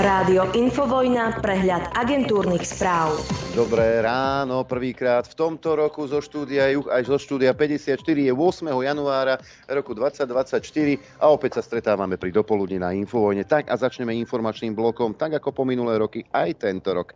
Rádio Infovojna, prehľad agentúrnych správ. Dobré ráno, prvýkrát v tomto roku zo štúdia Juh aj zo štúdia 54 je 8. januára roku 2024 a opäť sa stretávame pri dopoludni na Infovojne. Tak a začneme informačným blokom, tak ako po minulé roky aj tento rok.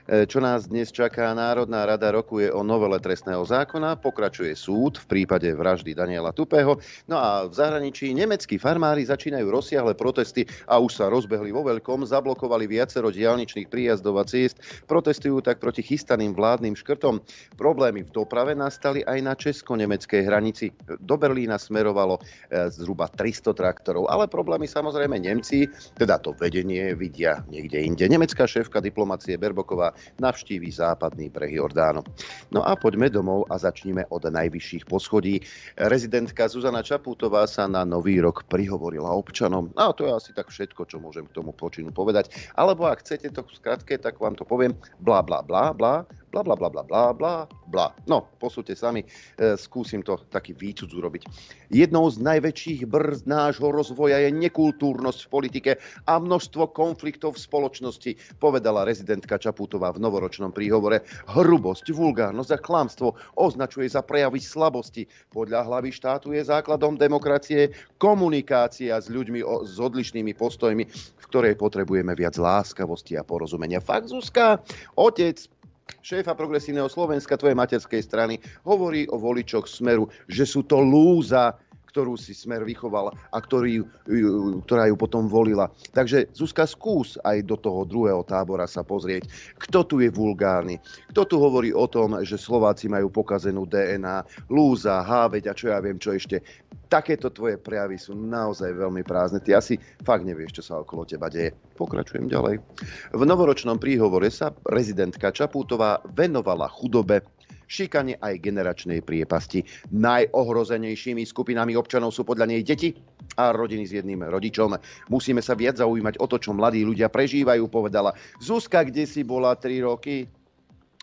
Čo nás dnes čaká? Národná rada rokuje o novele trestného zákona, pokračuje súd v prípade vraždy Daniela Tupého. No a v zahraničí nemeckí farmári začínajú rozsiahle protesty a už sa rozbehli vo veľkom, zablokovali viacero diaľničných príjazdov a ciest, protestujú tak proti chystaným vládnym škrtom. Problémy v doprave nastali aj na česko-nemeckej hranici. Do Berlína smerovalo zhruba 300 traktorov, ale problémy samozrejme Nemci, teda to vedenie, vidia niekde inde. Nemecká šéfka diplomacie Baerboková navštíví západný breh Jordánu. No a poďme domov a začneme od najvyšších poschodí. Rezidentka Zuzana Čaputová sa na Nový rok prihovorila občanom. A to je asi tak všetko, čo môžem k tomu počinu povedať. Alebo ak chcete to v skratke, tak vám to poviem bla bla bla bla bla bla bla bla bla bla bla. No, posúďte sami, skúsim to taký výcud urobiť. Jednou z najväčších brzd nášho rozvoja je nekultúrnosť v politike a množstvo konfliktov v spoločnosti, povedala rezidentka Čaputová v novoročnom príhovore. Hrubosť, vulgárnosť a klamstvo označuje za prejavy slabosti. Podľa hlavy štátu je základom demokracie komunikácia s ľuďmi s odlišnými postojmi, v ktorej potrebujeme viac láskavosti a porozumenia. Fakt, Zuzka, otec šéfa Progresívneho Slovenska, tvojej materskej strany, hovorí o voličoch Smeru, že sú to lúza, ktorú si Smer vychoval a ktorá ju potom volila. Takže Zuzka, skús aj do toho druhého tábora sa pozrieť. Kto tu je vulgárny? Kto tu hovorí o tom, že Slováci majú pokazenú DNA, lúza, háveť a čo ja viem, čo ešte. Takéto tvoje prejavy sú naozaj veľmi prázdne. Ty asi fakt nevieš, čo sa okolo teba deje. Pokračujem ďalej. V novoročnom príhovore sa rezidentka Čaputová venovala chudobe, šikane aj generačnej priepasti. Najohrozenejšími skupinami občanov sú podľa nej deti a rodiny s jedným rodičom. Musíme sa viac zaujímať o to, čo mladí ľudia prežívajú, povedala. Zuzka, kde si bola 3 roky?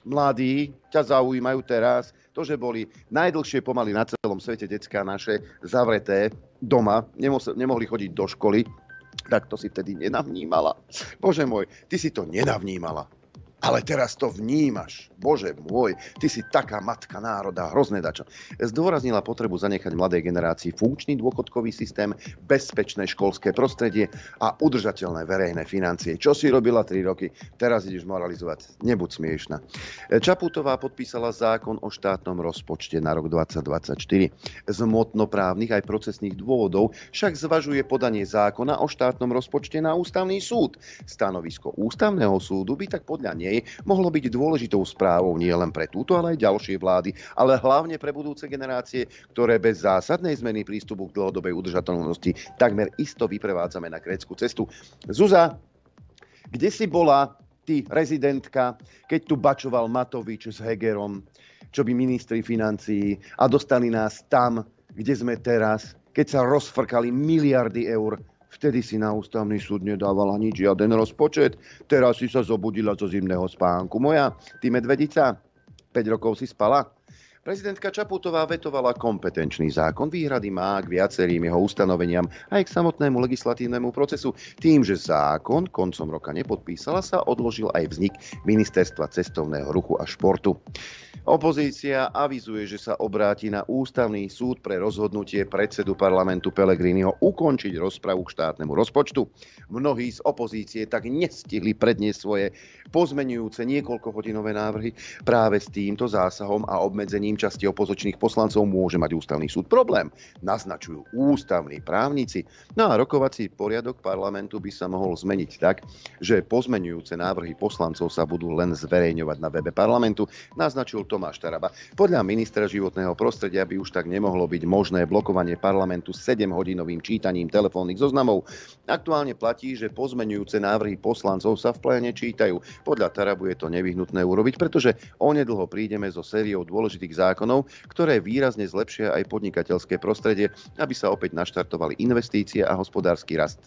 Mladí ťa zaujímajú teraz. To, že boli najdlhšie pomaly na celom svete decká naše zavreté doma, nemohli chodiť do školy, tak to si vtedy nenavnímala. Bože môj, ty si to nenavnímala. Ale teraz to vnímaš. Bože môj, ty si taká matka národa, hrozné dačo. Zdôraznila potrebu zanechať mladej generácii funkčný dôchodkový systém, bezpečné školské prostredie a udržateľné verejné financie. Čo si robila 3 roky? Teraz ideš moralizovať. Nebuď smiešna. Čaputová podpísala zákon o štátnom rozpočte na rok 2024. Z hmotnoprávnych aj procesných dôvodov však zvažuje podanie zákona o štátnom rozpočte na ústavný súd. Stanovisko ústavného súdu by tak podľa nej mohlo byť dôležitou správou nie len pre túto, ale aj ďalšie vlády, ale hlavne pre budúce generácie, ktoré bez zásadnej zmeny prístupu k dlhodobej udržateľnosti takmer isto vyprevádzame na grécku cestu. Zuza, kde si bola ty, rezidentka, keď tu bačoval Matovič s Hegerom, čo by ministri financií a dostali nás tam, kde sme teraz, keď sa rozfrkali miliardy eur. Vtedy si na ústavný súd nedávala nič, žiaden rozpočet. Teraz si sa zobudila zo zimného spánku. Moja, ty medvedica, 5 rokov si spala? Prezidentka Čaputová vetovala kompetenčný zákon. Výhrady má k viacerým jeho ustanoveniam aj k samotnému legislatívnemu procesu. Tým, že zákon koncom roka nepodpísala, sa odložil aj vznik Ministerstva cestovného ruchu a športu. Opozícia avizuje, že sa obráti na ústavný súd pre rozhodnutie predsedu parlamentu Pellegriniho ukončiť rozpravu k štátnemu rozpočtu. Mnohí z opozície tak nestihli predniesť svoje pozmenujúce niekoľkohodinové návrhy. Práve s týmto zásahom a obmedzením časti opozičných poslancov môže mať ústavný súd problém, naznačujú ústavní právnici. No a rokovací poriadok parlamentu by sa mohol zmeniť tak, že pozmenujúce návrhy poslancov sa budú len zverejňovať na webe parlamentu, naznačil Tomáš Taraba. Podľa ministra životného prostredia by už tak nemohlo byť možné blokovanie parlamentu 7-hodinovým čítaním telefónnych zoznamov. Aktuálne platí, že pozmenujúce návrhy poslancov sa v pléne čítajú. Podľa Tarabu je to nevyhnutné urobiť, pretože onedlho prídeme so sériou dôležitých zákonov, ktoré výrazne zlepšia aj podnikateľské prostredie, aby sa opäť naštartovali investície a hospodársky rast.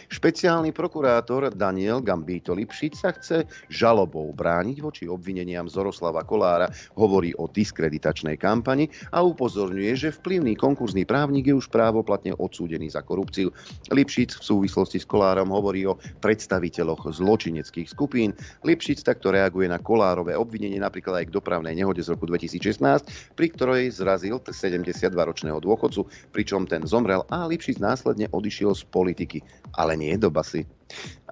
Špeciálny prokurátor Daniel Gambito Lipšic sa chce žalobou brániť voči obvineniam Zoroslava Kollára, hovorí o diskreditačnej kampani a upozorňuje, že vplyvný konkurzný právnik je už právoplatne odsúdený za korupciu. Lipšic v súvislosti s Kollárom hovorí o predstaviteľoch zločineckých skupín. Lipšic takto reaguje na Kollárove obvinenie napríklad aj k dopravnej nehode z roku 2016, pri ktorej zrazil 72-ročného dôchodcu, pričom ten zomrel a Lipšic následne odišiel z politiky, ale nie do basy.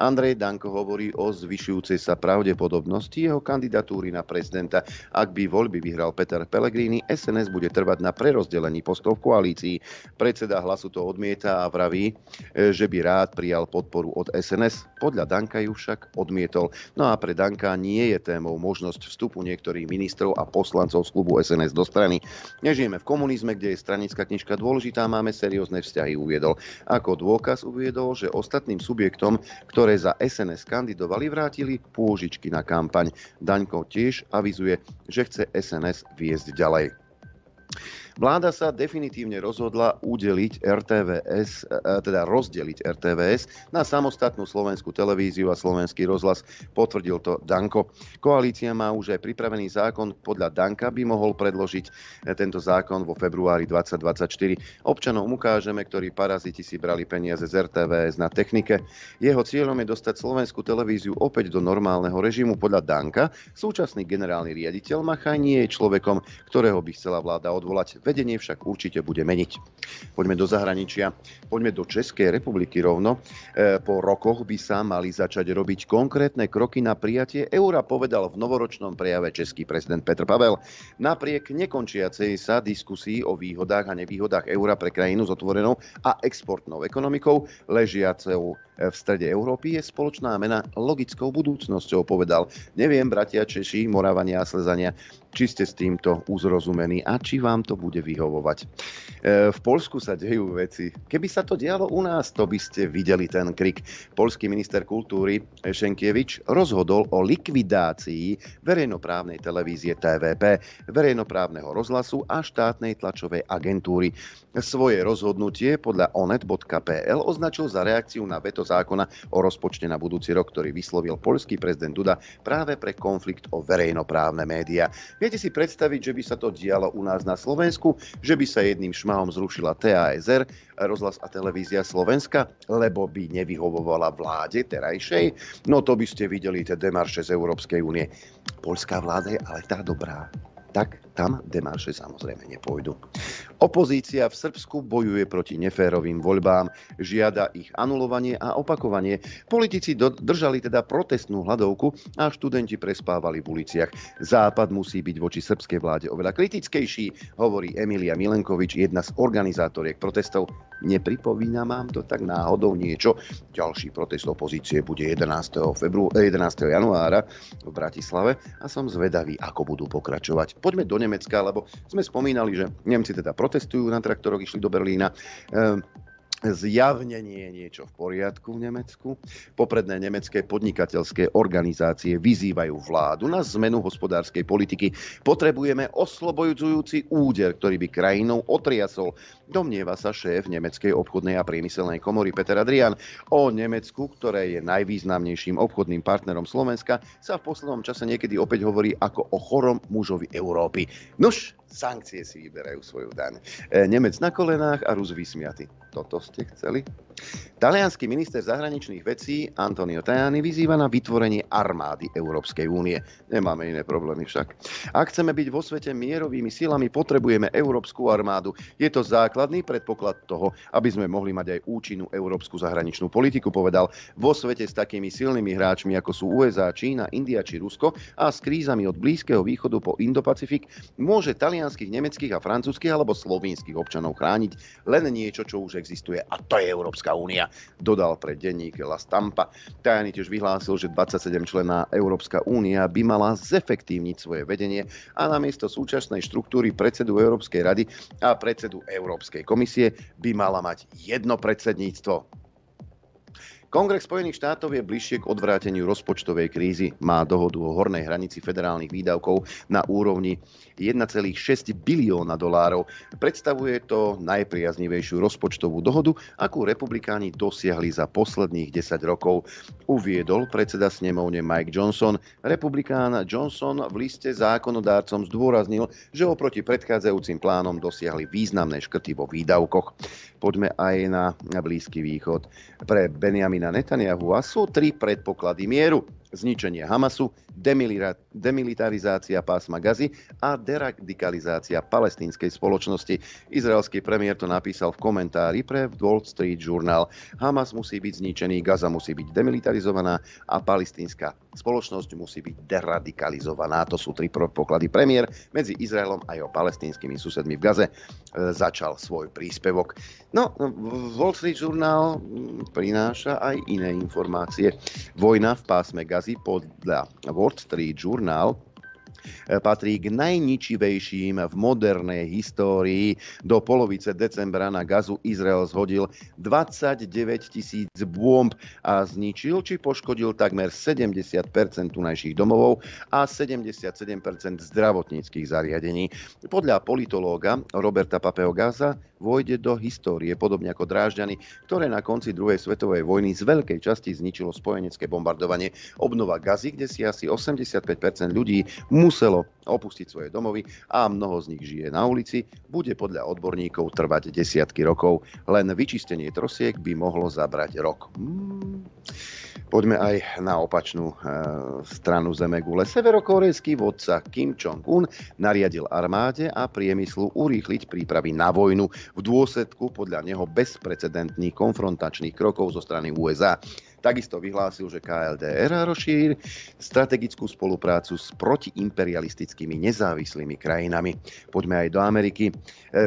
Andrej Danko hovorí o zvyšujúcej sa pravdepodobnosti jeho kandidatúry na prezidenta. Ak by voľby vyhral Peter Pellegrini, SNS bude trvať na prerozdelení postov v koalícii. Predseda Hlasu to odmieta a vraví, že by rád prijal podporu od SNS. Podľa Danka ju však odmietol. No a pre Danka nie je témou možnosť vstupu niektorých ministrov a poslancov z klubu SNS do strany. Nežijeme v komunizme, kde je stranická knižka dôležitá, máme seriózne vzťahy, uviedol. Ako dôkaz uviedol, že ostatným subjektom, ktoré za SNS kandidovali, vrátili pôžičky na kampaň. Daňko tiež avizuje, že chce SNS viesť ďalej. Vláda sa definitívne rozhodla rozdeliť RTVS na samostatnú slovenskú televíziu a slovenský rozhlas, potvrdil to Danko. Koalícia má už aj pripravený zákon, podľa Danka by mohol predložiť tento zákon vo februári 2024. Občanom ukážeme, ktorí paraziti si brali peniaze z RTVS na technike. Jeho cieľom je dostať slovenskú televíziu opäť do normálneho režimu. Podľa Danka súčasný generálny riaditeľ Machaj nie je človekom, ktorého by chcela vláda odvolať. Vedenie však určite bude meniť. Poďme do zahraničia. Poďme do Českej republiky rovno. Po rokoch by sa mali začať robiť konkrétne kroky na prijatie eura, povedal v novoročnom prejave český prezident Petr Pavel. Napriek nekončiacej sa diskusii o výhodách a nevýhodách eura pre krajinu s otvorenou a exportnou ekonomikou, ležiacou v strede Európy, je spoločná mena logickou budúcnosťou, povedal. Neviem, bratia Češi, Moravania a Slezania, či ste s týmto uzrozumení a či vám to bude vyhovovať. V Poľsku sa dejú veci. Keby sa to dialo u nás, to by ste videli ten krik. Poľský minister kultúry Šenkiewicz rozhodol o likvidácii verejnoprávnej televízie TVP, verejnoprávneho rozhlasu a štátnej tlačovej agentúry. Svoje rozhodnutie podľa onet.pl označil za reakciu na veto zákona o rozpočte na budúci rok, ktorý vyslovil poľský prezident Duda práve pre konflikt o verejnoprávne médiá. Viete si predstaviť, že by sa to dialo u nás na Slovensku, že by sa jedným šmahom zrušila TASR, rozhlas a televízia Slovenska, lebo by nevyhovovala vláde terajšej? No to by ste videli tie demarše z Európskej únie. Poľská vláda je ale tá dobrá. Tak tam demarše samozrejme nepôjdu. Opozícia v Srbsku bojuje proti neférovým voľbám, žiada ich anulovanie a opakovanie. Politici držali teda protestnú hladovku a študenti prespávali v uliciach. Západ musí byť voči srbskej vláde oveľa kritickejší, hovorí Emilia Milenkovič, jedna z organizátoriek protestov. Nepripomína vám to tak náhodou niečo? Ďalší protest opozície bude 11. januára v Bratislave a som zvedavý, ako budú pokračovať. Poďme do Nemecka, lebo sme spomínali, že Nemci teda protestujú na traktoroch, išli do Berlína. Zjavne nie je niečo v poriadku v Nemecku. Popredné nemecké podnikateľské organizácie vyzývajú vládu na zmenu hospodárskej politiky. Potrebujeme oslobodzujúci úder, ktorý by krajinou otriasol. Domnieva sa šéf Nemeckej obchodnej a priemyselnej komory Peter Adrian. O Nemecku, ktoré je najvýznamnejším obchodným partnerom Slovenska, sa v poslednom čase niekedy opäť hovorí ako o chorom mužovi Európy. Nuž, sankcie si vyberajú svoju daň. Nemec na kolenách a Rus vysmiaty. Toto ste chceli? Taliansky minister zahraničných vecí Antonio Tajani vyzýva na vytvorenie armády Európskej únie. Nemáme iné problémy však. Ak chceme byť vo svete mierovými silami, potrebujeme európsku armádu. Je to základný predpoklad toho, aby sme mohli mať aj účinnú európsku zahraničnú politiku, povedal. Vo svete s takými silnými hráčmi, ako sú USA, Čína, India či Rusko a s krízami od Blízkeho východu po Indopacifik, môže talianskych, nemeckých a francúzskych alebo slovinských občanov chrániť len niečo, čo už existuje, a to je Európska únia, dodal pre denník La Stampa. Tajani tiež vyhlásil, že 27-členná Európska únia by mala zefektívniť svoje vedenie a namiesto súčasnej štruktúry predsedu Európskej rady a predsedu Európskej komisie by mala mať jedno predsedníctvo. Kongres Spojených štátov je bližšie k odvráteniu rozpočtovej krízy. Má dohodu o hornej hranici federálnych výdavkov na úrovni 1,6 bilióna dolárov. Predstavuje to najpriaznivejšiu rozpočtovú dohodu, akú republikáni dosiahli za posledných 10 rokov, uviedol predseda snemovne Mike Johnson. Republikán Johnson v liste zákonodárcom zdôraznil, že oproti predchádzajúcim plánom dosiahli významné škrty vo výdavkoch. Poďme aj na Blízky východ. Pre Benjamina Netanyahu sú 3 predpoklady mieru: zničenie Hamasu, demilitarizácia pásma Gazy a deradikalizácia palestínskej spoločnosti. Izraelský premiér to napísal v komentári pre Wall Street Journal. Hamas musí byť zničený, Gaza musí byť demilitarizovaná a palestínska spoločnosť musí byť deradikalizovaná. To sú 3 predpoklady. Premiér medzi Izraelom a jeho palestínskymi susedmi v Gaze začal svoj príspevok. No, Wall Street Journal prináša aj iné informácie. Vojna v pásme Gazy podľa Wall Street Journal patrí k najničivejším v modernej histórii. Do polovice decembra na Gazu Izrael zhodil 29 000 bomb a zničil či poškodil takmer 70% tunajších domovov a 77% zdravotníckych zariadení. Podľa politológa Roberta Papeogasa vojde do histórie, podobne ako Drážďany, ktoré na konci druhej svetovej vojny z veľkej časti zničilo spojenecké bombardovanie. Obnova Gazy, kde si asi 85% ľudí muselo opustiť svoje domovy a mnoho z nich žije na ulici, bude podľa odborníkov trvať desiatky rokov. Len vyčistenie trosiek by mohlo zabrať rok. Poďme aj na opačnú stranu zemegule. Severokorejský vodca Kim Jong-un nariadil armáde a priemyslu urýchliť prípravy na vojnu v dôsledku podľa neho bezprecedentných konfrontačných krokov zo strany USA. Takisto vyhlásil, že KLDR rozšíri strategickú spoluprácu s protiimperialistickými nezávislými krajinami. Poďme aj do Ameriky.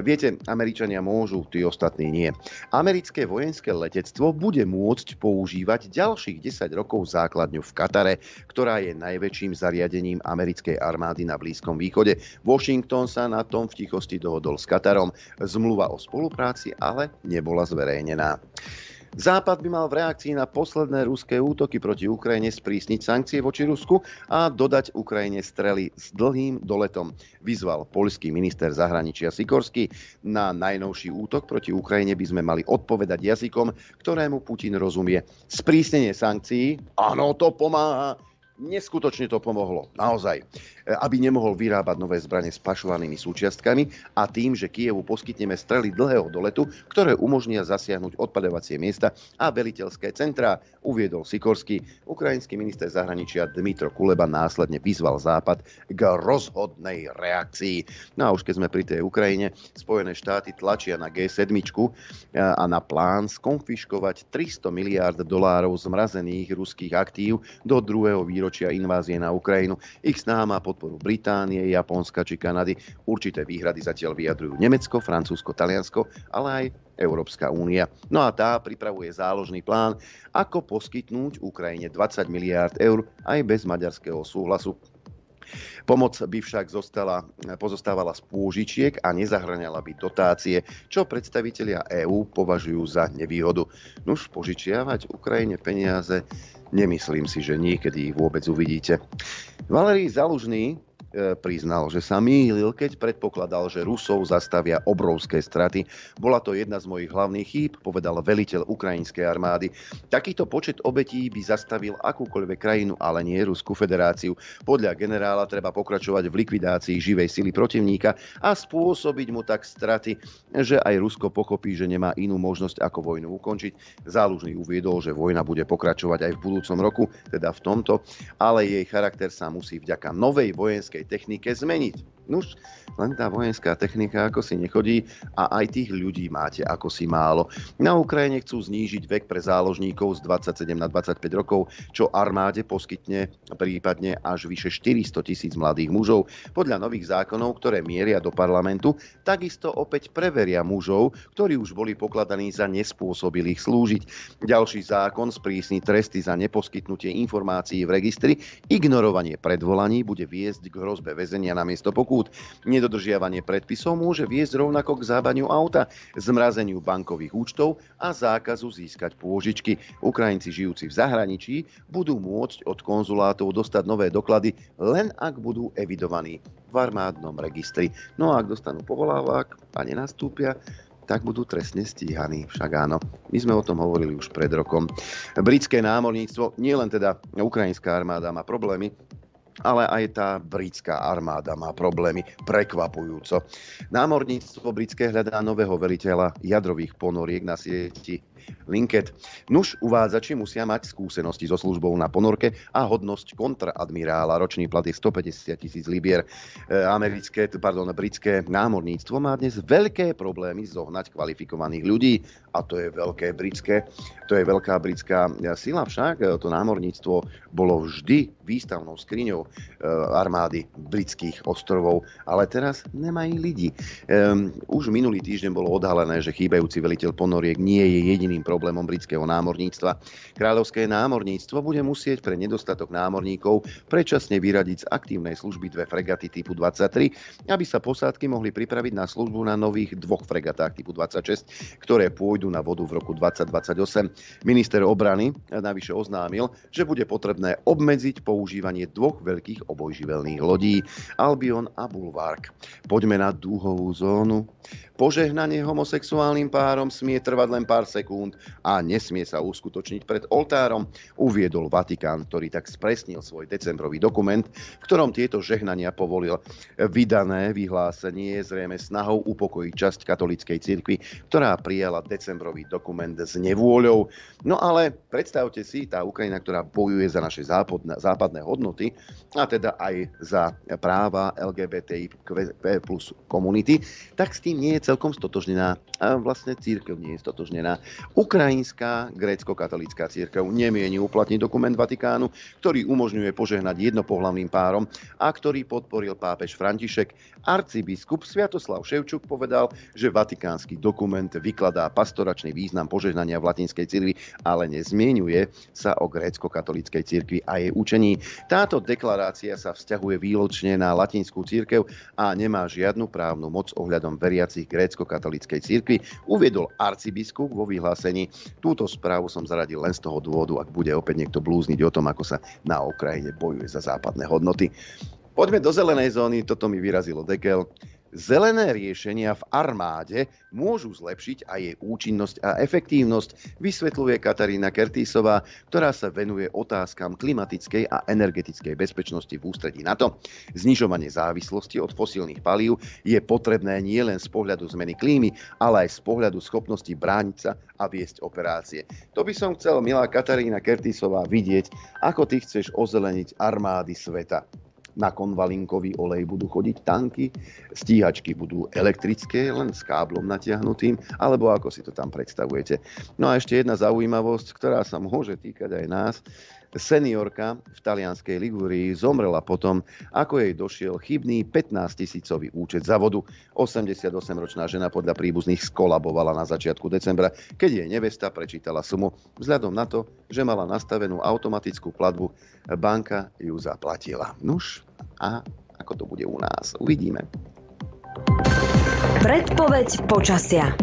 Viete, Američania môžu, tí ostatní nie. Americké vojenské letectvo bude môcť používať ďalších 10 rokov základňu v Katare, ktorá je najväčším zariadením americkej armády na Blízkom východe. Washington sa na tom v tichosti dohodol s Katarom. Zmluva o spolupráci ale nebola zverejnená. Západ by mal v reakcii na posledné ruské útoky proti Ukrajine sprísniť sankcie voči Rusku a dodať Ukrajine strely s dlhým doletom. Vyzval poľský minister zahraničia Sikorský. Na najnovší útok proti Ukrajine by sme mali odpovedať jazykom, ktorému Putin rozumie. Sprísnenie sankcií, áno, to pomáha. Neskutočne to pomohlo, naozaj, aby nemohol vyrábať nové zbrane s pašovanými súčiastkami a tým, že Kyjevu poskytneme strely dlhého doletu, ktoré umožnia zasiahnuť odpadovacie miesta a veliteľské centrá, uviedol Sikorský. Ukrajinský minister zahraničia Dmytro Kuleba následne vyzval Západ k rozhodnej reakcii. No a už keď sme pri tej Ukrajine, Spojené štáty tlačia na G7 a na plán skonfiškovať 300 miliárd dolárov zmrazených ruských aktív do druhého výročia invázie na Ukrajinu. Ich snaha má podporu Británie, Japonska či Kanady. Určité výhrady zatiaľ vyjadrujú Nemecko, Francúzsko, Taliansko, ale aj Európska únia. No a tá pripravuje záložný plán, ako poskytnúť Ukrajine 20 miliárd eur aj bez maďarského súhlasu. Pomoc by však pozostávala z pôžičiek a nezahŕňala by dotácie, čo predstavitelia EÚ považujú za nevýhodu. Nuž požičiavať Ukrajine peniaze, nemyslím si, že niekedy ich vôbec uvidíte. Valerij Zalužný priznal, že sa mýlil, keď predpokladal, že Rusov zastavia obrovské straty. Bola to jedna z mojich hlavných chýb, povedal veliteľ ukrajinskej armády. Takýto počet obetí by zastavil akúkoľvek krajinu, ale nie Ruskú federáciu. Podľa generála treba pokračovať v likvidácii živej sily protivníka a spôsobiť mu tak straty, že aj Rusko pochopí, že nemá inú možnosť ako vojnu ukončiť. Zálužný uviedol, že vojna bude pokračovať aj v budúcom roku, teda v tomto, ale jej charakter sa musí vďaka novej vojenskej technike zmeniť. Nuž, len tá vojenská technika ako si nechodí a aj tých ľudí máte ako si málo. Na Ukrajine chcú znížiť vek pre záložníkov z 27 na 25 rokov, čo armáde poskytne prípadne až vyše 400 000 mladých mužov. Podľa nových zákonov, ktoré mieria do parlamentu, takisto opäť preveria mužov, ktorí už boli pokladaní za nespôsobilých slúžiť. Ďalší zákon sprísni tresty za neposkytnutie informácií v registri. Ignorovanie predvolaní bude viesť k hrozbe väzenia namiesto pokuty pokút. Nedodržiavanie predpisov môže viesť rovnako k zábaniu auta, zmrazeniu bankových účtov a zákazu získať pôžičky. Ukrajinci žijúci v zahraničí budú môcť od konzulátov dostať nové doklady, len ak budú evidovaní v armádnom registri. No a ak dostanú povolávák a nenastúpia, tak budú trestne stíhaní. Však áno, my sme o tom hovorili už pred rokom. Britské námorníctvo, nielen teda ukrajinská armáda má problémy, ale aj tá britská armáda má problémy, prekvapujúco. Námorníctvo britské hľadá nového veliteľa jadrových ponoriek na sieti Linket. Nuž, uvádzači musia mať skúsenosti so službou na ponorke a hodnosť kontraadmirála. Ročný plat je 150 000 libier. Britské námorníctvo má dnes veľké problémy zohnať kvalifikovaných ľudí. A to je veľká britská sila však. To námorníctvo bolo vždy výstavnou skriňou armády britských ostrovov, ale teraz nemajú ľudí. Už minulý týždeň bolo odhalené, že chýbajúci veliteľ ponoriek nie je jediným problémom britského námorníctva. Kráľovské námorníctvo bude musieť pre nedostatok námorníkov predčasne vyradiť z aktívnej služby 2 fregaty typu 23, aby sa posádky mohli pripraviť na službu na nových 2 fregatách typu 26, ktoré pôjdu na vodu v roku 2028. Minister obrany navyše oznámil, že bude potrebné obmedziť používanie 2 veľkých obojživelných lodí Albion a Bulwark. Poďme na dúhovú zónu. Požehnanie homosexuálnym párom smie trvať len pár sekúnd a nesmie sa uskutočniť pred oltárom, uviedol Vatikán, ktorý tak spresnil svoj decembrový dokument, v ktorom tieto žehnania povolil. Vydané vyhlásenie je zrejme snahou upokojiť časť katolíckej cirkvi, ktorá prijala decembrový dokument s nevôľou. No ale predstavte si, tá Ukrajina, ktorá bojuje za naše západné hodnoty, a teda aj za práva LGBTI plus komunity, tak s tým nie je celkom stotožnená. A vlastne cirkev nie je stotožnená. Ukrajinská grécko-katolícka cirkev nemieni uplatniť dokument Vatikánu, ktorý umožňuje požehnať jednopohlavným párom a ktorý podporil pápež František. Arcibiskup Sviatoslav Ševčuk povedal, že vatikánsky dokument vykladá pastoračný význam požehnania v latinskej cirkvi, ale nezmienuje sa o grécko-katolíckej cirkvi a jej učení. Táto deklarácia sa vzťahuje výlučne na latinskú cirkev a nemá žiadnu právnu moc ohľadom veriacich grécko-katolíckej cirkvi, uviedol arcibiskup vo vyhlásení. Túto správu som zaradil len z toho dôvodu, ak bude opäť niekto blúzniť o tom, ako sa na Ukrajine bojuje za západné hodnoty. Poďme do zelenej zóny, toto mi vyrazilo dekel. Zelené riešenia v armáde môžu zlepšiť aj jej účinnosť a efektívnosť, vysvetľuje Katarína Kertísová, ktorá sa venuje otázkam klimatickej a energetickej bezpečnosti v ústredí NATO. Znižovanie závislosti od fosílnych palív je potrebné nielen z pohľadu zmeny klímy, ale aj z pohľadu schopnosti brániť sa a viesť operácie. To by som chcel, milá Katarína Kertísová, vidieť, ako ty chceš ozeleniť armády sveta. Na konvalinkový olej budú chodiť tanky, stíhačky budú elektrické, len s káblom natiahnutým, alebo ako si to tam predstavujete. No a ešte jedna zaujímavosť, ktorá sa môže týkať aj nás. Seniorka v talianskej Ligúrii zomrela potom, ako jej došiel chybný 15 000 účet za vodu. 88-ročná žena podľa príbuzných skolabovala na začiatku decembra, keď jej nevesta prečítala sumu. Vzhľadom na to, že mala nastavenú automatickú platbu, banka ju zaplatila. Nuž, a ako to bude u nás? Uvidíme. Predpoveď počasia.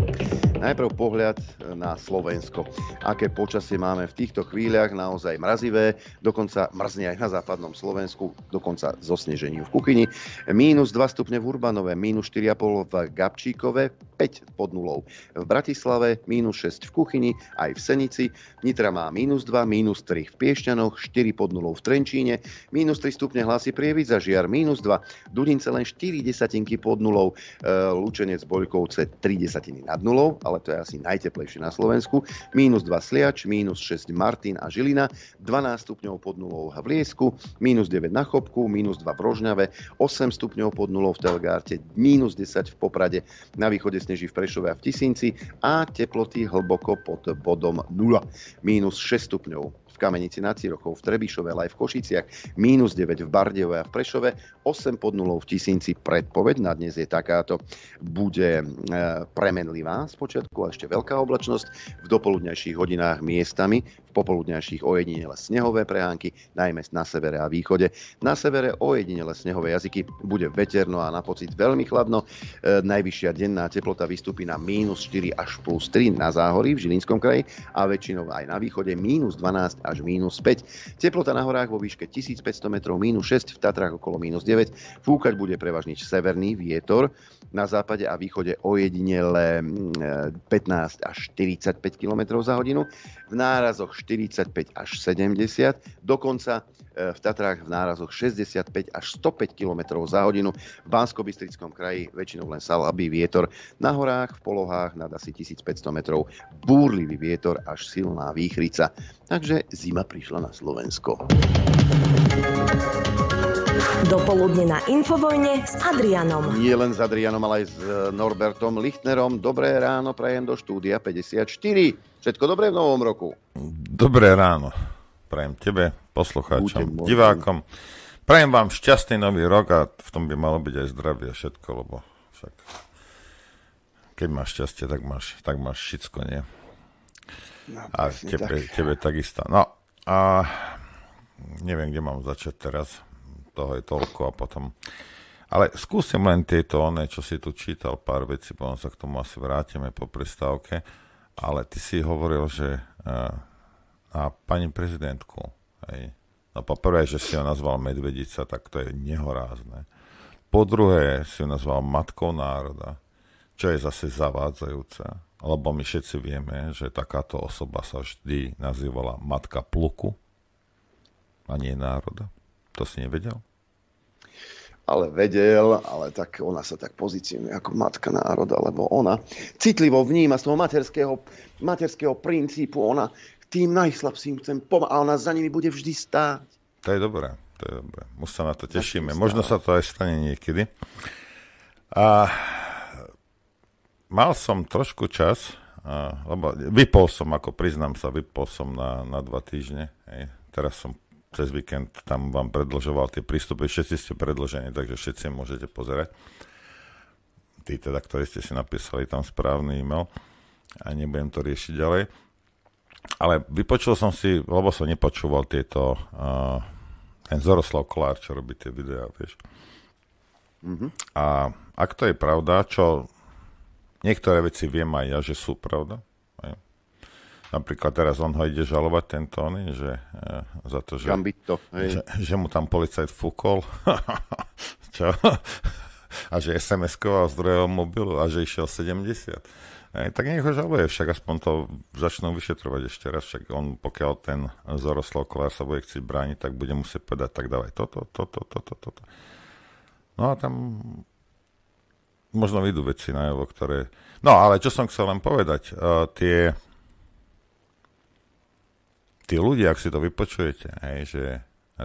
Najprv pohľad na Slovensko. Aké počasie máme v týchto chvíľach, naozaj mrazivé, dokonca mrzne aj na západnom Slovensku, dokonca so snežením v kuchyni. -2 stupne v Urbanove, -4,5 v Gabčíkove, 5 pod nulou. V Bratislave -6 v kuchyni, aj v Senici. Nitra má -2, -3 v Piešťanoch, 4 pod nulou v Trenčíne, -3 stupne hlási Prievidza, Žiar -2, Dudince len 4 desatinky pod nulou, Lučenec Boľkovce 3 desatiny nad nulou, ale to je asi najteplejšie na Slovensku, -2 Sliač, -6 Martin a Žilina, 12 stupňov pod nulou v Liesku, -9 na Chopku, -2 v Rožňave, 8 stupňov pod nulou v Telgárte, -10 v Poprade, na východe sneží v Prešove a v Tisínci a teploty hlboko pod bodom 0, -6 stupňov v Kamenici nad Cirochou, v Trebišove, ale aj v Košiciach, -9 v Bardejove a v Prešove, 8 pod nulou v Tisínci. Predpoveď na dnes je takáto. Bude premenlivá spočiatku a ešte veľká oblačnosť, v dopoludňajších hodinách miestami v popoludňajších ojedinele snehové prehánky, najmä na severe a východe. Na severe ojedinele snehové jazyky, bude veterno a na pocit veľmi chladno. Najvyššia denná teplota vystúpi na -4 až +3 na záhorí v Žilinskom kraji a väčšinou aj na východe -12 až -5. Teplota na horách vo výške 1500 metrov -6, v Tatrách okolo -9. Fúkať bude prevažne severný vietor, na západe a východe ojedinele 15 až 45 km za hodinu, v nárazoch 45 až 70, dokonca v Tatrách v nárazoch 65 až 105 km za hodinu, v Banskobystrickom kraji väčšinou len slabý vietor, na horách v polohách nad asi 1500 metrov búrlivý vietor až silná výchrica. Takže zima prišla na Slovensko. Dopoludne na Infovojne s Adrianom. Nie len s Adrianom, ale aj s Norbertom Lichtnerom. Dobré ráno prajem do štúdia 54. Všetko dobré v novom roku? Dobré ráno prajem tebe, poslucháčom, divákom. Prajem vám šťastný nový rok a v tom by malo byť aj zdravie a všetko, lebo však keď máš šťastie, tak máš všetko, nie? No, a tebe takisto. No a neviem, kde mám začať teraz. Toho je toľko a potom... Ale skúsim len tieto, čo si tu čítal, pár vecí, potom sa k tomu asi vrátime po prestávke. Ale ty si hovoril, že na pani prezidentku, hej, no po prvé, že si ho nazval Medvedica, tak to je nehorázne. Po druhé, si ho nazval Matkou národa, čo je zase zavádzajúce, lebo my všetci vieme, že takáto osoba sa vždy nazývala Matka pluku a nie národa. To si nevedel? Ale vedel, ale tak ona sa tak pozíciuje ako matka národa, lebo ona citlivo vníma z toho materského princípu, ona tým najslabším chcem pomáhať a ona za nimi bude vždy stáť. To je dobré. Už sa na to tešíme. Možno sa to aj stane niekedy. A mal som trošku čas, lebo vypol som na 2 týždne. Hej. Teraz som cez víkend tam vám predĺžoval tie prístupy. Všetci ste predĺžení, takže všetci môžete pozerať. Tí teda, ktorí ste si napísali tam správny e-mail a nebudem to riešiť ďalej. Ale vypočul som si, lebo som nepočúval tieto ten Zoroslav Kolár, čo robí tie videá, vieš. Mm-hmm. A ak to je pravda, čo niektoré veci viem aj ja, že sú pravda. Napríklad teraz on ho ide žalovať tento, že za to, že, Gambito, že mu tam policajt fúkol. Čo? A že SMS-koval z druhého mobilu a že išiel 70. Tak nech ho žaluje, však aspoň to začnú vyšetrovať ešte raz. Však on, pokiaľ ten Zoroslav Kolár sa bude chcieť brániť, tak bude musieť povedať, tak dávaj toto. No a tam možno vyjdú veci najavo, ktoré... No ale čo som chcel len povedať, tí ľudia, ak si to vypočujete, že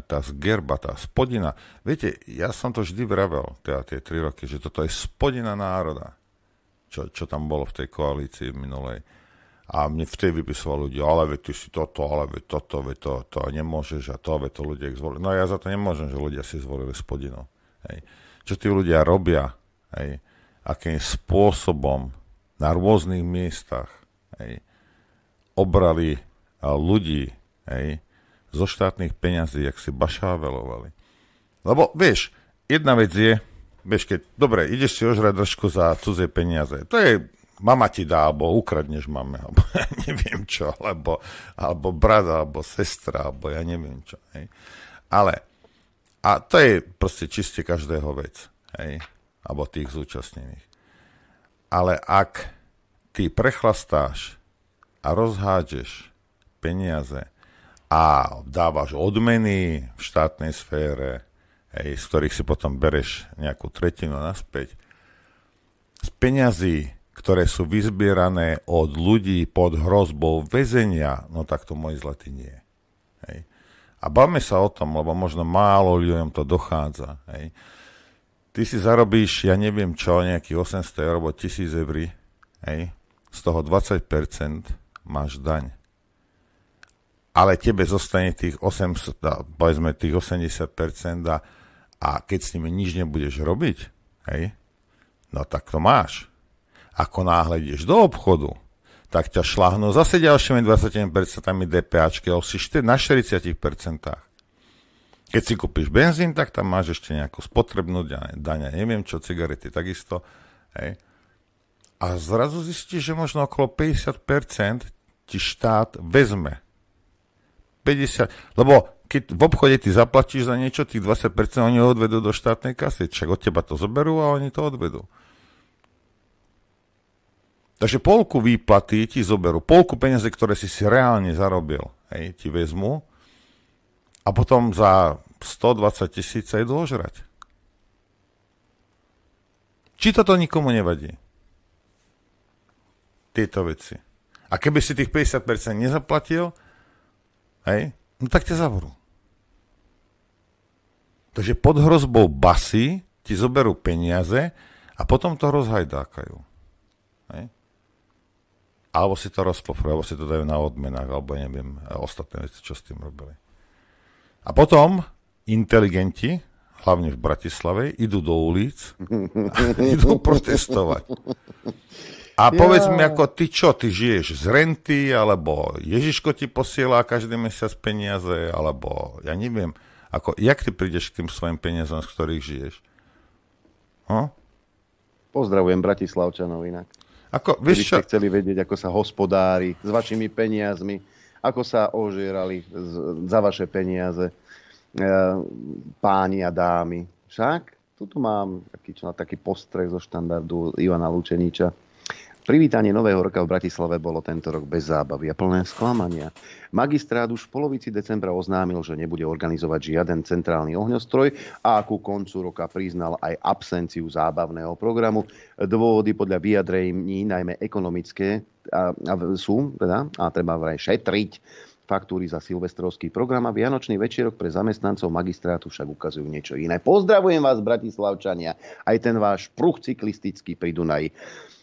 tá zgerba, tá spodina, viete, ja som to vždy vravel, teda tie 3 roky, že toto je spodina národa, čo tam bolo v tej koalícii minulej. A mne vtedy vypisoval ľudia, ale ty si toto, ale toto, to nemôžeš a to ľudia ich zvolili. No ja za to nemôžem, že ľudia si zvolili spodinu. Hej. Čo tí ľudia robia, hej, akým spôsobom na rôznych miestach, hej, obrali ľudí, hej, zo štátnych peňazí, jak si bašávelovali. Lebo, vieš, jedna vec je, vieš, keď, dobre, ideš si ožrať držku za cudzie peniaze, to je, mama ti dá, alebo ukradneš mame, alebo ja neviem čo, alebo brat, alebo sestra, alebo ja neviem čo, hej. Ale, a to je proste čiste každého vec, hej, alebo tých zúčastnených. Ale ak ty prechlastáš a rozhádžeš peniaze a dávaš odmeny v štátnej sfére, hej, z ktorých si potom bereš nejakú tretinu naspäť, z peňazí, ktoré sú vyzbierané od ľudí pod hrozbou väzenia, no tak to môj zlatý nie. Hej. A bavme sa o tom, lebo možno málo ľuďom to dochádza. Hej. Ty si zarobíš, ja neviem čo, nejakých 800 eur alebo 1000 eur, hej, z toho 20% máš daň. Ale tebe zostane tých 800, povedzme tých 80% a keď s nimi nič nebudeš robiť, hej, no tak to máš. Ako náhle ideš do obchodu, tak ťa šláhnú zase ďalšími 20% DPAčky si na 40%. Keď si kúpiš benzín, tak tam máš ešte nejakú spotrebnú daň, neviem čo, cigarety takisto. Hej. A zrazu zistíš, že možno okolo 50% ti štát vezme. 50%, lebo keď v obchode ty zaplatíš za niečo, tých 20% oni odvedú do štátnej kasy. Však od teba to zoberú a oni to odvedú. Takže polku výplaty ti zoberú, polku peniaze, ktoré si reálne zarobil, hej, ti vezmu a potom za 120 000 sa idú ožrať. Či toto nikomu nevadí? Tieto veci. A keby si tých 50% nezaplatil, hej, no tak ťa zavrú. Takže pod hrozbou basy ti zoberú peniaze a potom to rozhajdákajú. Hej. Alebo si to rozpofrujú, alebo si to dajú na odmenách, alebo neviem, ostatné veci, čo s tým robili. A potom inteligenti, hlavne v Bratislave, idú do ulic a idú protestovať. A povedz mi, ako ty čo, ty žiješ z renty, alebo Ježiško ti posiela každý mesiac peniaze, alebo ja neviem, ako, jak ty prídeš k tým svojim peniazom, z ktorých žiješ? Pozdravujem Bratislavčanov inak. Ako, vieš čo? Keby ste chceli vedieť, ako sa hospodári s vašimi peniazmi, ako sa ožierali za vaše peniaze páni a dámy. Však, tuto mám taký postreh zo štandardu Ivana Lučeniča. Privítanie nového roka v Bratislave bolo tento rok bez zábavy a plné sklamania. Magistrát už v polovici decembra oznámil, že nebude organizovať žiaden centrálny ohňostroj a ku koncu roka priznal aj absenciu zábavného programu. Dôvody podľa vyjadrení, najmä ekonomické, sú, a treba vraj šetriť faktúry za silvestrovský program a vianočný večierok pre zamestnancov magistrátu však ukazujú niečo iné. Pozdravujem vás, Bratislavčania, aj ten váš pruh cyklistický pri Dunaji.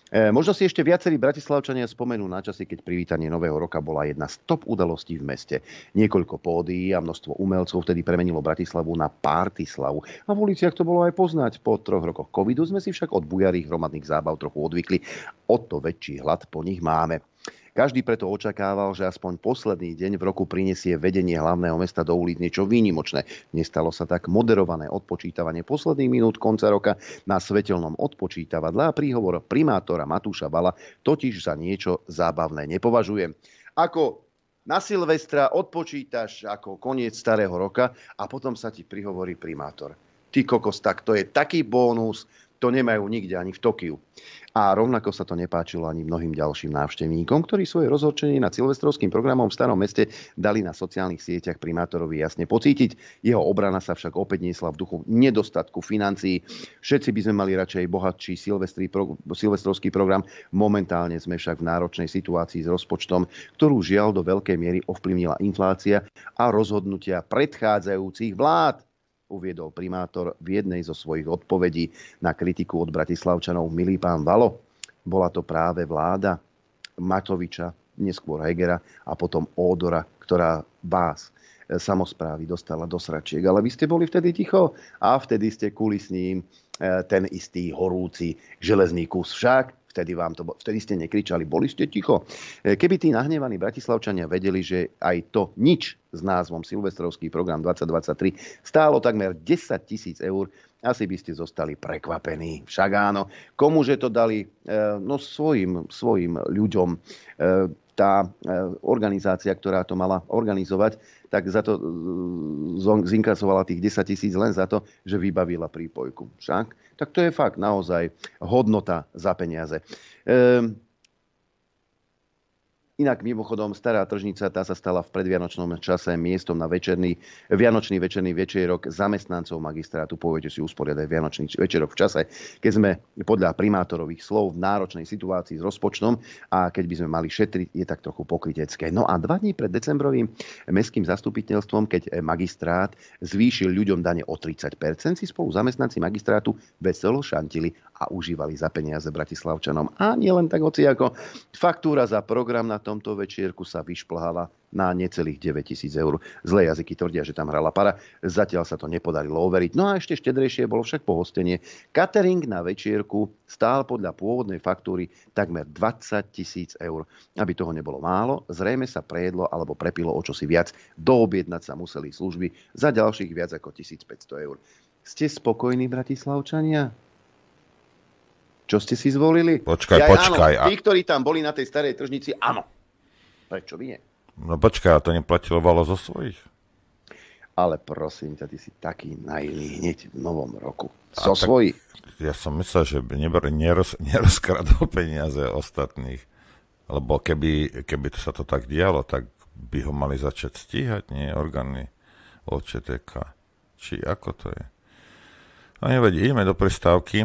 Možno si ešte viacerí Bratislavčania spomenú na časy, keď privítanie nového roka bola jedna z top udalostí v meste. Niekoľko pódií a množstvo umelcov vtedy premenilo Bratislavu na Partislavu. A v uliciach to bolo aj poznať. Po 3 rokoch covidu sme si však od bujarých hromadných zábav trochu odvykli. O to väčší hlad po nich máme. Každý preto očakával, že aspoň posledný deň v roku prinesie vedenie hlavného mesta do ulic niečo výnimočné. Nestalo sa tak. Moderované odpočítavanie posledných minút konca roka na svetelnom odpočítavadle a príhovor primátora Matúša Bala totiž za niečo zábavné nepovažujem. Ako na Silvestra odpočítaš ako koniec starého roka a potom sa ti prihovorí primátor. Ty kokos, tak to je taký bónus, to nemajú nikde ani v Tokiu. A rovnako sa to nepáčilo ani mnohým ďalším návštevníkom, ktorí svoje rozhorčenie nad silvestrovským programom v starom meste dali na sociálnych sieťach primátorovi jasne pocítiť. Jeho obrana sa však opäť niesla v duchu nedostatku financií. Všetci by sme mali radšej bohatší silvestrovský program. Momentálne sme však v náročnej situácii s rozpočtom, ktorú žiaľ do veľkej miery ovplyvnila inflácia a rozhodnutia predchádzajúcich vlád, uviedol primátor v jednej zo svojich odpovedí na kritiku od Bratislavčanov. Milý pán Valo, bola to práve vláda Matoviča, neskôr Hegera a potom Ódora, ktorá vás, samosprávy, dostala do sračiek. Ale vy ste boli vtedy ticho a vtedy ste kuli s ním ten istý horúci železný kus. Však vtedy ste nekričali, boli ste ticho. Keby tí nahnevaní Bratislavčania vedeli, že aj to nič s názvom Silvestrovský program 2023 stálo takmer 10 000 eur, asi by ste zostali prekvapení. Však áno, komuže to dali? No svojim ľuďom. Tá organizácia, ktorá to mala organizovať, tak za to zinkasovala tých 10 000 len za to, že vybavila prípojku. Však? Tak to je fakt naozaj hodnota za peniaze. Inak mimochodom, stará tržnica, tá sa stala v predvianočnom čase miestom na vianočný večerný večierok zamestnancov magistrátu. Poviete si usporiadať vianočný večerok v čase, keď sme podľa primátorových slov v náročnej situácii s rozpočtom a keď by sme mali šetriť, je tak trochu pokrytecké. No a 2 dní pred decembrovým mestským zastupiteľstvom, keď magistrát zvýšil ľuďom dane o 30%, si spolu zamestnanci magistrátu veselo šantili a užívali za peniaze Bratislavčanom. A nie len tak, hoci ako faktúra za program na tomto večierku sa vyšplhala na necelých 9 000 eur. Zlé jazyky tvrdia, že tam hrala para. Zatiaľ sa to nepodarilo overiť. No a ešte štedrejšie bolo však pohostenie. Catering na večierku stál podľa pôvodnej faktúry takmer 20 000 eur. Aby toho nebolo málo, zrejme sa prejedlo alebo prepilo o čosi viac. Doobjednať sa museli služby za ďalších viac ako 1500 eur. Ste spokojní, Bratislavčania? Čo ste si zvolili? Počkaj. Áno, tí, ktorí tam boli na tej starej tržnici, áno. Prečo by nie? No počkaj, a to neplatilo valo zo svojich? Ale prosím ťa, ty si taký naivný hneď v novom roku. Zo svojich. Ja som myslel, že nerozkradol peniaze ostatných. Lebo keby sa to tak dialo, tak by ho mali začať stíhať, nie orgány OČTK. Či ako to je? No nevadí, ideme do prestávky.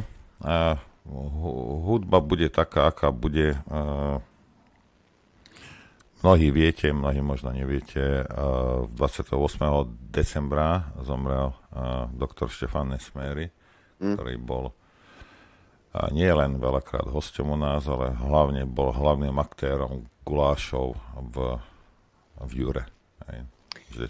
Hudba bude taká, aká bude. Mnohí viete, mnohí možno neviete. 28. decembra zomrel doktor Štefan Nesmery, ktorý bol nie len veľakrát hosťom u nás, ale hlavne bol hlavným aktérom gulášov v Jure.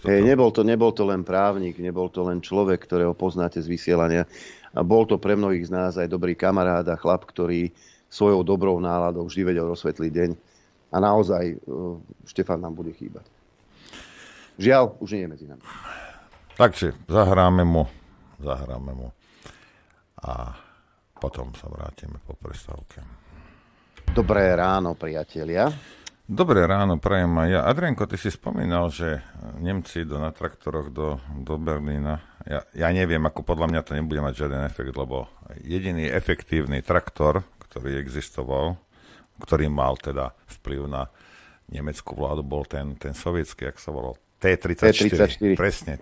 Nebol to len právnik, nebol to len človek, ktorého poznáte z vysielania. A bol to pre mnohých z nás aj dobrý kamarát a chlap, ktorý svojou dobrou náladou vždy vedel rozsvetliť deň. A naozaj Štefan nám bude chýbať. Žiaľ, už nie je medzi nami. Takže zahráme mu a potom sa vrátime po prestávke. Dobré ráno, priatelia. Dobré ráno, prajem aj ja. Adrianko, ty si spomínal, že Nemci idú na traktoroch do Berlína. Ja neviem, ako podľa mňa to nebude mať žiaden efekt, lebo jediný efektívny traktor, ktorý existoval, ktorý mal teda vplyv na nemeckú vládu, bol ten sovietský, jak sa volal, T-34. Presne,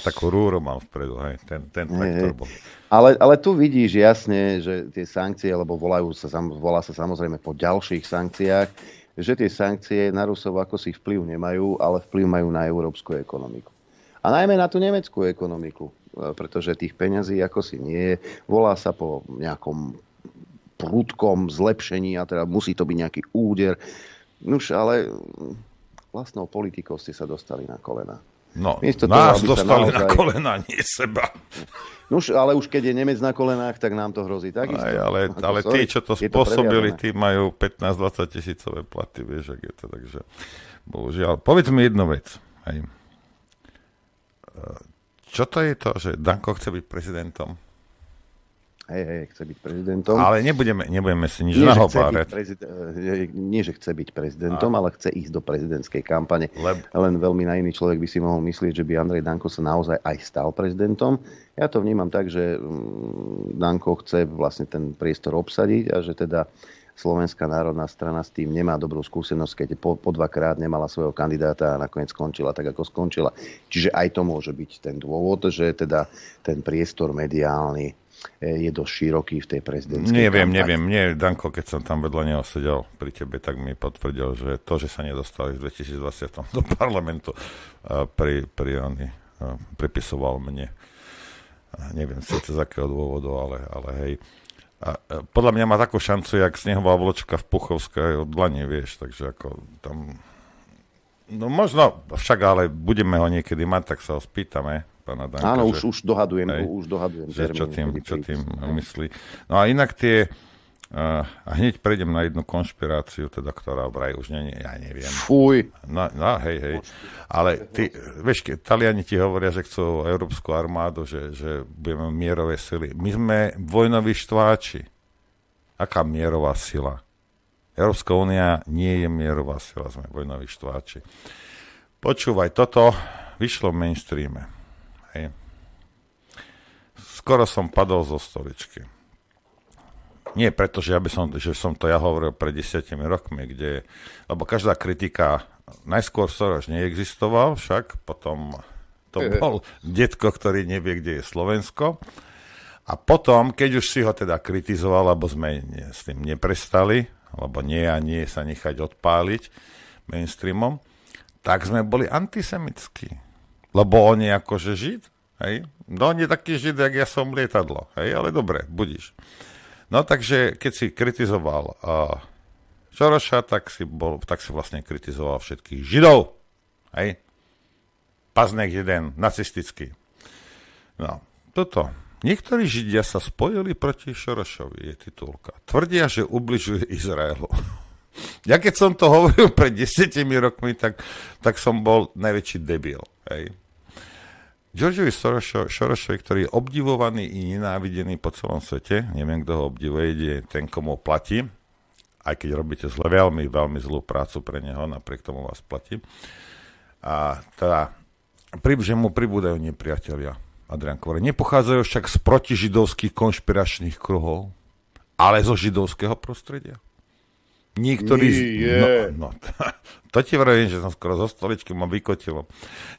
takú rúru mal vpredu, ten traktor bol. Ale tu vidíš jasne, že tie sankcie, lebo volá sa samozrejme po ďalších sankciách, že tie sankcie na Rusov ako si vplyv nemajú, ale vplyv majú na európsku ekonomiku. A najmä na tú nemeckú ekonomiku, pretože tých peňazí ako si nie je. Volá sa po nejakom prudkom zlepšení a teda musí to byť nejaký úder. Nuž, ale vlastnou politikou ste sa dostali na kolena. No, nás dostali na kolena, nie seba. Nuž, ale už keď je Nemec na kolenách, tak nám to hrozí takisto. Ale tí, čo to spôsobili, tí majú 15-20 tisícové platy, vieš, ak je to, takže bohužiaľ. Povedz mi jednu vec. Hej. Čo to je to, že Danko chce byť prezidentom? Chce byť prezidentom. Ale nebudeme si nič nahovárať. Nie, že chce byť prezidentom, ale chce ísť do prezidentskej kampane. Len veľmi naivný človek by si mohol myslieť, že by Andrej Danko sa naozaj aj stal prezidentom. Ja to vnímam tak, že Danko chce vlastne ten priestor obsadiť a že teda Slovenská národná strana s tým nemá dobrú skúsenosť, keď po dvakrát nemala svojho kandidáta a nakoniec skončila tak, ako skončila. Čiže aj to môže byť ten dôvod, že teda ten priestor mediálny je dosť široký v tej prezidentskej kampani. Neviem. Mne Danko, keď som tam vedľa neho sedel pri tebe, tak mi potvrdil, že to, že sa nedostali v 2020 do parlamentu, pripisoval mne. Neviem síce z akého dôvodu, ale hej. Podľa mňa má takú šancu, jak snehová vločka v Puchovskej od dlane, vieš, takže ako tam... No možno, však ale budeme ho niekedy mať, tak sa ho spýtame. Danka, áno, už dohadujem že termín. Čo tým myslí. No a inak a hneď prejdem na jednu konšpiráciu, teda, ktorá vraj už nie, ja neviem. Fuj. No, hej. Ale ty, vieš, Taliani ti hovoria, že chcú európsku armádu, že budeme mierové sily. My sme vojnoví štváči. Aká mierová sila? Európska únia nie je mierová sila, sme vojnoví štváči. Počúvaj, toto vyšlo v mainstreame. Hej. Skoro som padol zo stoličky. Nie preto, že som to ja hovoril pred 10 rokmi, lebo každá kritika, najskôr Soros neexistoval, však potom to bol detko, ktorý nevie, kde je Slovensko. A potom, keď už si ho teda kritizoval, lebo sme s tým neprestali, lebo nie sa nechať odpáliť mainstreamom, tak sme boli antisemickí. Lebo on je akože Žid, hej? No on je taký Žid, jak ja som lietadlo, hej? Ale dobre, budíš. No takže, keď si kritizoval Šoroša, tak si vlastne kritizoval všetkých Židov. Hej? Paznek jeden, nacistický. No, toto. Niektorí Židia sa spojili proti Šorošovi, je titulka. Tvrdia, že ubližuje Izraelu. Ja keď som to hovoril pred 10 rokmi, tak som bol najväčší debil. Hej? Georgeovi Šorošovi, ktorý je obdivovaný i nenávidený po celom svete, neviem, kto ho obdivuje, je ten, komu platí, aj keď robíte zle, veľmi, veľmi zlú prácu pre neho, napriek tomu vás platí. A teda, že mu pribúdajú nepriatelia, Adrian Kováč. Nepochádzajú však z protižidovských konšpiračných kruhov, ale zo židovského prostredia. Niektorí... To ti vravím, že som skoro zo stoličky ma vykotilo.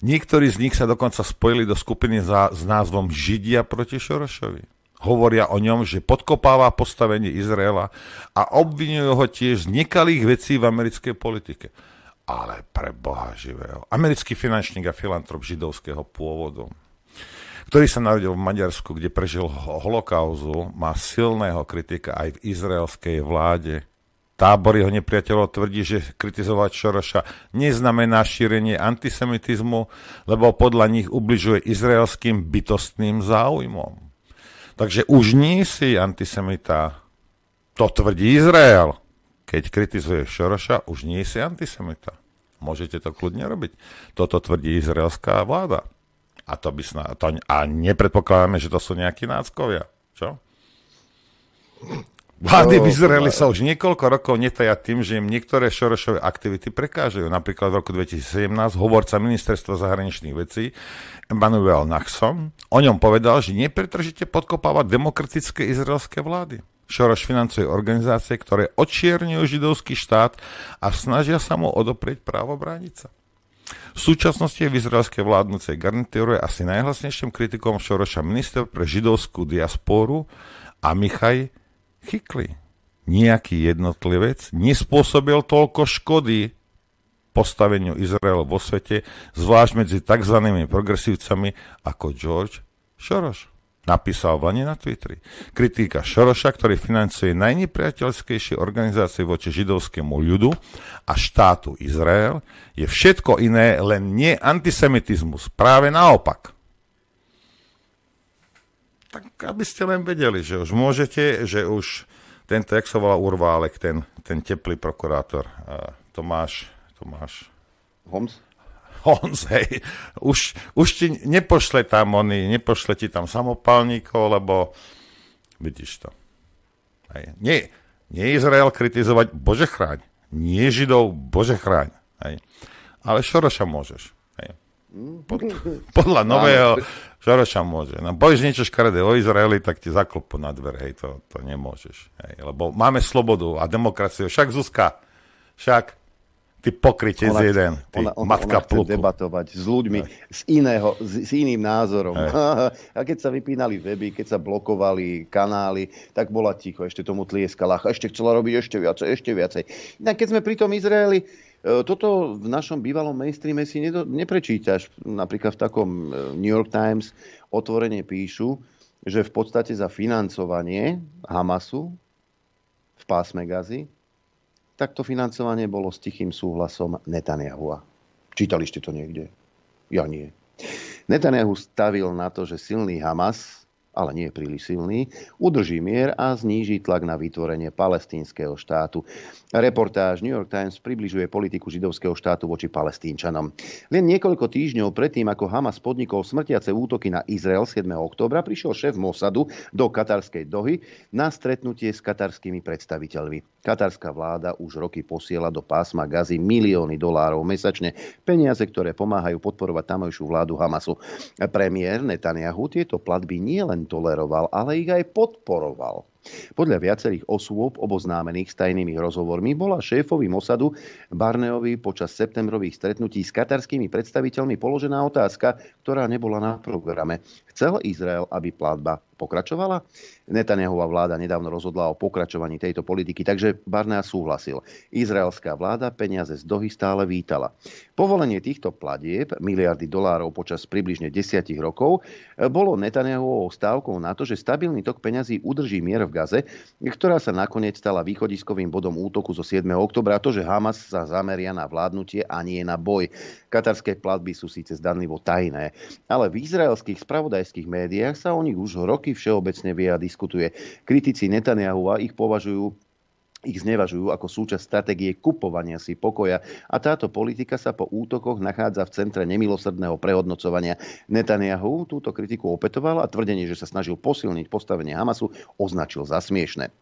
Niektorí z nich sa dokonca spojili do skupiny s názvom Židia proti Šorošovi. Hovoria o ňom, že podkopáva postavenie Izraela a obvinujú ho tiež z nekalých vecí v americkej politike. Ale pre Boha živého. Americký finančník a filantrop židovského pôvodu, ktorý sa narodil v Maďarsku, kde prežil holokauzu, má silného kritika aj v izraelskej vláde. Tábor jeho nepriateľov tvrdí, že kritizovať Šoroša neznamená šírenie antisemitizmu, lebo podľa nich ubližuje izraelským bytostným záujmom. Takže už nie si antisemita. To tvrdí Izrael. Keď kritizuješ Šoroša, už nie si antisemita. Môžete to kľudne robiť. Toto tvrdí izraelská vláda. A nepredpokladáme, že to sú nejakí náckovia. Čo? Vlády v Izraeli sa už niekoľko rokov netajia tým, že im niektoré Šorošové aktivity prekážajú. Napríklad v roku 2017 hovorca ministerstva zahraničných vecí Emanuel Nachson o ňom povedal, že nepretržite podkopávať demokratické izraelské vlády. Šoroš financuje organizácie, ktoré odčierňujú židovský štát a snažia sa mu odoprieť právo brániť sa. V súčasnosti je v izraelskej vládnucej garnitúre asi najhlasnejším kritikom Šoroša minister pre židovskú diasporu Amichaj Chikli. Nejaký jednotlivec nespôsobil toľko škody postaveniu Izraela vo svete, zvlášť medzi tzv. Progresívcami ako George Soros. Napísal v Lani na Twitteri. Kritika Šoroša, ktorý financuje najnepriateľskejšie organizácie voči židovskému ľudu a štátu Izrael, je všetko iné, len nie antisemitizmus. Práve naopak. Tak aby ste len vedeli, že už môžete, že už tento, jak sa volá Urválek, ten teplý prokurátor, Tomáš Honz, hej, už ti nepošle ti tam samopálnikov, lebo vidíš to. Hej. Nie Izrael kritizovať, Bože chráň. Nie Židov, Bože chráň. Hej. Ale Šoroša môžeš. Hej. Podľa nového Šoroša môže. No, bojíš niečo škaredé o Izraeli, tak ti zaklopu na dver. Hej, to nemôžeš. Hej. Lebo máme slobodu a demokraciu. Však Zuzka, ty pokrytec jeden, ty matka pluku. Ona chce debatovať s ľuďmi s iným názorom. A keď sa vypínali weby, keď sa blokovali kanály, tak bola ticho, ešte tomu tlieskala. A ešte chcela robiť ešte viacej. Tak keď sme pri tom Izraeli, toto v našom bývalom mainstreame si neprečítaš. Napríklad v takom New York Times otvorene píšu, že v podstate za financovanie Hamasu v pásme Gazy takto financovanie bolo s tichým súhlasom Netanyahua. Čítali ste to niekde? Ja nie. Netanyahu stavil na to, že silný Hamas, ale nie príliš silný, udrží mier a zníži tlak na vytvorenie palestínskeho štátu. Reportáž New York Times približuje politiku židovského štátu voči Palestínčanom. Len niekoľko týždňov predtým, ako Hamas podnikol smrtiace útoky na Izrael 7. októbra, prišiel šéf Mosadu do katarskej Dohy na stretnutie s katarskými predstaviteľmi. Katarská vláda už roky posiela do pásma Gazy milióny dolárov mesačne, peniaze, ktoré pomáhajú podporovať tamojšiu vládu Hamasu. Premiér Netanyahu tieto platby nielen toleroval, ale ich aj podporoval. Podľa viacerých osôb oboznámených s tajnými rozhovormi bola šéfovi Mosadu Barneovi počas septembrových stretnutí s katarskými predstaviteľmi položená otázka, ktorá nebola na programe. Chcel Izrael, aby platba pokračovala? Netanyahuova vláda nedávno rozhodla o pokračovaní tejto politiky, takže Barnea súhlasil. Izraelská vláda peniaze z Dohy stále vítala. Povolenie týchto platieb, miliardy dolárov počas približne 10 rokov, bolo Netanyahuovou stávkou na to, že stabilný tok peňazí udrží mier v Gaze, ktorá sa nakoniec stala východiskovým bodom útoku zo 7. októbra, to, že Hamas sa zameria na vládnutie a nie na boj. Katarské platby sú síce zdanlivo tajné, ale v izraelských spravodajských médiách sa o nich už roky všeobecne vie a diskutuje. Kritici Netanyahua ich znevažujú ako súčasť stratégie kupovania si pokoja a táto politika sa po útokoch nachádza v centre nemilosrdného prehodnocovania. Netanyahu túto kritiku opetoval a tvrdenie, že sa snažil posilniť postavenie Hamasu, označil za smiešne.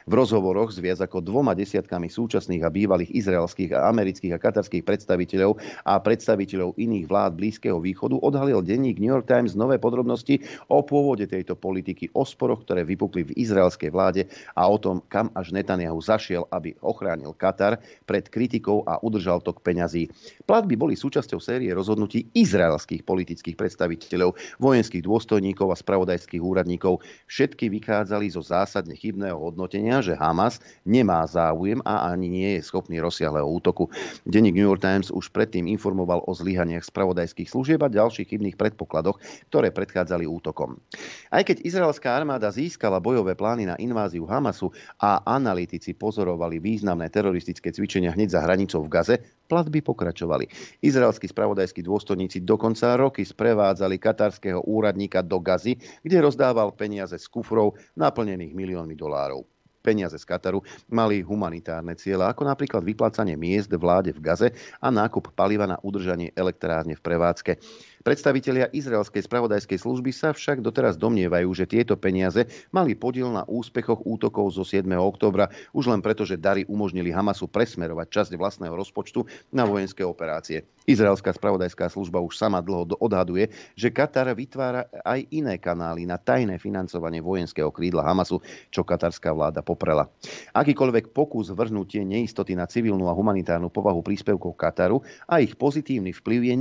V rozhovoroch s viac ako 2 desiatkami súčasných a bývalých izraelských a amerických a katarských predstaviteľov a predstaviteľov iných vlád Blízkeho východu odhalil denník New York Times nové podrobnosti o pôvode tejto politiky, o sporoch, ktoré vypukli v izraelskej vláde a o tom, kam až Netanyahu zašiel, aby ochránil Katar pred kritikou a udržal tok peňazí. Platby boli súčasťou série rozhodnutí izraelských politických predstaviteľov, vojenských dôstojníkov a spravodajských úradníkov. Všetky vychádzali zo zásadne chybného hodnotenia, že Hamas nemá záujem a ani nie je schopný rozsiahleho útoku. Denník New York Times už predtým informoval o zlyhaniach spravodajských služieb a ďalších chybných predpokladoch, ktoré predchádzali útokom. Aj keď izraelská armáda získala bojové plány na inváziu Hamasu a analytici pozorovali významné teroristické cvičenia hneď za hranicou v Gaze, platby pokračovali. Izraelskí spravodajskí dôstojníci dokonca roky sprevádzali katarského úradníka do Gazy, kde rozdával peniaze z kufrov naplnených miliónmi dolárov. Peniaze z Kataru mali humanitárne ciele, ako napríklad vyplácanie miest vláde v Gaze a nákup paliva na udržanie elektrárne v prevádzke. Predstavitelia izraelskej spravodajskej služby sa však doteraz domnievajú, že tieto peniaze mali podiel na úspechoch útokov zo 7. októbra, už len preto, že dary umožnili Hamasu presmerovať časť vlastného rozpočtu na vojenské operácie. Izraelská spravodajská služba už sama dlho odhaduje, že Katar vytvára aj iné kanály na tajné financovanie vojenského krídla Hamasu, čo katarská vláda poprela. Akýkoľvek pokus vrhnúť tie neistoty na civilnú a humanitárnu povahu príspevkov Kataru a ich pozitívny vplyv je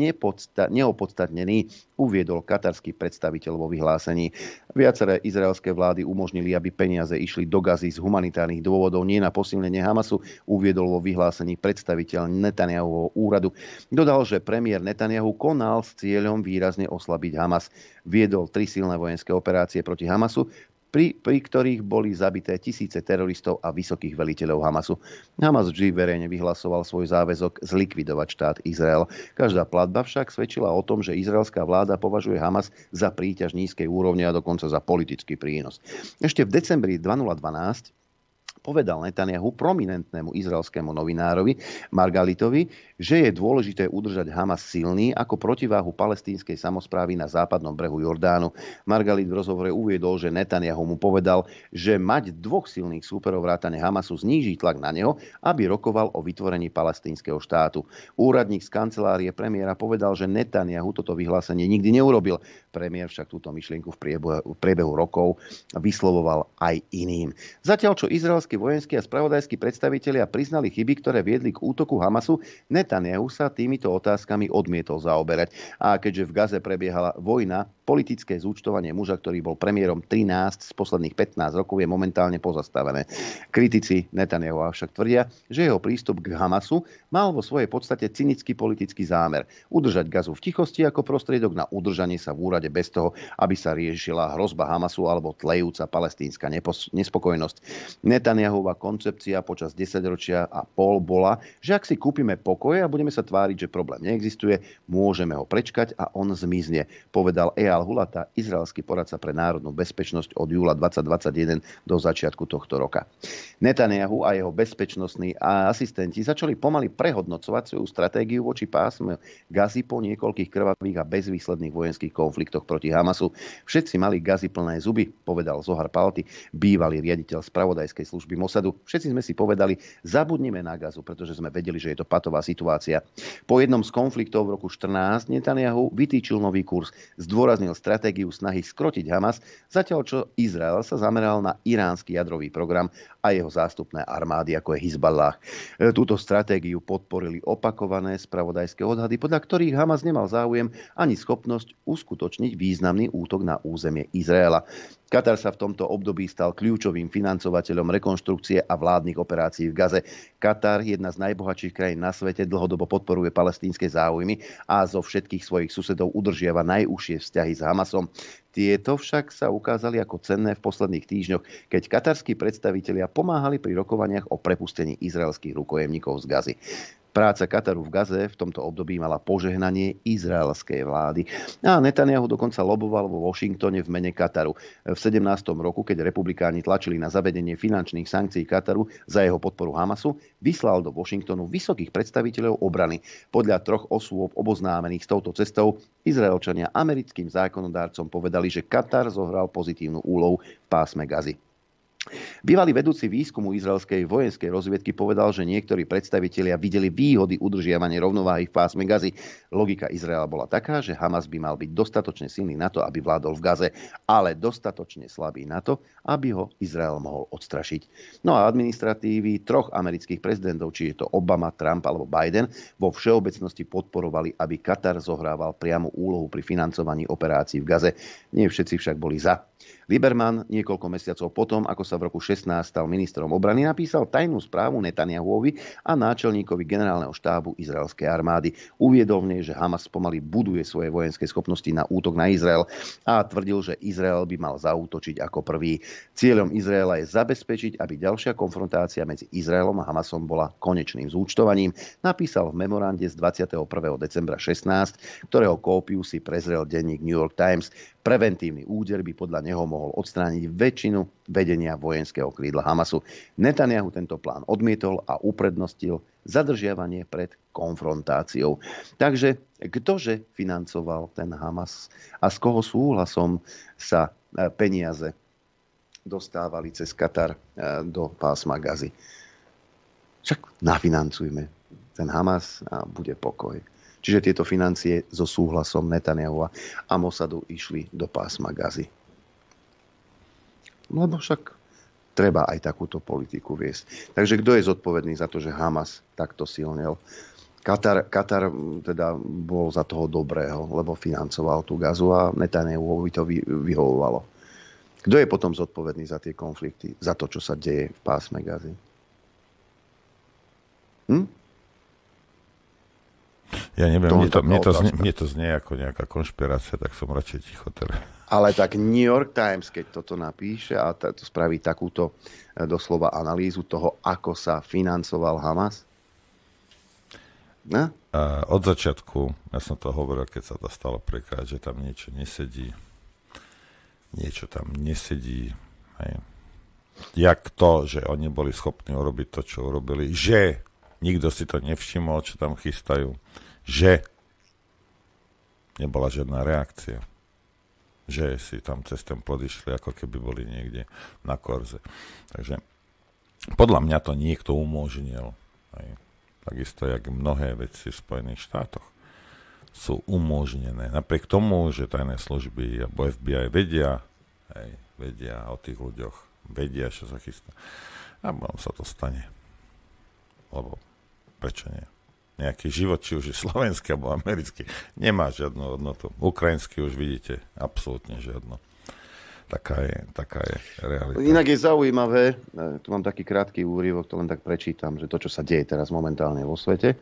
neopodstatnený, uviedol katarský predstaviteľ vo vyhlásení. Viaceré izraelské vlády umožnili, aby peniaze išli do Gazy z humanitárnych dôvodov, nie na posilnenie Hamasu, uviedol vo vyhlásení predstaviteľ Netanyahuovho úradu. Dodal, že premiér Netanyahu konal s cieľom výrazne oslabiť Hamas. Viedol 3 silné vojenské operácie proti Hamasu, pri ktorých boli zabité tisíce teroristov a vysokých veliteľov Hamasu. Hamas vždy verejne vyhlasoval svoj záväzok zlikvidovať štát Izrael. Každá platba však svedčila o tom, že izraelská vláda považuje Hamas za príťaž nízkej úrovne a dokonca za politický prínos. Ešte v decembri 2012 povedal Netanyahu prominentnému izraelskému novinárovi Margalitovi, že je dôležité udržať Hamas silný ako protiváhu palestínskej samosprávy na západnom brehu Jordánu. Margalit v rozhovore uviedol, že Netanyahu mu povedal, že mať 2 silných súperov vrátane Hamasu zníži tlak na neho, aby rokoval o vytvorení palestínskeho štátu. Úradník z kancelárie premiéra povedal, že Netanyahu toto vyhlásenie nikdy neurobil. Premiér však túto myšlienku v priebehu rokov vyslovoval aj iným. Zatiaľ, čo izraelskí vojenskí a spravodajskí predstavitelia priznali chyby, ktoré viedli k útoku Hamasu, Netanyahu sa týmito otázkami odmietol zaoberať. A keďže v Gaze prebiehala vojna, politické zúčtovanie muža, ktorý bol premiérom 13 z posledných 15 rokov, je momentálne pozastavené. Kritici Netanyahu však tvrdia, že jeho prístup k Hamasu mal vo svojej podstate cynický politický zámer. Udržať Gazu v tichosti ako prostriedok na udržanie sa v úrade bez toho, aby sa riešila hrozba Hamasu alebo tlejúca palestínska nespokojnosť. Netanyahova koncepcia počas 10 ročia a pol bola, že ak si kúpime pokoj a budeme sa tváriť, že problém neexistuje, môžeme ho prečkať a on zmizne, povedal Eyal Hulata, izraelský poradca pre národnú bezpečnosť od júla 2021 do začiatku tohto roka. Netanyahu a jeho bezpečnostní asistenti začali pomaly prehodnocovať svoju stratégiu voči pásme Gazy po niekoľkých krvavých a bezvýsledných vojenských konfliktoch proti Hamasu. Všetci mali Gazy plné zuby, povedal Zohar Palti, bývalý riaditeľ spravodajskej služby Mosadu. Všetci sme si povedali, zabudnime na Gazu, pretože sme vedeli, že je to patová situácia. Po jednom z konfliktov v roku 14 Netanyahu vytýčil nový kurz, zdôraznil stratégiu snahy skrotiť Hamas, zatiaľ čo Izrael sa zameral na iránsky jadrový program a jeho zástupné armády, ako je Hizballah. Túto stratégiu podporili opakované spravodajské odhady, podľa ktorých Hamas nemal záujem ani schopnosť uskutočniť významný útok na územie Izraela. Katar sa v tomto období stal kľúčovým financovateľom rekonštrukcie a vládnych operácií v Gaze. Katar, jedna z najbohatších krajín na svete, dlhodobo podporuje palestínske záujmy a zo všetkých svojich susedov udržiava najúžšie vzťahy s Hamasom. Tieto však sa ukázali ako cenné v posledných týždňoch, keď katarskí predstavitelia pomáhali pri rokovaniach o prepustení izraelských rukojemníkov z Gazy. Práca Kataru v Gaze v tomto období mala požehnanie izraelskej vlády. A Netanyahu dokonca loboval vo Washingtone v mene Kataru. V 17. roku, keď republikáni tlačili na zavedenie finančných sankcií Kataru za jeho podporu Hamasu, vyslal do Washingtonu vysokých predstaviteľov obrany. Podľa 3 osôb oboznámených s touto cestou Izraelčania americkým zákonodárcom povedali, že Katar zohral pozitívnu úlohu v pásme Gazy. Bývalý vedúci výskumu izraelskej vojenskej rozviedky povedal, že niektorí predstavitelia videli výhody udržiavania rovnováhy v pásme Gazy. Logika Izraela bola taká, že Hamas by mal byť dostatočne silný na to, aby vládol v Gaze, ale dostatočne slabý na to, aby ho Izrael mohol odstrašiť. No a administratívy 3 amerických prezidentov, či je to Obama, Trump alebo Biden, vo všeobecnosti podporovali, aby Katar zohrával priamu úlohu pri financovaní operácií v Gaze. Nie všetci však boli za. Lieberman niekoľko mesiacov potom, ako sa v roku 16 stal ministrom obrany, napísal tajnú správu Netanyahuovi a náčelníkovi generálneho štábu izraelskej armády. Uviedol v nej, že Hamas pomaly buduje svoje vojenské schopnosti na útok na Izrael a tvrdil, že Izrael by mal zaútočiť ako prvý. Cieľom Izraela je zabezpečiť, aby ďalšia konfrontácia medzi Izraelom a Hamasom bola konečným zúčtovaním. Napísal v memorande z 21. decembra 16, ktorého kópiu si prezrel denník New York Times. Preventívny úder by podľa neho mohol odstrániť väčšinu vedenia vojenského krídla Hamasu. Netanyahu tento plán odmietol a uprednostil zadržiavanie pred konfrontáciou. Takže ktože financoval ten Hamas a s koho súhlasom sa peniaze dostávali cez Katar do pásma Gazy? Však nafinancujme ten Hamas a bude pokoj. Čiže tieto financie so súhlasom Netanyahua a Mossadu išli do pásma Gazy. Lebo však treba aj takúto politiku viesť. Takže kto je zodpovedný za to, že Hamas takto silnil? Katar teda bol za toho dobrého, lebo financoval tú Gazu a Netanyahuovi to vyhovovalo. Kto je potom zodpovedný za tie konflikty, za to, čo sa deje v pásme Gazy? Ja neviem, mne to znie ako nejaká konšpirácia, tak som radšej ticho teda. Ale tak New York Times, keď toto napíše a to spraví takúto doslova analýzu toho, ako sa financoval Hamas? Ne? Od začiatku, ja som to hovoril, keď sa to stalo prekrát, že tam niečo nesedí. Niečo tam nesedí. Hej. Jak to, že oni boli schopní urobiť to, čo urobili, že nikto si to nevšimol, čo tam chystajú, že nebola žiadna reakcia, že si tam cez ten plod išli, ako keby boli niekde na korze. Takže podľa mňa to niekto umožnil. Aj. Takisto, jak mnohé veci v Spojených štátoch sú umožnené. Napriek tomu, že tajné služby alebo FBI vedia o tých ľuďoch, vedia, čo sa chystá. A potom sa to stane. Lebo prečo nie? Nejaký život, či už je slovenský alebo americký, nemá žiadnu hodnotu. Ukrajinský už vidíte, absolútne žiadnu. Taká je realita. Inak je zaujímavé, tu mám taký krátky úryvok, to len tak prečítam, že to, čo sa deje teraz momentálne vo svete,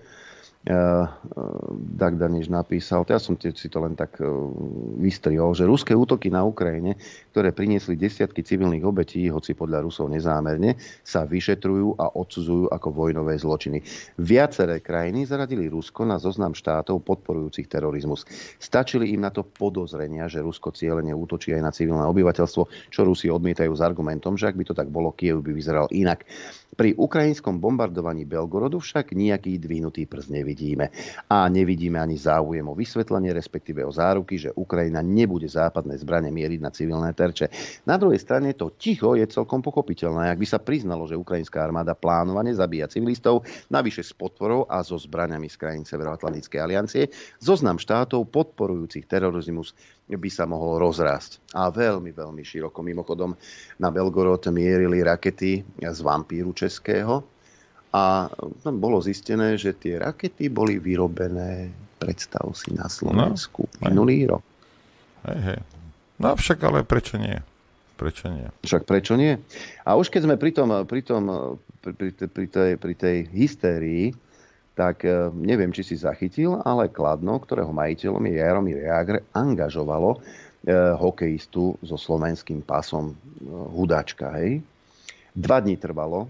Dag Daniš napísal, ja som si to len tak vystrihol, že ruské útoky na Ukrajine, ktoré priniesli desiatky civilných obetí, hoci podľa Rusov nezámerne, sa vyšetrujú a odsudzujú ako vojnové zločiny. Viaceré krajiny zaradili Rusko na zoznam štátov podporujúcich terorizmus. Stačili im na to podozrenia, že Rusko cielene útočí aj na civilné obyvateľstvo, čo Rusi odmietajú s argumentom, že ak by to tak bolo, Kyjev by vyzeral inak. Pri ukrajinskom bombardovaní Belgorodu však nejaký dvihnutý prst nevidíme. A nevidíme ani záujem o vysvetlenie, respektíve o záruky, že Ukrajina nebude západné zbrane mieriť na civilné terče. Na druhej strane to ticho je celkom pochopiteľné. Ak by sa priznalo, že ukrajinská armáda plánovane zabíja civilistov, navyše s podporou a so zbraňami z krajín Severoatlantickej aliancie, zoznam štátov podporujúcich terorizmus by sa mohol rozrásť. A veľmi, veľmi široko. Mimochodom, na Belgorod mierili rakety z vampíru českého a tam bolo zistené, že tie rakety boli vyrobené, predstav si, na Slovensku minulý rok. Hej. No však ale prečo nie? Prečo nie? Však prečo nie? A už keď sme pri tej hystérii, tak neviem, či si zachytil, ale Kladno, ktorého majiteľom je Jaromír Jágr, angažovalo hokejistu so slovenským pasom Hudáčka. Hej? 2 dní trvalo,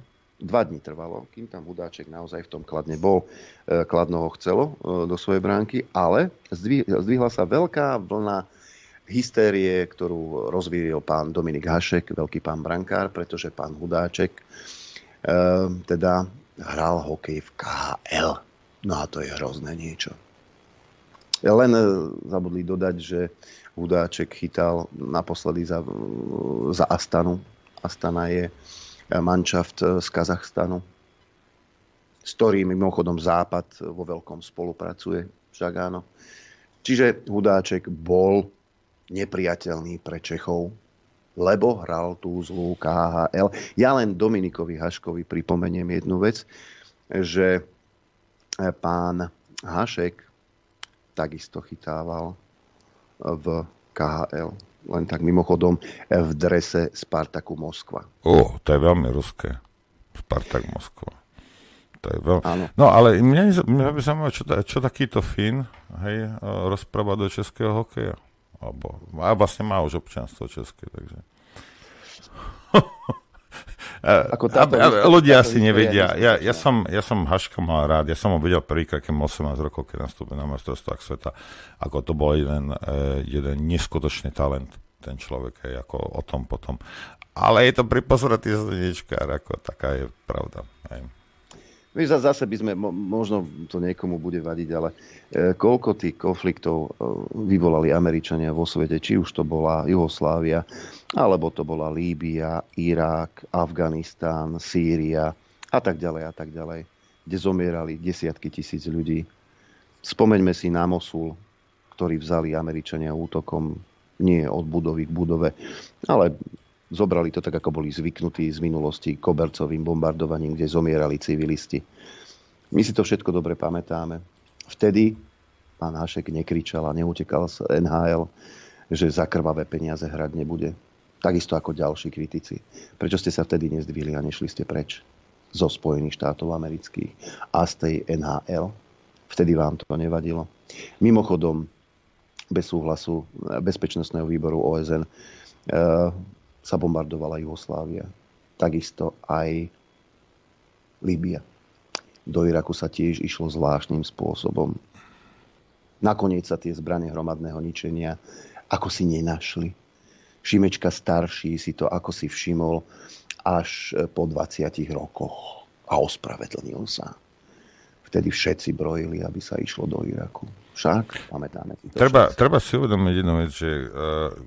kým tam Hudáček naozaj v tom Kladne bol. Kladno ho chcelo do svojej bránky, ale zdvihla sa veľká vlna hystérie, ktorú rozvíril pán Dominik Hašek, veľký pán brankár, pretože pán Hudáček teda hral hokej v KHL. No a to je hrozné niečo. Len zabudli dodať, že Hudáček chytal naposledy za Astanu. Astana je manšaft z Kazachstanu, s ktorým mimochodom Západ vo veľkom spolupracuje. Však áno. Čiže Hudáček bol nepriateľný pre Čechov, lebo hral tú zlú KHL. Ja len Dominikovi Haškovi pripomeniem jednu vec, že pán Hašek takisto chytával v KHL. Len tak mimochodom v drese Spartaku Moskva. To je veľmi ruské. Spartak Moskva. To je No ale mňa by zaujímavé, čo takýto Fín rozpráva do českého hokeja. A vlastne má už občianstvo české, takže... ľudia asi nevedia. Ja som Haška mal rád. Ja som ho videl prvýkrát, keď 18 rokov, keď nastúpil na majstrovstvách sveta. Ako to bol jeden neskutočný talent, ten človek, ako o tom potom. Ale je to pripozretý zleničkár, ako taká je pravda. Víš, zase by sme, možno to niekomu bude vadiť, ale koľko tých konfliktov vyvolali Američania vo svete, či už to bola Juhoslávia, alebo to bola Líbia, Irák, Afganistán, Sýria a tak ďalej, kde zomierali desiatky tisíc ľudí. Spomeňme si na Mosul, ktorý vzali Američania útokom nie od budovy k budove, ale zobrali to tak, ako boli zvyknutí z minulosti kobercovým bombardovaním, kde zomierali civilisti. My si to všetko dobre pamätáme. Vtedy pán Hašek nekričal a neutekal z NHL, že za krvavé peniaze hrať nebude. Takisto ako ďalší kritici. Prečo ste sa vtedy nezdvihli a nešli ste preč zo Spojených štátov amerických a z tej NHL? Vtedy vám to nevadilo. Mimochodom, bez súhlasu Bezpečnostného výboru OSN sa bombardovala Juhoslávia. Takisto aj Líbia. Do Iraku sa tiež išlo zvláštnym spôsobom. Nakoniec sa tie zbrane hromadného ničenia ako si nenašli. Šimečka starší si to ako si všimol až po 20 rokoch a ospravedlnil sa. Vtedy všetci brojili, aby sa išlo do Iraku. Však pamätáme si to. Treba si uvedomiť jednu vec, že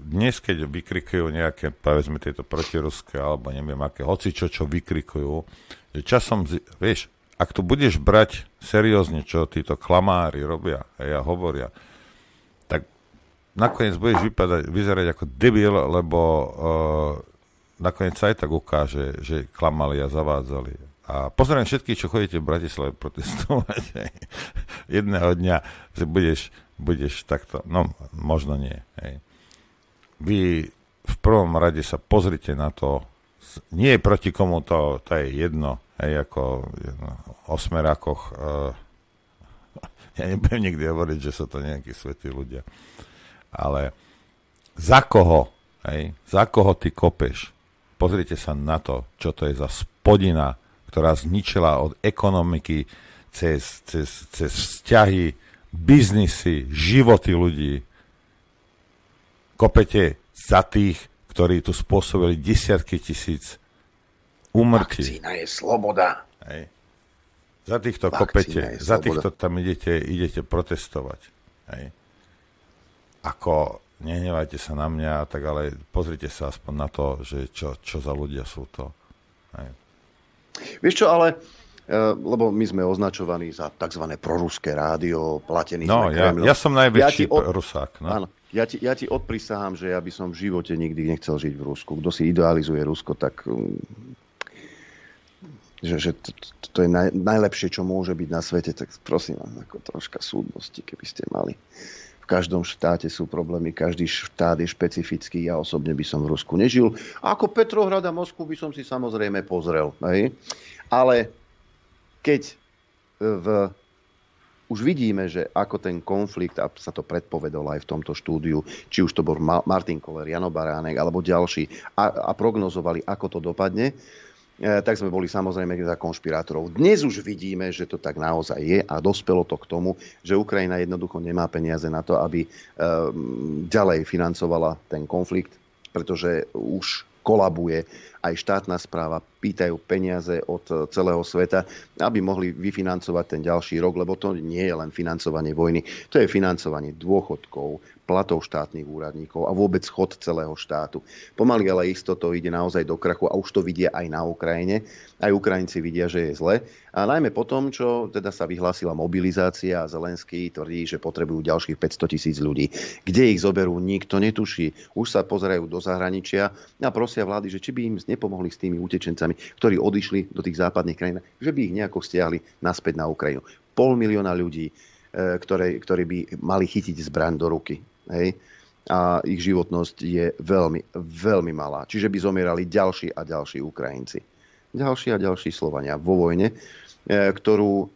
dnes, keď vykrikujú nejaké, povedzme, tieto protiruské, alebo neviem aké, hocičo, čo vykrikujú, že časom, vieš, ak to budeš brať seriózne, čo títo klamári robia a hovoria, tak nakoniec budeš vyzerať ako debil, lebo nakoniec sa aj tak ukáže, že klamali a zavádzali. A pozriem všetkých, čo chodíte v Bratislave protestovať. Jedného dňa budeš takto, no možno nie. Hej. Vy v prvom rade sa pozrite na to, nie je proti komu to je jedno, hej, ako o smerákoch. Ja nebudem nikdy hovoriť, že sú to nejakí svätí ľudia. Ale za koho ty kopeš? Pozrite sa na to, čo to je za spodina, ktorá zničila od ekonomiky cez vzťahy, biznisy, životy ľudí. Kopete za tých, ktorí tu spôsobili desiatky tisíc úmrtí. Vakcína je sloboda. Hej. Za týchto kopete, za týchto tam idete protestovať. Hej. Ako, nehnevajte sa na mňa, tak ale pozrite sa aspoň na to, že čo za ľudia sú to. Hej. Vieš čo, ale lebo my sme označovaní za tzv. Proruské rádio, platení sme Kremľom. Ja som najväčší Rusák. No. Áno, ja ti odprisahám, že ja by som v živote nikdy nechcel žiť v Rusku. Kto si idealizuje Rusko, tak že to je najlepšie, čo môže byť na svete, tak prosím vás, ako troška súdnosti, keby ste mali. V každom štáte sú problémy, každý štát je špecifický, ja osobne by som v Rusku nežil. A ako Petrohrad a Moskvu by som si samozrejme pozrel. Hej? Ale keď už vidíme, že ako ten konflikt, a sa to predpovedalo aj v tomto štúdiu, či už to bol Martin Koller, Jano Baránek alebo ďalší, a prognozovali, ako to dopadne, tak sme boli samozrejme za konšpirátorov. Dnes už vidíme, že to tak naozaj je a dospelo to k tomu, že Ukrajina jednoducho nemá peniaze na to, aby ďalej financovala ten konflikt, pretože už kolabuje aj štátna správa, pýtajú peniaze od celého sveta, aby mohli vyfinancovať ten ďalší rok, lebo to nie je len financovanie vojny, to je financovanie dôchodkov, platov štátnych úradníkov a vôbec chod celého štátu. Pomaly, ale isto to ide naozaj do krachu a už to vidia aj na Ukrajine. Aj Ukrajinci vidia, že je zle. A najmä po tom, čo teda sa vyhlásila mobilizácia a Zelenský tvrdí, že potrebujú ďalších 500 000 ľudí. Kde ich zoberú, nikto netuší. Už sa pozerajú do zahraničia a prosia vlády, že či by im nepomohli s tými utečencami, ktorí odišli do tých západných krajín, že by ich nejako stiahli naspäť na Ukrajinu. 500 000 ľudí, ktorí by mali chytiť zbraň do ruky. Hej? A ich životnosť je veľmi, veľmi malá. Čiže by zomierali ďalší a ďalší Ukrajinci. Ďalší a ďalší Slovania vo vojne, ktorej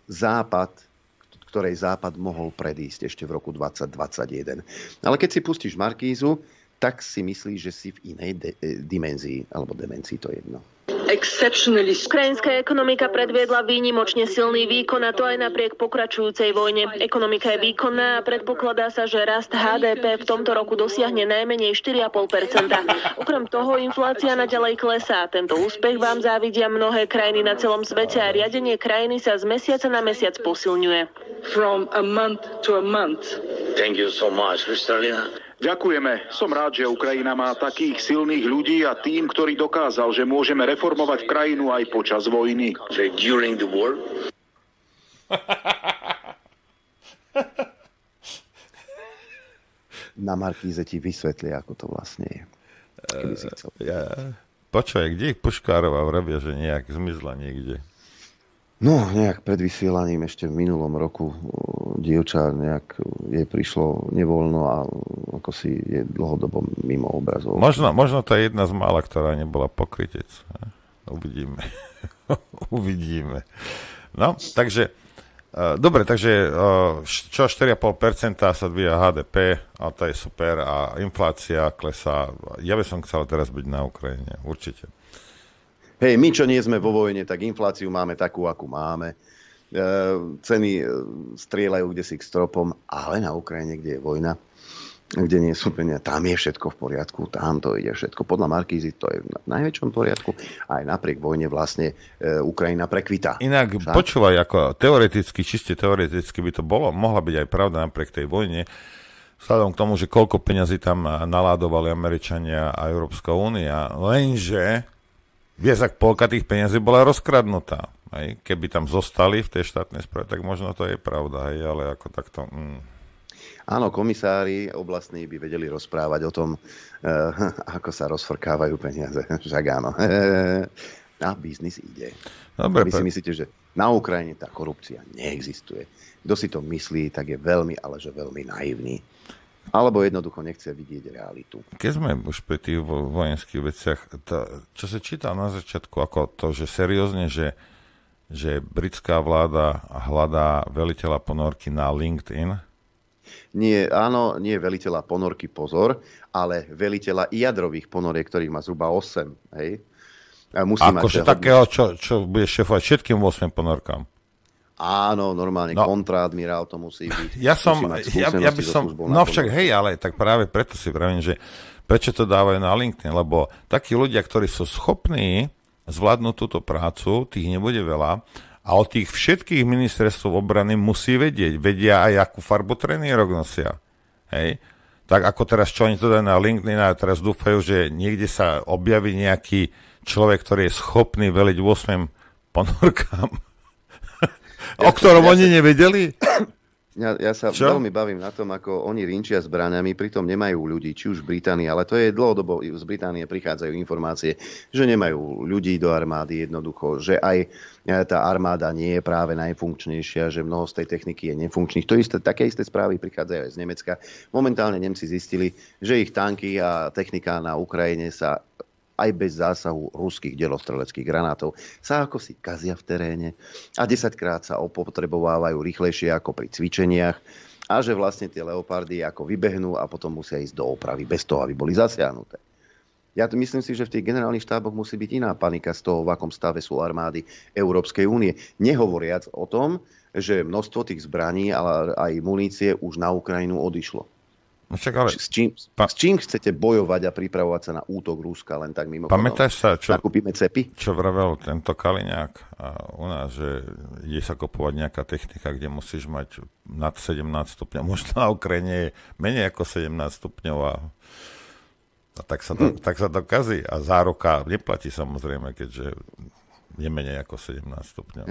Západ mohol predísť ešte v roku 2021. Ale keď si pustíš Markízu, tak si myslíš, že si v inej dimenzii, alebo demencii, to je jedno. Ukrajinská ekonomika predviedla výnimočne silný výkon, a to aj napriek pokračujúcej vojne. Ekonomika je výkonná a predpokladá sa, že rast HDP v tomto roku dosiahne najmenej 4,5%. Okrem toho inflácia naďalej klesá. Tento úspech vám závidia mnohé krajiny na celom svete a riadenie krajiny sa z mesiaca na mesiac posilňuje. From a month to a month. Thank you so much, Kristalina. Ďakujeme. Som rád, že Ukrajina má takých silných ľudí a tým, ktorý dokázal, že môžeme reformovať krajinu aj počas vojny. During the war. Na Markíze ti vysvetlia, ako to vlastne je. Počkaj, kde ich Puškárova vravia, že nejak zmizla niekde? No, nejak pred vysielaním ešte v minulom roku dievča nejak jej prišlo nevoľno a ako si je dlhodobo mimo obrazov. Možno to je jedna z mála, ktorá nebola pokrytec. Uvidíme. Uvidíme. No, takže dobre, takže čo 4,5% sa dvíja HDP a to je super a inflácia klesá. Ja by som chcel teraz byť na Ukrajine, určite. Hej, my, čo nie sme vo vojne, tak infláciu máme takú, akú máme. Ceny strieľajú kdesi k stropom, ale na Ukrajine, kde je vojna, kde nie sú peniaze, tam je všetko v poriadku, tam to ide všetko. Podľa Markízy to je v najväčšom poriadku. Aj napriek vojne vlastne Ukrajina prekvitá. Inak počúvaj, ako čiste teoreticky by to mohla byť aj pravda napriek tej vojne, vzhľadom k tomu, že koľko peňazí tam naládovali Američania a Európska únia, lenže vieš, ak polka tých peniazí bola rozkradnutá. Hej? Keby tam zostali v tej štátnej správe, tak možno to je pravda, hej? Ale ako takto... Áno, komisári oblastní by vedeli rozprávať o tom, ako sa rozfrkávajú peniaze. Však áno. A biznis ide. Dobre, vy si myslíte, že na Ukrajine tá korupcia neexistuje. Kto si to myslí, tak je veľmi, ale že veľmi naivný. Alebo jednoducho nechce vidieť realitu. Keď sme už pri tých vojenských veciach, čo sa čítal na začiatku, ako to, že seriózne, že britská vláda hľadá veliteľa ponorky na LinkedIn? Nie veliteľa ponorky, pozor, ale veliteľa jadrových ponoriek, ktorých má zhruba 8. Hej? Akože takého, čo bude šefovať všetkým 8 ponorkám? Áno, normálne kontraadmirál to musí byť. Ja by som, no však hej, ale tak práve preto si vravím, že prečo to dávajú na LinkedIn, lebo takí ľudia, ktorí sú schopní zvládnuť túto prácu, tých nebude veľa a od tých všetkých ministerstv obrany musí vedia aj akú farbu trenírok nosia. Hej? Tak ako teraz, čo oni to dajú na LinkedIn a teraz dúfajú, že niekde sa objaví nejaký človek, ktorý je schopný veliť 8 ponorkám. O ktorom oni nevedeli? Ja sa Čo? veľmi bavím na tom, ako oni rinčia zbraňami, pritom nemajú ľudí, či už v Británii, ale to je dlhodobo, z Británie prichádzajú informácie, že nemajú ľudí do armády jednoducho, že aj tá armáda nie je práve najfunkčnejšia, že mnoho z tej techniky je nefunkčných. Také isté správy prichádzajú aj z Nemecka. Momentálne Nemci zistili, že ich tanky a technika na Ukrajine sa aj bez zásahu ruských delostreleckých granátov sa ako si kazia v teréne a 10-krát sa opotrebovávajú rýchlejšie ako pri cvičeniach a že vlastne tie leopardy ako vybehnú a potom musia ísť do opravy bez toho, aby boli zasiahnuté. Ja to myslím si, že v tých generálnych štáboch musí byť iná panika z toho, v akom stave sú armády Európskej únie. Nehovoriac o tom, že množstvo tých zbraní, ale aj munície už na Ukrajinu odišlo. No však ale, S čím chcete bojovať a pripravovať sa na útok Ruska len tak mimochodom? pamätáš sa, Nakúpime cepy? čo vravel tento Kaliňák u nás, že ide sa kupovať nejaká technika, kde musíš mať nad 17 stupňov. Možno na Ukrajine je menej ako 17 stupňov a tak sa to kazí. A záruka neplatí samozrejme, keďže je menej ako 17 stupňov.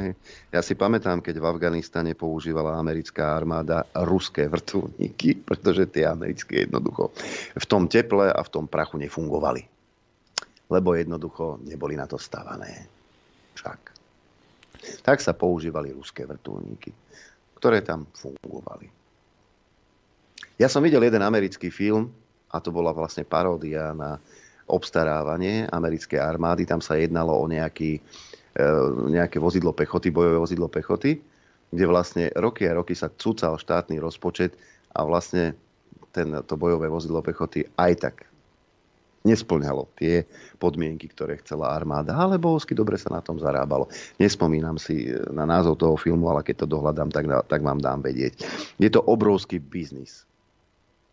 Ja si pamätám, keď v Afganistane používala americká armáda ruské vrtuľníky, pretože tie americké jednoducho v tom teple a v tom prachu nefungovali. Lebo jednoducho neboli na to stavané. Však. Tak sa používali ruské vrtuľníky, ktoré tam fungovali. Ja som videl jeden americký film, a to bola vlastne paródia na obstarávanie americkej armády. Tam sa jednalo o nejaké vozidlo pechoty, bojové vozidlo pechoty, kde vlastne roky a roky sa cucal štátny rozpočet a vlastne to bojové vozidlo pechoty aj tak nesplňalo tie podmienky, ktoré chcela armáda, ale bohosky dobre sa na tom zarábalo. Nespomínam si na názov toho filmu, ale keď to dohľadám, tak vám dám vedieť. Je to obrovský biznis.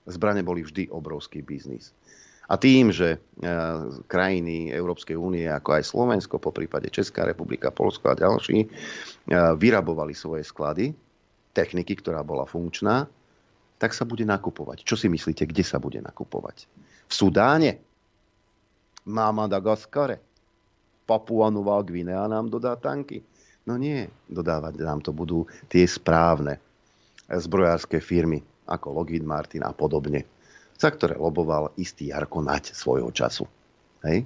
Zbrane boli vždy obrovský biznis. A tým, že krajiny Európskej únie, ako aj Slovensko, po prípade Česká republika, Poľsko a ďalší, vyrabovali svoje sklady, techniky, ktorá bola funkčná, tak sa bude nakupovať. Čo si myslíte, kde sa bude nakupovať? V Sudáne? Na Madagaskare? Papua Nová Guinea nám dodá tanky? No nie, dodávať nám to budú tie správne zbrojárske firmy, ako Lockheed Martin a podobne, za ktoré loboval istý Jarko Naď svojho času. Hej?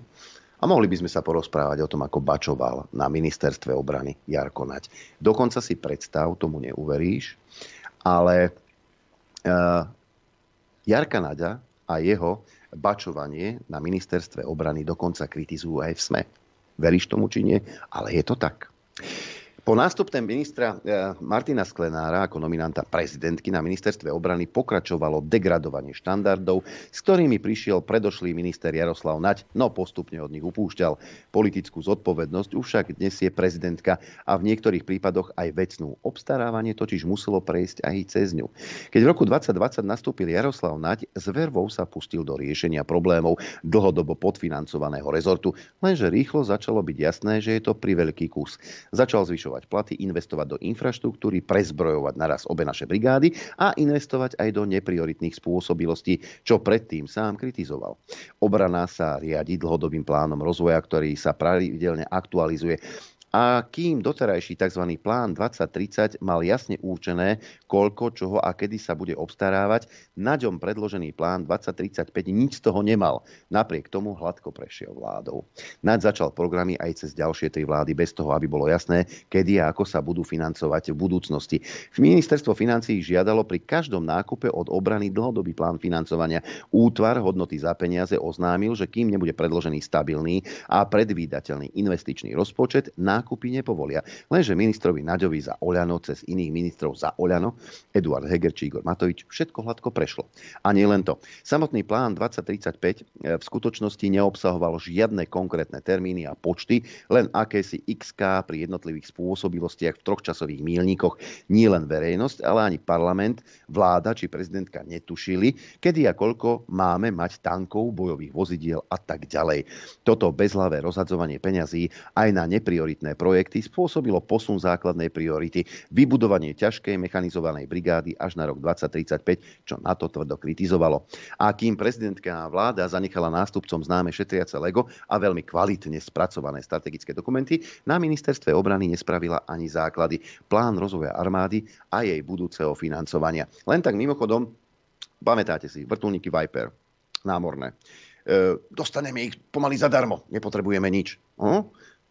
A mohli by sme sa porozprávať o tom, ako bačoval na ministerstve obrany Jarko Naď. Dokonca si predstav, tomu neuveríš, ale Jarka Naďa a jeho bačovanie na ministerstve obrany dokonca kritizujú aj v SME. Veríš tomu, či nie? Ale je to tak. Po nástupne ministra Martina Sklenára ako nominanta prezidentky na ministerstve obrany pokračovalo degradovanie štandardov, s ktorými prišiel predošlý minister Jaroslav Naď, no postupne od nich upúšťal. Politickú zodpovednosť už však dnes je prezidentka a v niektorých prípadoch aj vecnú. Obstarávanie totiž muselo prejsť aj cez ňu. Keď v roku 2020 nastúpil Jaroslav Naď, s vervou sa pustil do riešenia problémov dlhodobo podfinancovaného rezortu, lenže rýchlo začalo byť jasné, že je to priveľký kus. Začal zvyšovať platy, investovať do infraštruktúry, prezbrojovať naraz obe naše brigády a investovať aj do neprioritných spôsobilostí, čo predtým sám kritizoval. Obrana sa riadi dlhodobým plánom rozvoja, ktorý sa pravidelne aktualizuje. A kým doterajší tzv. Plán 2030 mal jasne určené, koľko, čoho a kedy sa bude obstarávať, Naďom predložený plán 2035 nič z toho nemal. Napriek tomu hladko prešiel vládou. Naď začal programy aj cez ďalšie tri vlády bez toho, aby bolo jasné, kedy a ako sa budú financovať v budúcnosti. Ministerstvo financií žiadalo pri každom nákupe od obrany dlhodobý plán financovania. Útvar hodnoty za peniaze oznámil, že kým nebude predložený stabilný a predvídateľný investičný rozpočet, nákupy nepovolia. Lenže ministrovi Naďovi za Oľano cez iných ministrov za Oľano, Eduard Heger či Igor Matovič, všetko hladko prešlo. A nie len to. Samotný plán 2035 v skutočnosti neobsahoval žiadne konkrétne termíny a počty, len akési XK pri jednotlivých spôsobilostiach v trojčasových míľnikoch. Nie len verejnosť, ale ani parlament, vláda či prezidentka netušili, kedy a koľko máme mať tankov, bojových vozidiel a tak ďalej. Toto bezhlavé rozhadzovanie peňazí aj na neprioritné vybrané projekty spôsobilo posun základnej priority vybudovanie ťažkej mechanizovanej brigády až na rok 2035, čo NATO tvrdo kritizovalo. A kým prezidentka a vláda zanechala nástupcom známe šetriace Lego a veľmi kvalitne spracované strategické dokumenty, na ministerstve obrany nespravila ani základy, plán rozvoja armády a jej budúceho financovania. Len tak mimochodom, pamätáte si, vrtuľníky Viper, námorné. Dostaneme ich pomaly zadarmo, nepotrebujeme nič.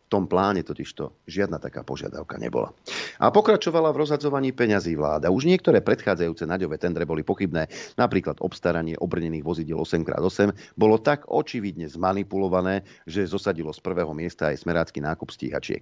V tom pláne totižto žiadna taká požiadavka nebola. A pokračovala v rozhadzovaní peňazí vláda. Už niektoré predchádzajúce naďové tendre boli pochybné. Napríklad obstaranie obrnených vozidiel 8x8 bolo tak očividne zmanipulované, že zosadilo z prvého miesta aj smerácky nákup stíhačiek.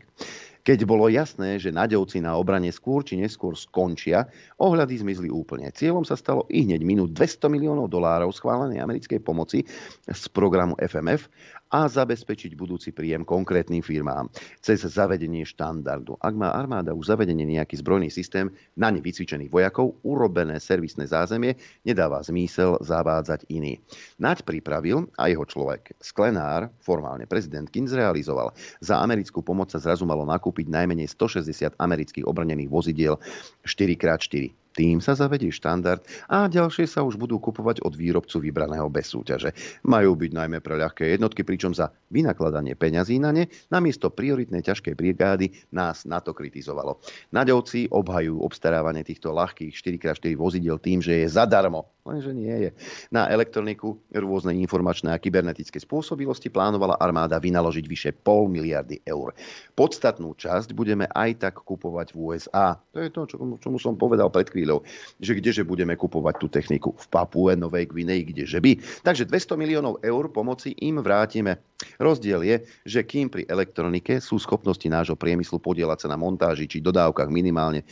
Keď bolo jasné, že naďovci na obrane skôr či neskôr skončia, ohľady zmizli úplne. Cieľom sa stalo ihneď minúť $200 miliónov schválenej americkej pomoci z programu FMF a zabezpečiť budúci príjem konkrétnym firmám cez zavedenie štandardu. Ak má armáda už zavedenie nejaký zbrojný systém, na ne vycvičených vojakov, urobené servisné zázemie, nedáva zmysel zavádzať iný. Naď pripravil a jeho človek Sklenár, formálne prezident Kin, zrealizoval. Za americkú pomoc sa zrazu malo nakúpiť najmenej 160 amerických obrnených vozidiel 4x4. Tým sa zavedie štandard a ďalšie sa už budú kupovať od výrobcu vybraného bez súťaže. Majú byť najmä pre ľahké jednotky, pričom za vynakladanie peňazí na ne namiesto prioritnej ťažkej brigády nás NATO kritizovalo. Naďovci obhajujú obstarávanie týchto ľahkých 4x4 vozidiel tým, že je zadarmo. Lenže nie je. Na elektroniku, rôzne informačné a kybernetické spôsobilosti plánovala armáda vynaložiť vyše 0,5 miliardy eur. Podstatnú časť budeme aj tak kupovať v USA. To je to, čomu som povedal pred chvíľou, že kdeže budeme kupovať tú techniku v Papue Novej Gvineji, kdeže by. Takže 200 miliónov eur pomoci im vrátime. Rozdiel je, že kým pri elektronike sú schopnosti nášho priemyslu podieľať sa na montáži či dodávkach minimálne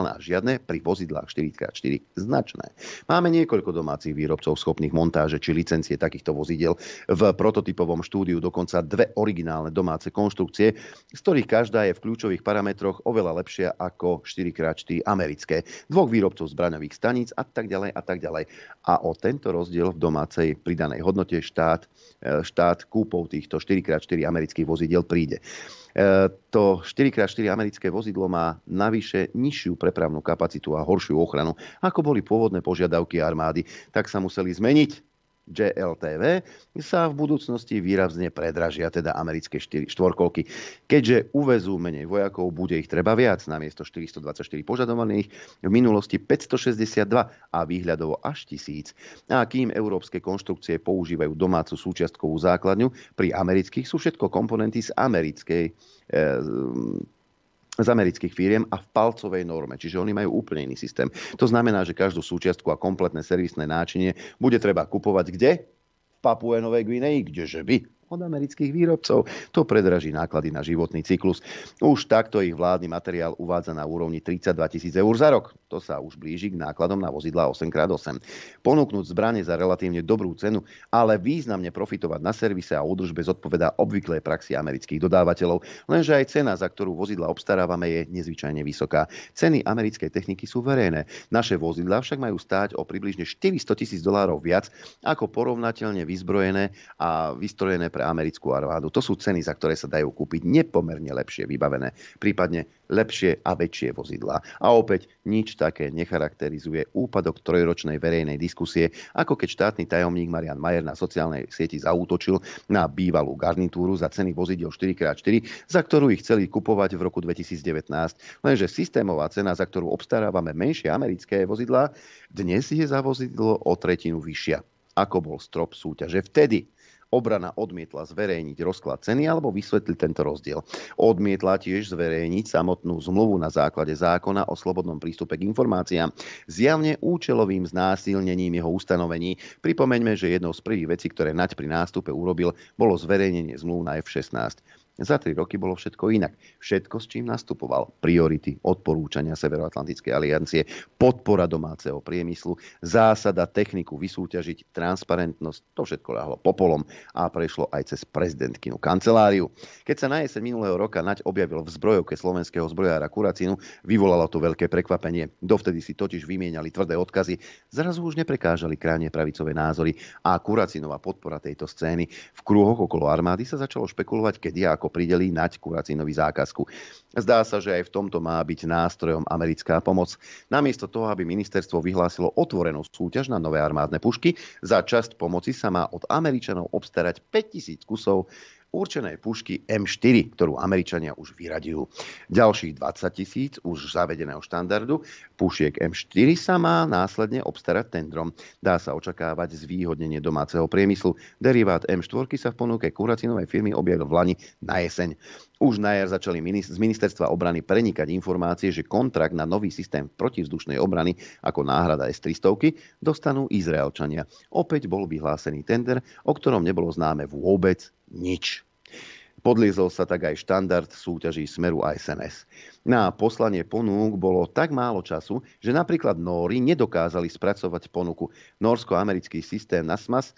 a žiadne, pri vozidlách 4x4 značné. Máme niekoľko domácich výrobcov schopných montáže či licencie takýchto vozidiel. V prototypovom štúdiu dokonca 2 originálne domáce konštrukcie, z ktorých každá je v kľúčových parametroch oveľa lepšia ako 4x4 americké. 2 výrobcov zbraňových staníc a tak ďalej a tak ďalej. A o tento rozdiel v domácej pridanej hodnote štát kúpou týchto 4x4 amerických vozidiel príde. To 4x4 americké vozidlo má navyše nižšiu prepravnú kapacitu a horšiu ochranu, ako boli pôvodné požiadavky armády, tak sa museli zmeniť. JLTV sa v budúcnosti výrazne predražia, teda americké štvorkolky. Keďže uvezú menej vojakov, bude ich treba viac, namiesto 424 požadovaných, v minulosti 562 a výhľadovo až 1000. A kým európske konštrukcie používajú domácu súčiastkovú základňu, pri amerických sú všetko komponenty z amerických firiem a v palcovej norme. Čiže oni majú úplne iný systém. To znamená, že každú súčiastku a kompletné servisné náčinie bude treba kupovať kde? V Papue Novej Gvineji, kdeže by? Od amerických výrobcov. To predraží náklady na životný cyklus. Už takto ich vládny materiál uvádza na úrovni 32 000 eur za rok. To sa už blíži k nákladom na vozidlá 8x8. Ponúknuť zbrane za relatívne dobrú cenu, ale významne profitovať na servise a údržbe zodpovedá obvyklej praxi amerických dodávateľov, lenže aj cena, za ktorú vozidla obstarávame, je nezvyčajne vysoká. Ceny americkej techniky sú verejné. Naše vozidlá však majú stáť o približne $400,000 viac ako porovnateľne vyzbrojené a vystrojené pre americkú armádu. To sú ceny, za ktoré sa dajú kúpiť nepomerne lepšie vybavené, prípadne lepšie a väčšie vozidlá. A opäť nič také necharakterizuje úpadok trojročnej verejnej diskusie, ako keď štátny tajomník Marian Majer na sociálnej sieti zaútočil na bývalú garnitúru za ceny vozidiel 4x4, za ktorú ich chceli kupovať v roku 2019. Lenže systémová cena, za ktorú obstarávame menšie americké vozidlá, dnes je za vozidlo o tretinu vyššia, ako bol strop súťaže vtedy. Obrana odmietla zverejniť rozklad ceny alebo vysvetliť tento rozdiel. Odmietla tiež zverejniť samotnú zmluvu na základe zákona o slobodnom prístupe k informáciám, zjavne účelovým znásilnením jeho ustanovení. Pripomeňme, že jednou z prvých vecí, ktoré Naď pri nástupe urobil, bolo zverejnenie zmluv na F-16. Za 3 roky bolo všetko inak. Všetko, s čím nastupoval. Priority, odporúčania Severoatlantickej aliancie, podpora domáceho priemyslu, zásada techniku vysúťažiť, transparentnosť, to všetko ľahlo popolom a prešlo aj cez prezidentkinu kanceláriu. Keď sa na jeseň minulého roka Naď objavil v zbrojovke slovenského zbrojára Kuracinu, vyvolalo to veľké prekvapenie. Dovtedy si totiž vymieniali tvrdé odkazy, zrazu už neprekážali krajne pravicové názory a Kuracinová podpora tejto scény. V kruhoch okolo armády sa začalo špekulovať, kedy ako ako pridelí Naď Kuracinovi zákazku. Zdá sa, že aj v tomto má byť nástrojom americká pomoc. Namiesto toho, aby ministerstvo vyhlásilo otvorenú súťaž na nové armádne pušky, za časť pomoci sa má od Američanov obstarať 5000 kusov určenej pušky M4, ktorú Američania už vyraďujú. Ďalších 20 000 už zavedeného štandardu pušiek M4 sa má následne obstarať tendrom. Dá sa očakávať zvýhodnenie domáceho priemyslu. Derivát M4 sa v ponuke Kuracinovej firmy objavil v lani na jeseň. Už na jar začali z ministerstva obrany prenikať informácie, že kontrakt na nový systém protivzdušnej obrany ako náhrada S-300 dostanú Izraelčania. Opäť bol vyhlásený tender, o ktorom nebolo známe vôbec nič. Podliezol sa tak aj štandard súťaží Smeru a SNS. Na poslanie ponúk bolo tak málo času, že napríklad Nóri nedokázali spracovať ponuku. Nórsko-americký systém NASAMS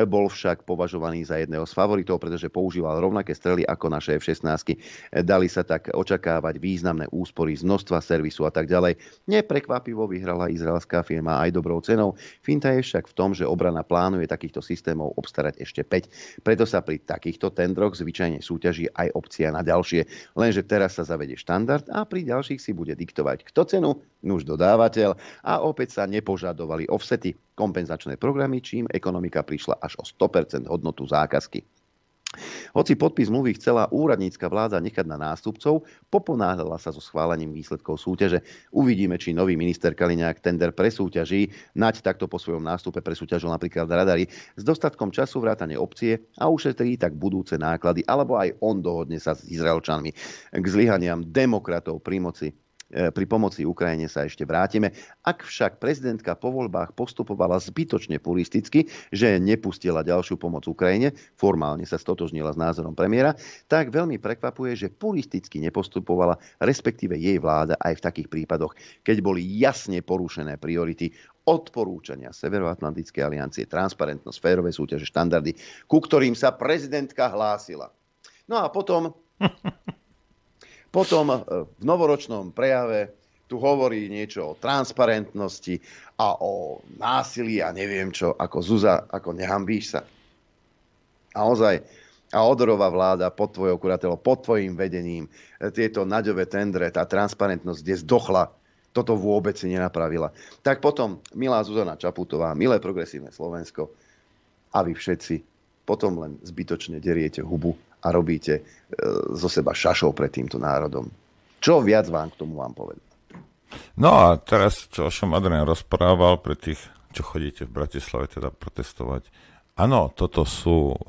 bol však považovaný za jedného z favoritov, pretože používal rovnaké strely ako naše F-16. Dali sa tak očakávať významné úspory z množstva servisu a tak ďalej. Neprekvapivo vyhrala izraelská firma aj dobrou cenou. Finta je však v tom, že obrana plánuje takýchto systémov obstarať ešte 5. Preto sa pri takýchto tendroch zvyčajne súťaží aj opcia na ďalšie. Lenže teraz sa zavedie štandard a pri ďalších si bude diktovať kto cenu, nuž dodávateľ, a opäť sa nepožadovali offsety, kompenzačné programy, čím ekonomika prišla až o 100% hodnotu zákazky. Hoci podpis zmluvy chcela úradnícka vláda nechať na nástupcov, poponáhľala sa so schválením výsledkov súťaže. Uvidíme, či nový minister Kaliňák tender presúťaží. Naď takto po svojom nástupe presúťažil napríklad radary s dostatkom času vrátane opcie a ušetrí tak budúce náklady, alebo aj on dohodne sa s Izraelčanmi. K zlyhaniam demokratov pri pomoci Ukrajine sa ešte vrátime. Ak však prezidentka po voľbách postupovala zbytočne puristicky, že nepustila ďalšiu pomoc Ukrajine, formálne sa stotožnila s názorom premiéra, tak veľmi prekvapuje, že puristicky nepostupovala, respektíve jej vláda aj v takých prípadoch, keď boli jasne porušené priority, odporúčania Severoatlantickej aliancie, transparentnosť, férové súťaže, štandardy, ku ktorým sa prezidentka hlásila. No a potom v novoročnom prejave tu hovorí niečo o transparentnosti a o násilí a neviem čo, ako Zuza, ako nehambíš sa. A ozaj, a Odorová vláda pod tvojou kuratelou, pod tvojim vedením, tieto Naďové tendre, tá transparentnosť, kde zdochla, toto vôbec si nenapravila. Tak potom, milá Zuzana Čaputová, milé progresívne Slovensko, a vy všetci potom len zbytočne deriete hubu a robíte zo seba šašov pred týmto národom. Čo viac vám k tomu vám povedať? No a teraz, čo som Adrián rozprával pre tých, čo chodíte v Bratislave teda protestovať. Áno,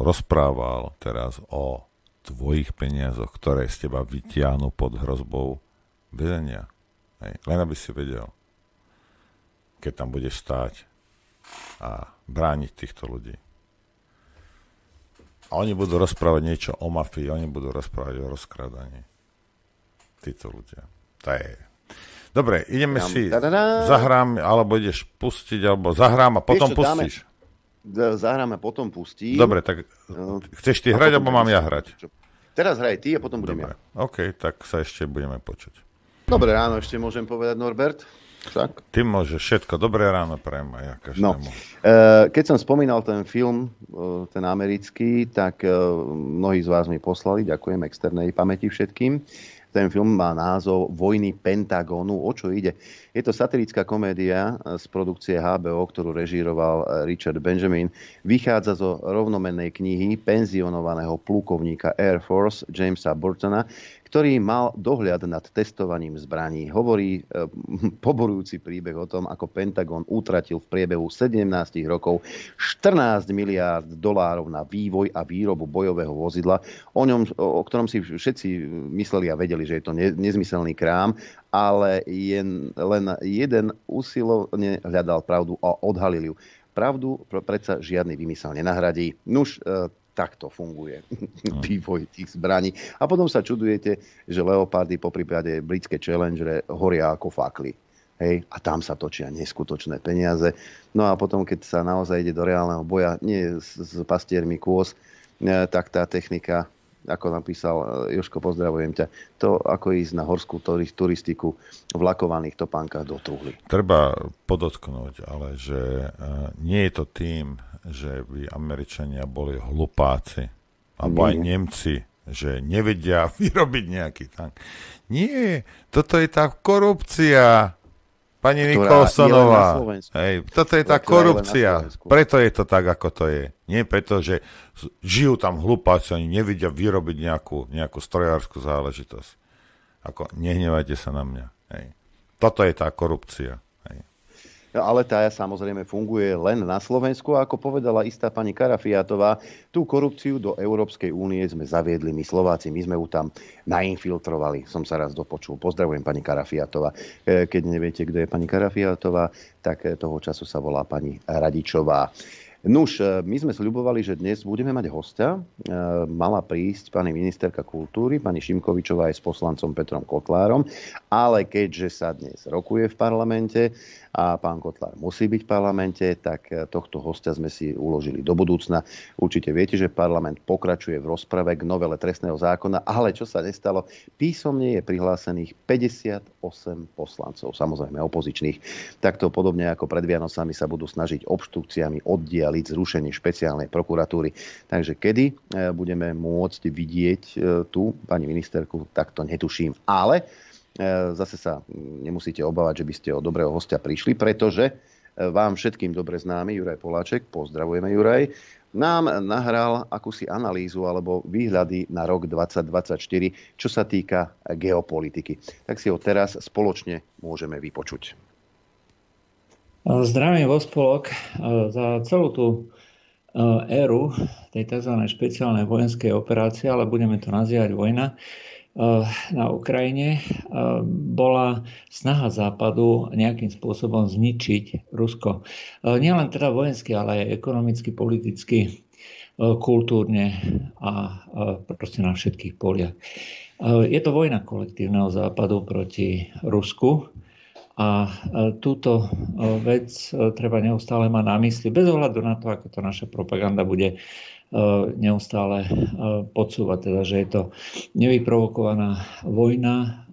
rozprával teraz o tvojich peniazoch, ktoré z teba vytiahnu pod hrozbou väzenia. Len aby si vedel, keď tam budeš stáť a brániť týchto ľudí. A oni budú rozprávať niečo o mafii, oni budú rozprávať o rozkrádaní. Títo ľudia. To je... Dobre, ideme si zahrám, alebo ideš pustiť, alebo zahrám a potom pustíš. Zahrám a potom pustím. Dobre, tak chceš ty hrať, alebo mám ja hrať? Teraz hraj ty a potom budem ja. OK, tak sa ešte budeme počuť. Dobré ráno, ešte môžem povedať, Norbert? Však? Ty môžeš všetko. Dobré ráno prajem aj ja každému. No. Keď som spomínal ten film, ten americký, tak mnohí z vás mi poslali, ďakujem externej pamäti všetkým. Ten film má názov Vojny Pentagónu. O čo ide? Je to satirická komédia z produkcie HBO, ktorú režíroval Richard Benjamin. Vychádza zo rovnomennej knihy penzionovaného plukovníka Air Force Jamesa Burtona, ktorý mal dohľad nad testovaním zbraní. Hovorí poborujúci príbeh o tom, ako Pentagon utratil v priebehu 17 rokov 14 miliárd dolárov na vývoj a výrobu bojového vozidla, o ktorom si všetci mysleli a vedeli, že je to nezmyselný krám, ale len jeden usilovne hľadal pravdu a odhalil ju. Pravdu predsa žiadny vymysel nenahradí. Nuž, takto funguje vývoj tých zbraní. A potom sa čudujete, že Leopardy poprípade britské Challengere horia ako fakly. Hej? A tam sa točia neskutočné peniaze. No a potom, keď sa naozaj ide do reálneho boja, nie s pastiermi kôz, tak tá technika, ako napísal Jožko, pozdravujem ťa, to ako ísť na horskú turistiku v lakovaných topánkach do truhly. Treba podotknúť, ale že nie je to tým, že by Američania boli hlupáci, alebo aj Nemci, že nevedia vyrobiť nejaký tank. Nie, toto je tá korupcia, pani Nikolsonová. Hej, toto je tá korupcia. Preto je to tak, ako to je. Nie preto, že žijú tam hlupáci, oni nevedia vyrobiť nejakú strojárskú záležitosť. Nehnevajte sa na mňa. Hej. Toto je tá korupcia. Hej. Ale tá samozrejme funguje len na Slovensku. A ako povedala istá pani Karafiátová, tú korupciu do Európskej únie sme zaviedli my Slováci. My sme ju tam nainfiltrovali. Som sa raz dopočul. Pozdravujem pani Karafiátová. Keď neviete, kto je pani Karafiátová, tak toho času sa volá pani Radičová. Nuž, my sme sľubovali, že dnes budeme mať hostia. Mala prísť pani ministerka kultúry, pani Šimkovičová aj s poslancom Petrom Kotlárom, ale keďže sa dnes rokuje v parlamente a pán Kotlár musí byť v parlamente, tak tohto hostia sme si uložili do budúcna. Určite viete, že parlament pokračuje v rozprave k novele trestného zákona, ale čo sa nestalo, písomne je prihlásených 58 poslancov, samozrejme opozičných. Takto podobne ako pred Vianocami sa budú snažiť obštrukciami oddialiť zrušenie špeciálnej prokuratúry. Takže kedy budeme môcť vidieť tú pani ministerku, tak to netuším. Ale zase sa nemusíte obávať, že by ste o dobrého hostia prišli, pretože vám všetkým dobre známy Juraj Poláček, pozdravujeme Juraj, nám nahral akúsi analýzu alebo výhľady na rok 2024, čo sa týka geopolitiky. Tak si ho teraz spoločne môžeme vypočuť. Zdravím vo spolok. Za celú tú éru tej tzv. Špeciálnej vojenskej operácie, ale budeme to nazývať vojna, na Ukrajine bola snaha Západu nejakým spôsobom zničiť Rusko. Nielen teda vojensky, ale aj ekonomicky, politicky, kultúrne a proste na všetkých poliach. Je to vojna kolektívneho Západu proti Rusku a túto vec treba neustále mať na mysli, bez ohľadu na to, ako to naša propaganda bude neustále podsúvať, teda, že je to nevyprovokovaná vojna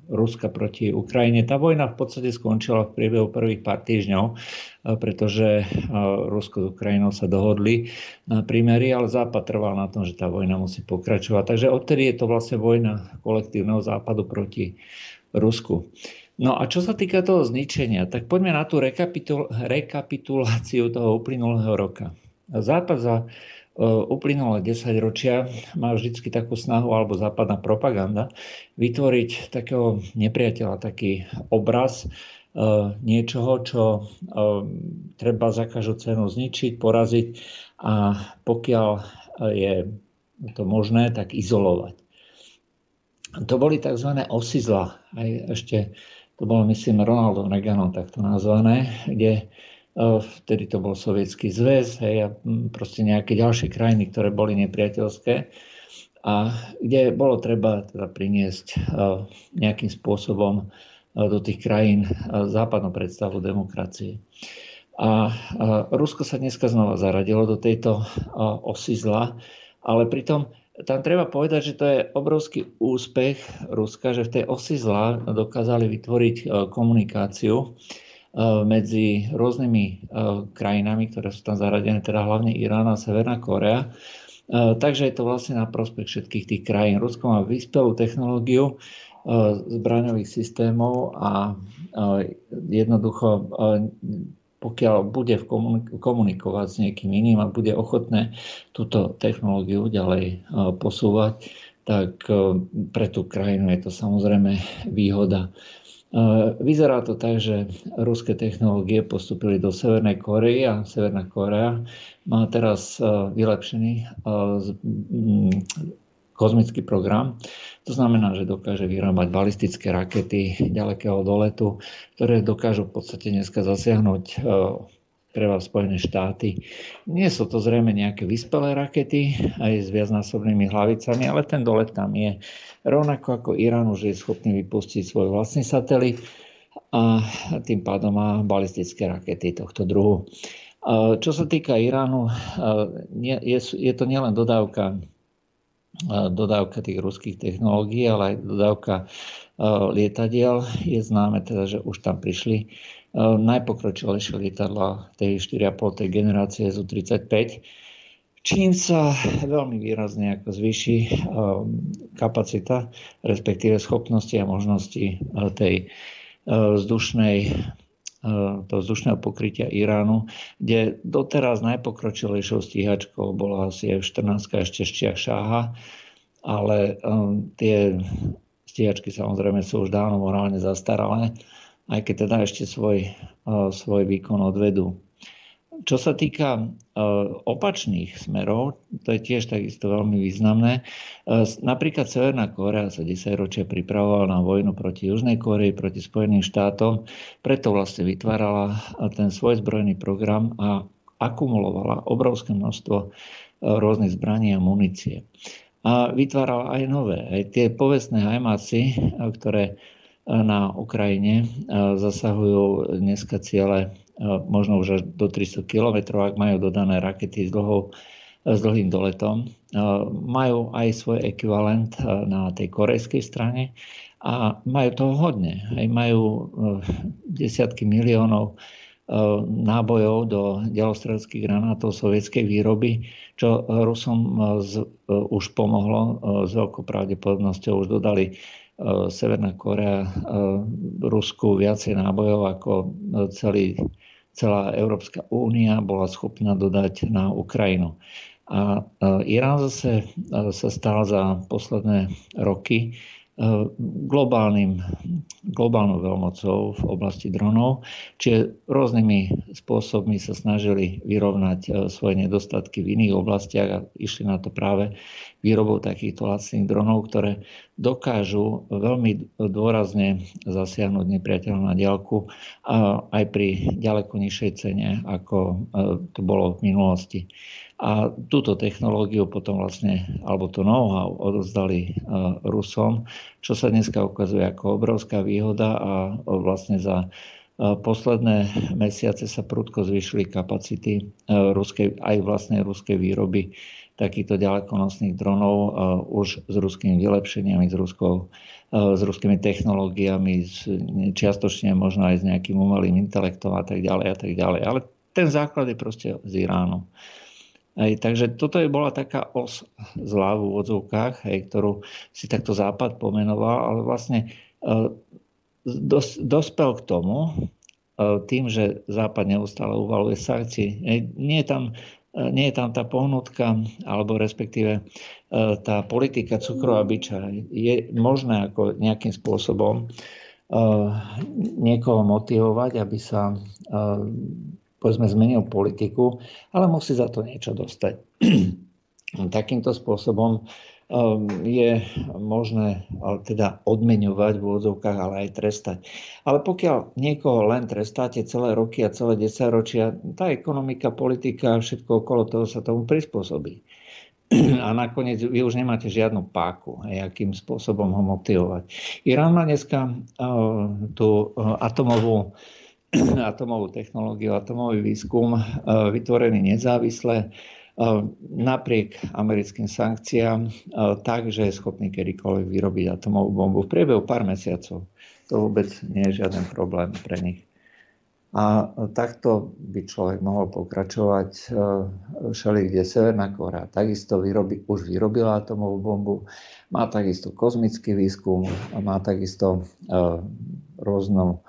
Ruska proti Ukrajine. Tá vojna v podstate skončila v priebehu prvých pár týždňov, pretože Rusko s Ukrajinou sa dohodli na prímeri, ale Západ trval na tom, že tá vojna musí pokračovať. Takže odtedy je to vlastne vojna kolektívneho Západu proti Rusku. No a čo sa týka toho zničenia, tak poďme na tú rekapituláciu toho uplynulého roka. Západ za uplynulé 10 ročia má vždy takú snahu, alebo západná propaganda, vytvoriť takého nepriateľa, taký obraz niečoho, čo treba za každú cenu zničiť, poraziť a pokiaľ je to možné, tak izolovať. To boli tzv. Osy zla. Aj ešte to bolo, myslím, Ronaldom Reaganom takto nazvané, kde vtedy to bol Sovietsky zväz, a proste nejaké ďalšie krajiny, ktoré boli nepriateľské a kde bolo treba teda priniesť nejakým spôsobom do tých krajín západnú predstavu demokracie. A Rusko sa dneska znova zaradilo do tejto osy zla, ale pritom tam treba povedať, že to je obrovský úspech Ruska, že v tej osi zla dokázali vytvoriť komunikáciu medzi rôznymi krajinami, ktoré sú tam zaradené, teda hlavne Irán a Severná Kórea. Takže je to vlastne na prospech všetkých tých krajín. Rusko má vyspelú technológiu zbraňových systémov a jednoducho, pokiaľ bude komunikovať s niekým iným a bude ochotné túto technológiu ďalej posúvať, tak pre tú krajinu je to samozrejme výhoda. Vyzerá to tak, že ruské technológie postúpili do Severnej Kórey a Severná Kórea má teraz vylepšený kozmický program. To znamená, že dokáže vyrábať balistické rakety ďalekého doletu, ktoré dokážu v podstate dneska zasiahnuť treba Spojené štáty. Nie sú to zrejme nejaké vyspelé rakety aj s viacnásobnými hlavicami, ale ten dolet tam je. Rovnako ako Irán už je schopný vypustiť svoj vlastný satelit a tým pádom má balistické rakety tohto druhu. Čo sa týka Iránu, je to nielen dodávka tých ruských technológií, ale aj dodávka lietadiel. Je známe teda, že už tam prišli najpokročilejšie lietadla tej 4,5 generácie SU-35. čím sa veľmi výrazne ako zvýši kapacita, respektíve schopnosti a možnosti tej toho vzdušného pokrytia Iránu, kde doteraz najpokročilejšou stíhačkou bola asi F-14 ešte Šáha, ale tie stíhačky samozrejme sú už dávno morálne zastaralé, aj keď teda ešte svoj výkon odvedú. Čo sa týka opačných smerov, to je tiež takisto veľmi významné. Napríklad Severná Kórea sa 10 ročia pripravovala na vojnu proti Južnej Kórei, proti Spojeným štátom, preto vlastne vytvárala ten svoj zbrojný program a akumulovala obrovské množstvo rôznych zbraní a munície. A vytvárala aj nové. Aj tie povestné HIMARSy, ktoré na Ukrajine zasahujú dneska ciele možno už až do 300 km, ak majú dodané rakety s dlhým doletom. Majú aj svoj ekvivalent na tej korejskej strane a majú toho hodne. Aj majú desiatky miliónov nábojov do delostrelských granátov sovietskej výroby, čo Rusom už pomohlo. S veľkou pravdepodobnosťou už dodali Severná Kórea Rusku viacej nábojov ako celá Európska únia bola schopná dodať na Ukrajinu. A Irán zase sa stal za posledné roky globálnou veľmocou v oblasti dronov, čiže rôznymi spôsobmi sa snažili vyrovnať svoje nedostatky v iných oblastiach a išli na to práve výrobou takýchto lacných dronov, ktoré dokážu veľmi dôrazne zasiahnuť nepriateľa na diaľku aj pri ďaleko nižšej cene, ako to bolo v minulosti. A túto technológiu potom vlastne, alebo to know-how odovzdali Rusom, čo sa dneska ukazuje ako obrovská výhoda a vlastne za posledné mesiace sa prudko zvýšili kapacity aj vlastnej ruskej výroby takýchto ďalekonosných dronov už s ruskými vylepšeniami, s ruskými technológiami, čiastočne možno aj s nejakým umelým intelektom a tak ďalej a tak ďalej. Ale ten základ je proste z Iránu. Takže toto je bola taká os zlá v úvodzovkách, ktorú si takto Západ pomenoval, ale vlastne dospel k tomu tým, že Západ neustále uvaluje sankcie. Nie je tam tá pohnutka, alebo respektíve tá politika cukru a biča. Je možné ako nejakým spôsobom niekoho motivovať, aby sa povedzme zmenil politiku, ale musí za to niečo dostať. Takýmto spôsobom je možné teda odmeňovať v úvodzovkách, ale aj trestať. Ale pokiaľ niekoho len trestáte celé roky a celé 10 ročia, tá ekonomika, politika a všetko okolo toho sa tomu prispôsobí. A nakoniec vy už nemáte žiadnu páku, akým spôsobom ho motivovať. Irán má dneska tú atomovú technológiu, atomový výskum vytvorený nezávisle napriek americkým sankciám tak, že je schopný kedykoľvek vyrobiť atomovú bombu v priebehu pár mesiacov. To vôbec nie je žiaden problém pre nich. A takto by človek mohol pokračovať všelikde. Severná Kórea takisto už vyrobila atomovú bombu, má takisto kozmický výskum, má takisto rôznu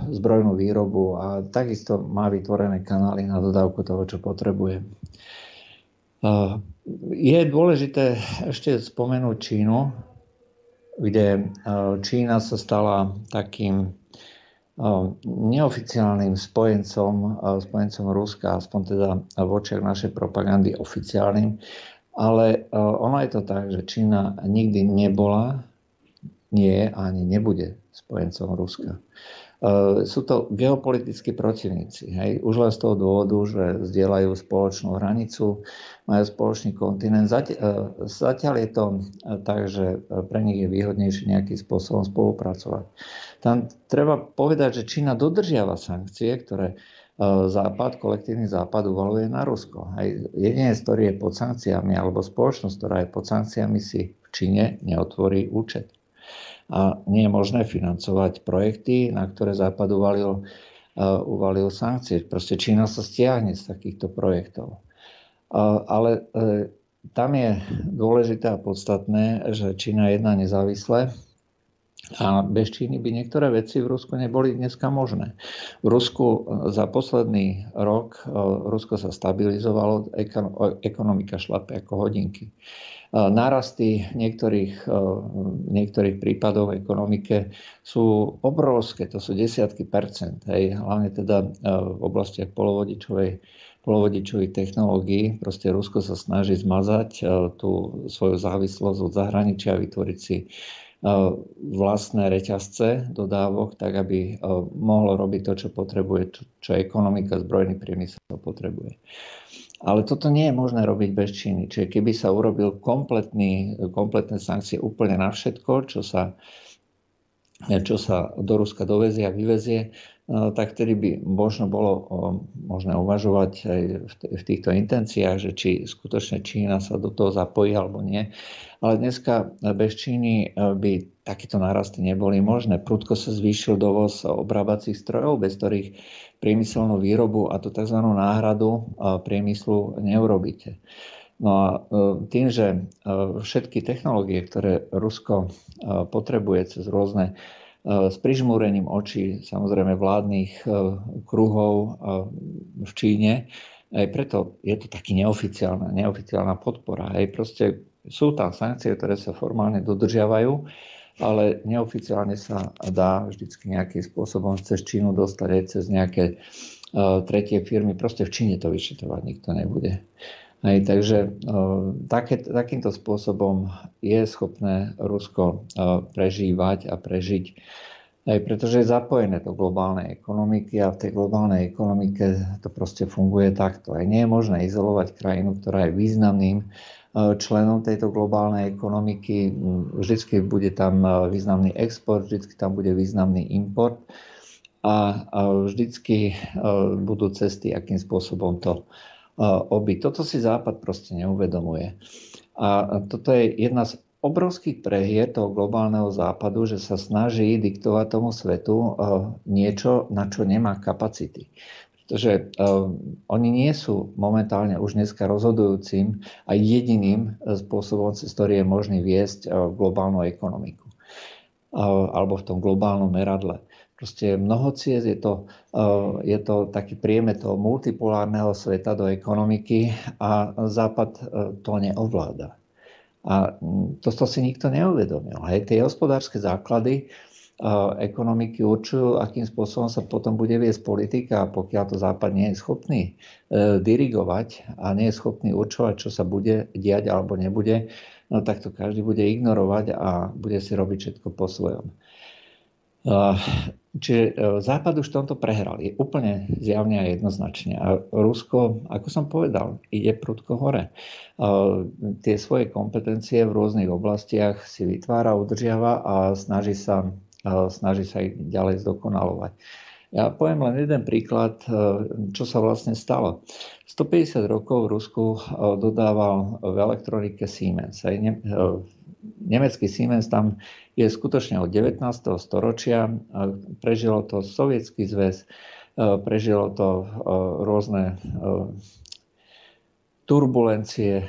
zbrojnú výrobu a takisto má vytvorené kanály na dodávku toho, čo potrebuje. Je dôležité ešte spomenúť Čínu, kde Čína sa stala takým neoficiálnym spojencom Ruska, aspoň teda v očiach našej propagandy oficiálnym, ale ono je to tak, že Čína nikdy nebola, nie a ani nebude spojencom Ruska. Sú to geopolitickí protivníci. Už len z toho dôvodu, že zdieľajú spoločnú hranicu, majú spoločný kontinent. Zatiaľ je to tak, že pre nich je výhodnejšie nejakým spôsobom spolupracovať. Tam treba povedať, že Čína dodržiava sankcie, ktoré kolektívny Západ uvaluje na Rusko. Jedinec, ktorý je pod sankciami, alebo spoločnosť, ktorá je pod sankciami, si v Číne neotvorí účet. A nie je možné financovať projekty, na ktoré Západ uvalil sankcie. Proste Čína sa stiahne z takýchto projektov. Ale tam je dôležité a podstatné, že Čína jedná nezávisle a bez Číny by niektoré veci v Rusku neboli dneska možné. V Rusku za posledný rok Rusko sa stabilizovalo, ekonomika šlape ako hodinky. Nárasty niektorých prípadov v ekonomike sú obrovské, to sú desiatky percent, hlavne teda v oblastiach polovodičových technológií. Proste Rusko sa snaží zmazať tú svoju závislosť od zahraničia a vytvoriť si vlastné reťazce dodávok, tak aby mohlo robiť to, čo potrebuje, čo ekonomika, zbrojný priemysel potrebuje. Ale toto nie je možné robiť bez Číny. Čiže keby sa urobil kompletné sankcie úplne na všetko, čo sa do Ruska dovezie a vyvezie, tak vtedy by možno bolo možné uvažovať aj v týchto intenciách, že či skutočne Čína sa do toho zapojí alebo nie. Ale dneska bez Číny by takéto nárasty neboli možné. Prudko sa zvýšil dovoz obrábacích strojov, bez ktorých priemyselnú výrobu a tú tzv. Náhradu priemyslu neurobíte. No a tým, že všetky technológie, ktoré Rusko potrebuje cez rôzne s prižmúrením očí, samozrejme vládnych kruhov v Číne, aj preto je to taký neoficiálna podpora. Proste sú tam sankcie, ktoré sa formálne dodržiavajú, ale neoficiálne sa dá vždycky nejakým spôsobom cez Čínu dostať aj cez nejaké tretie firmy. Proste v Číne to vyšetrovať nikto nebude. Takže takýmto spôsobom je schopné Rusko prežívať a prežiť, aj pretože je zapojené do globálnej ekonomiky a v tej globálnej ekonomike to proste funguje takto. Aj nie je možné izolovať krajinu, ktorá je významným členom tejto globálnej ekonomiky. Vždycky bude tam významný export, vždycky tam bude významný import a vždycky budú cesty, akým spôsobom to obyť. Toto si Západ proste neuvedomuje. A toto je jedna z obrovských prehier toho globálneho Západu, že sa snaží diktovať tomu svetu niečo, na čo nemá kapacity. Pretože oni nie sú momentálne už dneska rozhodujúcim a jediným spôsobom, cez ktorý je možný viesť globálnu ekonomiku alebo v tom globálnom meradle. Proste mnohociest je to taký priemet toho multipolárneho sveta do ekonomiky a Západ to neovláda. A to si nikto neuvedomil. Tie hospodárske základy ekonomiky určujú, akým spôsobom sa potom bude viesť politika, a pokiaľ to Západ nie je schopný dirigovať a nie je schopný určovať, čo sa bude diať alebo nebude, no tak to každý bude ignorovať a bude si robiť všetko po svojom. Čiže Západ už v tomto prehral. Je úplne zjavne a jednoznačne. A Rusko, ako som povedal, ide prudko hore. Tie svoje kompetencie v rôznych oblastiach si vytvára, udržiava a snaží sa ich ďalej zdokonalovať. Ja poviem len jeden príklad, čo sa vlastne stalo. 150 rokov v Rusku dodával v elektronike Siemens. Nemecký Siemens tam je skutočne od 19. storočia. Prežilo to Sovietsky zväz, prežilo to rôzne turbulencie.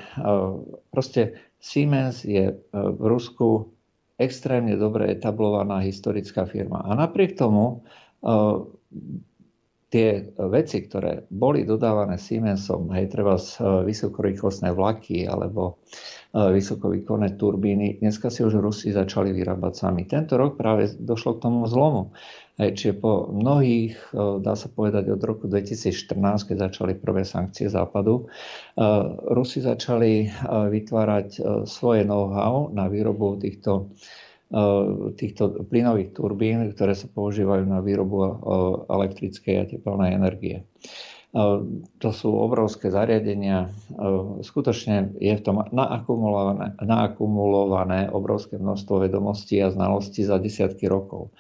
Proste Siemens je v Rusku extrémne dobre etablovaná historická firma. A napriek tomu tie veci, ktoré boli dodávané Siemensom, treba vysokorýchlostné vlaky alebo vysokovýkonné turbíny, dneska si už Rusi začali vyrábať sami. Tento rok práve došlo k tomu zlomu. Čiže po mnohých, dá sa povedať od roku 2014, keď začali prvé sankcie Západu, Rusi začali vytvárať svoje know-how na výrobu týchto plynových turbín, ktoré sa používajú na výrobu elektrickej a tepelnej energie. To sú obrovské zariadenia. Skutočne je v tom naakumulované obrovské množstvo vedomostí a znalostí za desiatky rokov.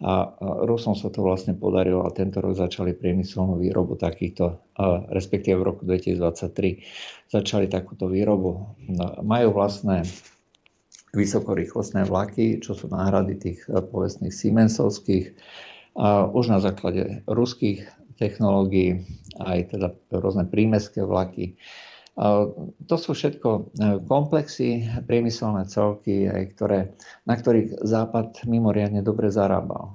A Rusom sa to vlastne podarilo a tento rok začali priemyselnú výrobu takýchto, respektíve v roku 2023 začali takúto výrobu. Majú vlastné vysokorýchlostné vlaky, čo sú náhrady tých povestných Siemensovských. A už na základe ruských technológií, aj teda rôzne prímestské vlaky. To sú všetko komplexy, priemyselné celky, na ktorých Západ mimoriadne dobre zarábal.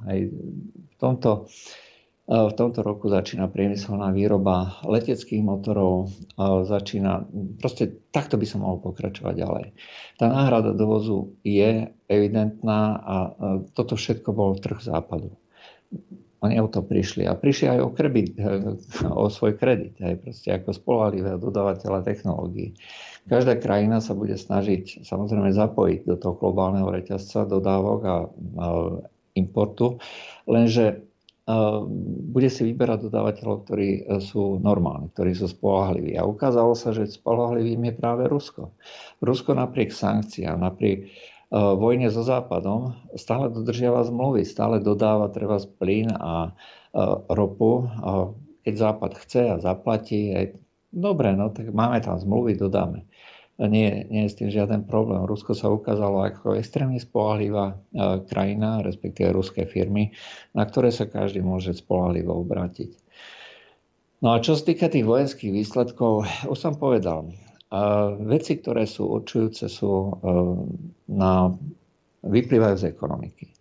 V tomto roku začína priemyselná výroba leteckých motorov, proste takto by som mohol pokračovať ďalej. Tá náhrada dovozu je evidentná a toto všetko bol trh Západu. Oni o to prišli a prišli aj o svoj kredit, proste ako spoľahlivého dodávateľa technológií. Každá krajina sa bude snažiť samozrejme zapojiť do toho globálneho reťazca dodávok a importu, lenže bude si vyberať dodávateľov, ktorí sú normálni, ktorí sú spoľahliví. A ukázalo sa, že spoľahlivým je práve Rusko. Rusko napriek sankciám, napriek vojne so Západom stále dodržiava zmluvy, stále dodáva treba plyn a ropu. Keď Západ chce a zaplatí, dobre, no tak máme tam zmluvy, dodáme. Nie je s tým žiaden problém. Rusko sa ukázalo ako extrémne spoľahlivá krajina, respektíve ruské firmy, na ktoré sa každý môže spoľahlivo obrátiť. No a čo sa týka tých vojenských výsledkov, už som povedal, veci, ktoré sú určujúce, vyplývajú z ekonomiky.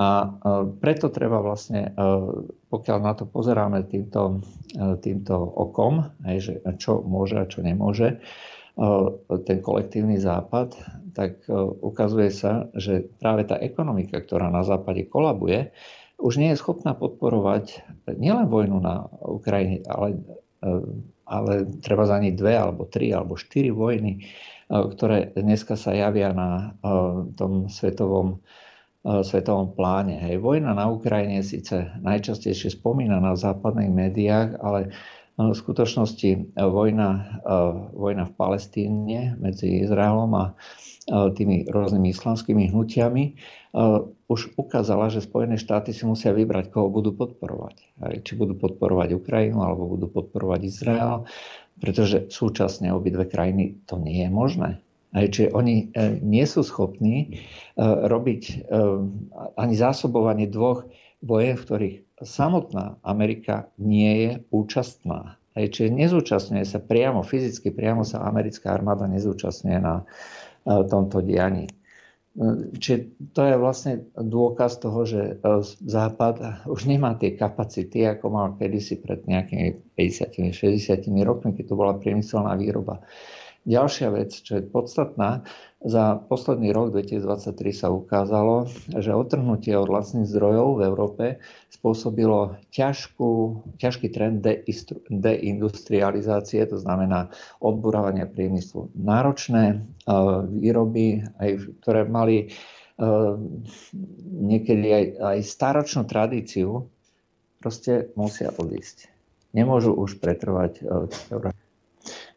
A preto treba vlastne, pokiaľ na to pozeráme týmto okom, že čo môže a čo nemôže, ten kolektívny západ, tak ukazuje sa, že práve tá ekonomika, ktorá na západe kolabuje, už nie je schopná podporovať nielen vojnu na Ukrajine, ale treba za ní 2 alebo 3 alebo 4 vojny, ktoré dneska sa javia na tom svetovom pláne. Vojna na Ukrajine je síce najčastejšie spomínaná v západných médiách, ale v skutočnosti vojna v Palestíne medzi Izraelom a tými rôznymi islamskými hnutiami už ukázala, že Spojené štáty si musia vybrať, koho budú podporovať. Či budú podporovať Ukrajinu alebo budú podporovať Izrael, pretože súčasne obidve krajiny to nie je možné. Čiže oni nie sú schopní robiť ani zásobovanie 2 vojen, v ktorých samotná Amerika nie je účastná. Čiže nezúčastňuje sa fyzicky priamo sa americká armáda nezúčastňuje na tomto dianí. Čiže to je vlastne dôkaz toho, že Západ už nemá tie kapacity, ako mal kedysi pred nejakými 50-60 rokmi, keď to bola priemyselná výroba. Ďalšia vec, čo je podstatná, za posledný rok 2023 sa ukázalo, že odtrhnutie od lacných zdrojov v Európe spôsobilo ťažký trend deindustrializácie, to znamená odburávania priemyslu. Náročné výroby, ktoré mali niekedy aj staročnú tradíciu, proste musia odísť. Nemôžu už pretrvať.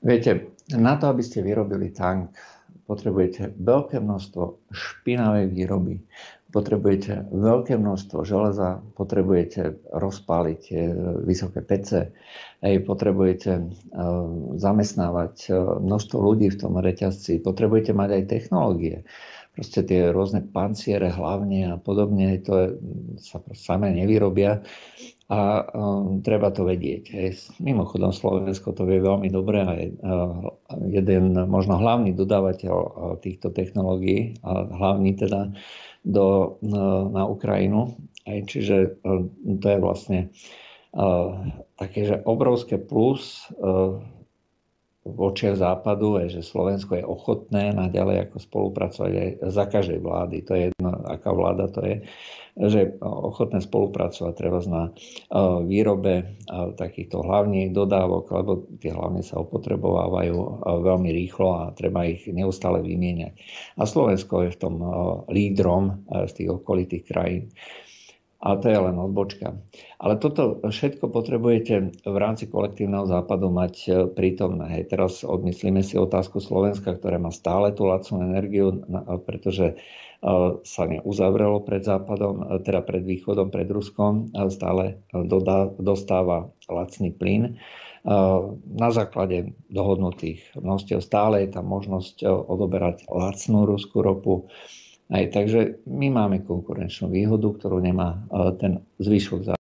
Viete, na to, aby ste vyrobili tank, potrebujete veľké množstvo špinavej výroby, potrebujete veľké množstvo železa, potrebujete rozpáliť vysoké pece, potrebujete zamestnávať množstvo ľudí v tom reťazci, potrebujete mať aj technológie. Proste tie rôzne panciere hlavne a podobne, to sa samé nevyrobia a treba to vedieť. Mimochodom Slovensko to vie veľmi dobre a je jeden možno hlavný dodávateľ týchto technológií, a hlavný teda na Ukrajinu. Čiže to je vlastne také, že obrovské plus v očiach Západu, že Slovensko je ochotné naďalej ako spolupracovať aj za každej vlády. To je jedno, aká vláda to je, že ochotné spolupracovať treba na výrobe takýchto hlavných dodávok, lebo tie hlavne sa opotrebovávajú veľmi rýchlo a treba ich neustále vymieňať. A Slovensko je v tom lídrom z tých okolitých krajín. A to je len odbočka. Ale toto všetko potrebujete v rámci kolektívneho západu mať prítomné. Teraz odmyslíme si otázku Slovenska, ktoré má stále tú lacnú energiu, pretože sa neuzavrelo pred západom, teda pred východom, pred Ruskom, stále dostáva lacný plyn. Na základe dohodnutých množstiev stále je tam možnosť odoberať lacnú ruskú ropu. Takže my máme konkurenčnú výhodu, ktorú nemá ten zvyšok západu.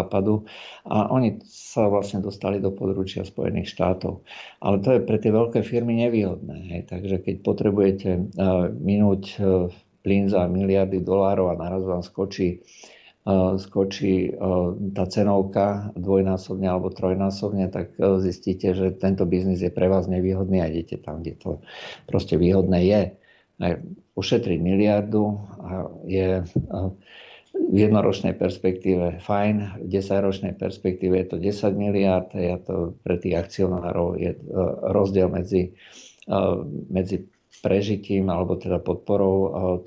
západu a oni sa vlastne dostali do područia Spojených štátov. Ale to je pre tie veľké firmy nevýhodné. Hej. Takže keď potrebujete minúť plyn za miliardy dolárov a naraz vám skočí tá cenovka dvojnásobne alebo trojnásobne, tak zistíte, že tento biznis je pre vás nevýhodný a idete tam, kde to proste výhodné je. Ušetriť miliardu je v jednoročnej perspektíve fajn, v 10-ročnej perspektíve je to 10 miliard, a to pre tých akcionárov je rozdiel medzi prežitím alebo teda podporou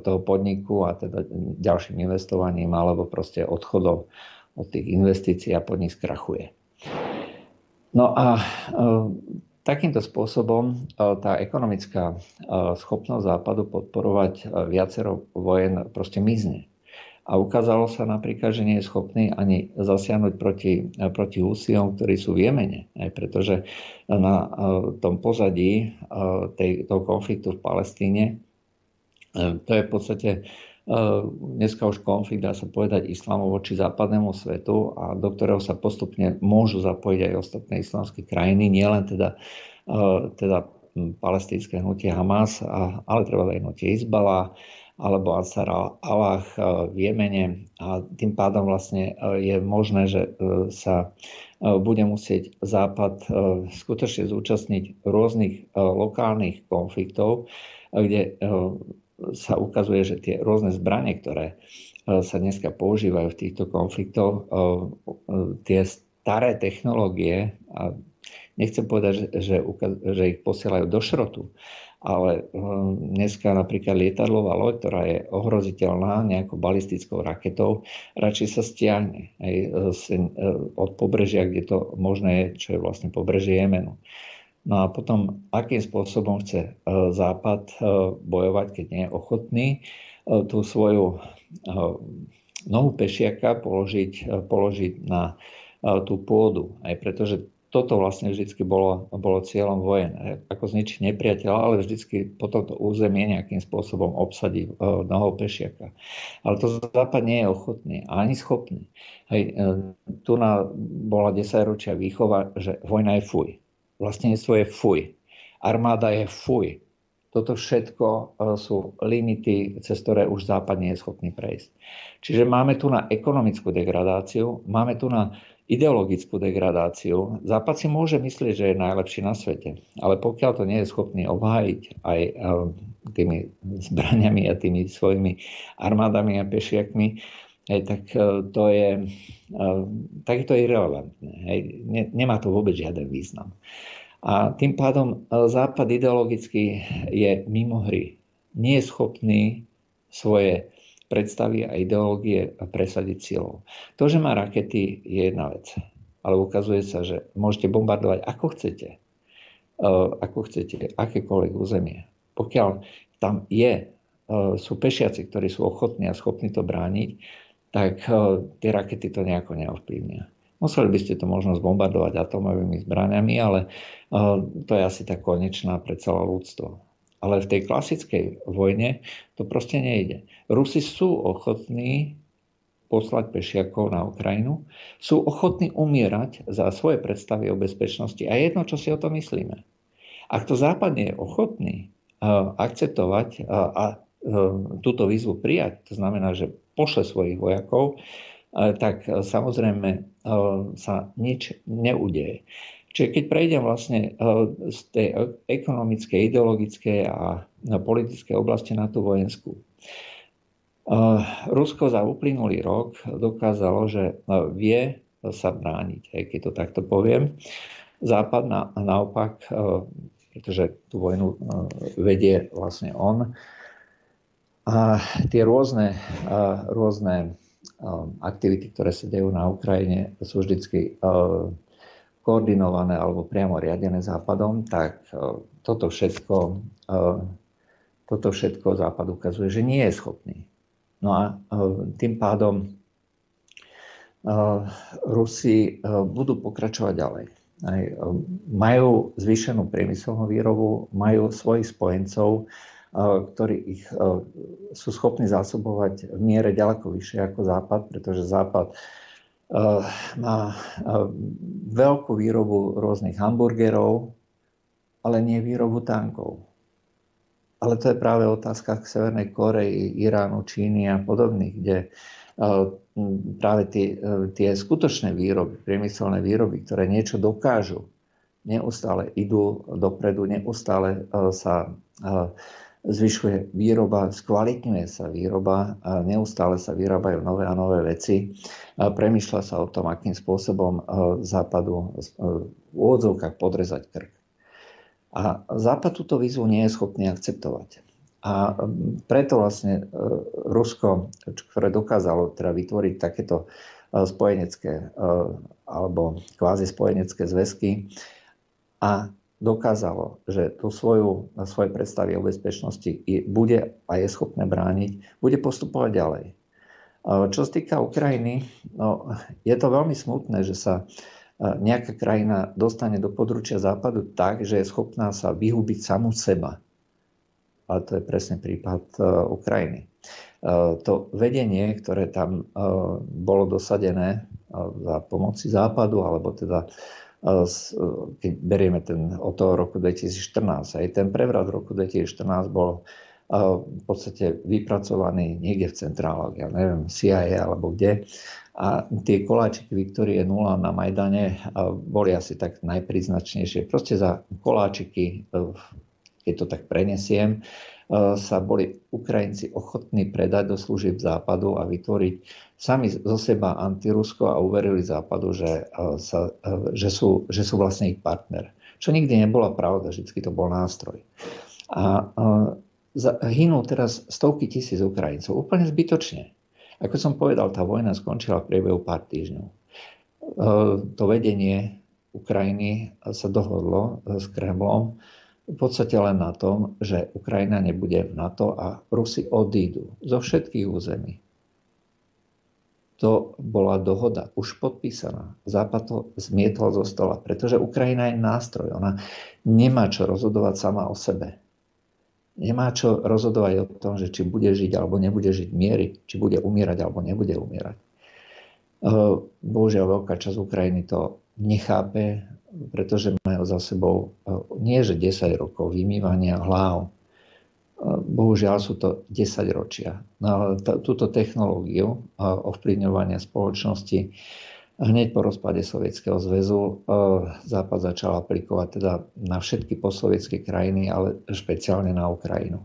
toho podniku a teda ďalším investovaním alebo proste odchodom od tých investícií a podnik skrachuje. No a takýmto spôsobom tá ekonomická schopnosť Západu podporovať viacero vojen proste mizne. A ukázalo sa napríklad, že nie je schopný ani zasiahnuť proti Husijom, ktorí sú v Jemene. Pretože na tom pozadí toho konfliktu v Palestíne to je v podstate dneska už konflikt, dá sa povedať, islamu voči západnému svetu a do ktorého sa postupne môžu zapojiť aj ostatné islamské krajiny, nielen teda palestínske hnutie Hamas, ale treba aj hnutie Hizballah alebo Ansar Allah v Jemene a tým pádom vlastne je možné, že sa bude musieť Západ skutočne zúčastniť rôznych lokálnych konfliktov, kde sa ukazuje, že tie rôzne zbranie, ktoré sa dneska používajú v týchto konfliktoch, tie staré technológie, a nechcem povedať, že ich posielajú do šrotu, ale dneska napríklad lietadlová loď, ktorá je ohroziteľná nejakou balistickou raketou, radšej sa stiahne od pobrežia, kde to možné je, čo je vlastne pobrežie Jemenu. No a potom, akým spôsobom chce Západ bojovať, keď nie je ochotný tú svoju nohu pešiaka položiť na tú pôdu. Aj pretože toto vlastne vždy bolo cieľom vojen. Ako zničiť nepriateľa, ale vždy potom to územie nejakým spôsobom obsadí nohou pešiaka. Ale to Západ nie je ochotný a ani schopný. Tu bola 10-ročia výchova, že vojna je fuj. Vlastníctvo je fuj. Armáda je fuj. Toto všetko sú limity, cez ktoré už Západ nie je schopný prejsť. Čiže máme tu na ekonomickú degradáciu, máme tu na ideologickú degradáciu. Západ si môže myslieť, že je najlepší na svete, ale pokiaľ to nie je schopný obhájiť aj tými zbraniami a tými svojimi armádami a pešiakmi, tak to je irelevantné. Nemá to vôbec žiaden význam. A tým pádom Západ ideologicky je mimo hry. Nie je schopný svoje predstavy a ideológie presadiť silou. To, že má rakety, je jedna vec. Ale ukazuje sa, že môžete bombardovať ako chcete, akékoľvek územie. Pokiaľ tam sú pešiaci, ktorí sú ochotní a schopní to brániť, tak tie rakety to nejako neovplyvnia. Museli by ste to možno zbombardovať atomovými zbraniami, ale to je asi tak konečná pre celé ľudstvo. Ale v tej klasickej vojne to proste nejde. Rusi sú ochotní poslať pešiakov na Ukrajinu, sú ochotní umierať za svoje predstavy o bezpečnosti a jedno, čo si o tom myslíme. Ak to Západ nie je ochotný akceptovať a túto výzvu prijať, to znamená, že pošle svojich vojakov, tak samozrejme sa nič neudeje. Čiže keď prejdem vlastne z tej ekonomickej, ideologickej a politickej oblasti na tú vojenskú. Rusko za uplynulý rok dokázalo, že vie sa brániť, aj keď to takto poviem. Západ naopak, pretože tú vojnu vedie vlastne on, a tie rôzne aktivity, ktoré sa dejú na Ukrajine, sú vždy koordinované alebo priamo riadené Západom, tak toto všetko Západ ukazuje, že nie je schopný. No a tým pádom Rusi budú pokračovať ďalej. Majú zvýšenú priemyselnú výrobu, majú svojich spojencov ktorí ich sú schopní zásobovať v miere ďaleko vyššie ako Západ, pretože Západ má veľkú výrobu rôznych hamburgerov, ale nie výrobu tankov. Ale to je práve otázka k Severnej Kórei, Iránu, Číny a podobných, kde práve tie skutočné výroby, priemyselné výroby, ktoré niečo dokážu, neustále idú dopredu, neustále sa zvyšuje výroba, skvalitňuje sa výroba, a neustále sa vyrábajú nové a nové veci. Premýšľa sa o tom, akým spôsobom Západu v úvodzovkách podrezať krk. A Západ túto výzvu nie je schopný akceptovať. A preto vlastne Rusko, ktoré dokázalo teda vytvoriť takéto spojenecké alebo kvázi spojenecké zväzky a dokázalo, že tú svoje predstavy o bezpečnosti bude a je schopné brániť, bude postupovať ďalej. Čo sa týka Ukrajiny, no, je to veľmi smutné, že sa nejaká krajina dostane do područia Západu tak, že je schopná sa vyhubiť samú seba. Ale to je presne prípad Ukrajiny. To vedenie, ktoré tam bolo dosadené za pomoci Západu, alebo teda keď berieme od toho roku 2014, aj ten prevrat v roku 2014 bol v podstate vypracovaný niekde v centrálach, ja neviem, CIA alebo kde. A tie koláčiky Viktórie 0 na Majdane boli asi tak najpríznačnejšie. Proste za koláčiky, keď to tak prenesiem, sa boli Ukrajinci ochotní predať do služieb Západu a vytvoriť sami zo seba antirusko a uverili Západu, že sú vlastne ich partner. Čo nikdy nebola pravda, vždy to bol nástroj. A hynú teraz stovky tisíc Ukrajincov úplne zbytočne. Ako som povedal, tá vojna skončila v priebehu pár týždňov. To vedenie Ukrajiny sa dohodlo s Kremlom v podstate len na tom, že Ukrajina nebude v NATO a Rusi odídu zo všetkých území. To bola dohoda, už podpísaná. Západ to zmietol zo stola, pretože Ukrajina je nástroj. Ona nemá čo rozhodovať sama o sebe. Nemá čo rozhodovať o tom, že či bude žiť alebo nebude žiť v miery, či bude umierať alebo nebude umierať. Bohužiaľ, veľká časť Ukrajiny to nechápe, pretože majú za sebou nie že 10 rokov vymývania hlav. Bohužiaľ sú to 10 ročia. No ale túto technológiu ovplyvňovania spoločnosti hneď po rozpade Sovietskeho zväzu Západ začal aplikovať teda na všetky postsovietské krajiny, ale špeciálne na Ukrajinu.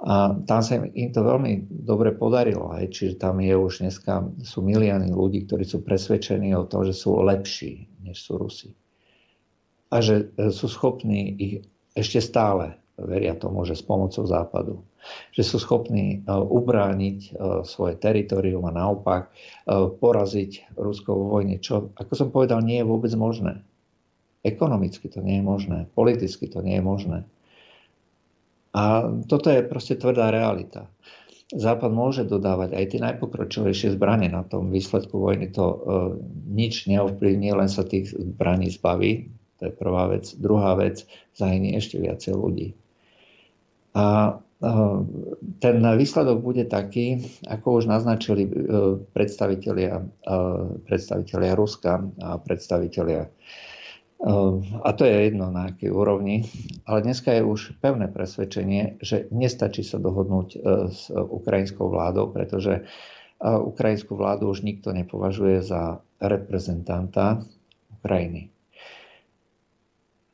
A tam sa im to veľmi dobre podarilo. Čiže tam je už dneska sú milióny ľudí, ktorí sú presvedčení o tom, že sú lepší, než sú Rusi. A že sú schopní ich ešte stále, veria tomu, že s pomocou Západu, že sú schopní ubrániť svoje teritorium a naopak poraziť Rusko vo vojne, čo, ako som povedal, nie je vôbec možné. Ekonomicky to nie je možné, politicky to nie je možné. A toto je proste tvrdá realita. Západ môže dodávať aj tie najpokročilejšie zbrane na tom výsledku vojny. To nič neovplyvní, len sa tých zbraní zbaví. To je prvá vec. Druhá vec, zahynie ešte viacej ľudí. A ten výsledok bude taký, ako už naznačili predstavitelia Ruska a predstavitelia. A to je jedno na akej úrovni. Ale dneska je už pevné presvedčenie, že nestačí sa dohodnúť s ukrajinskou vládou, pretože ukrajinskú vládu už nikto nepovažuje za reprezentanta Ukrajiny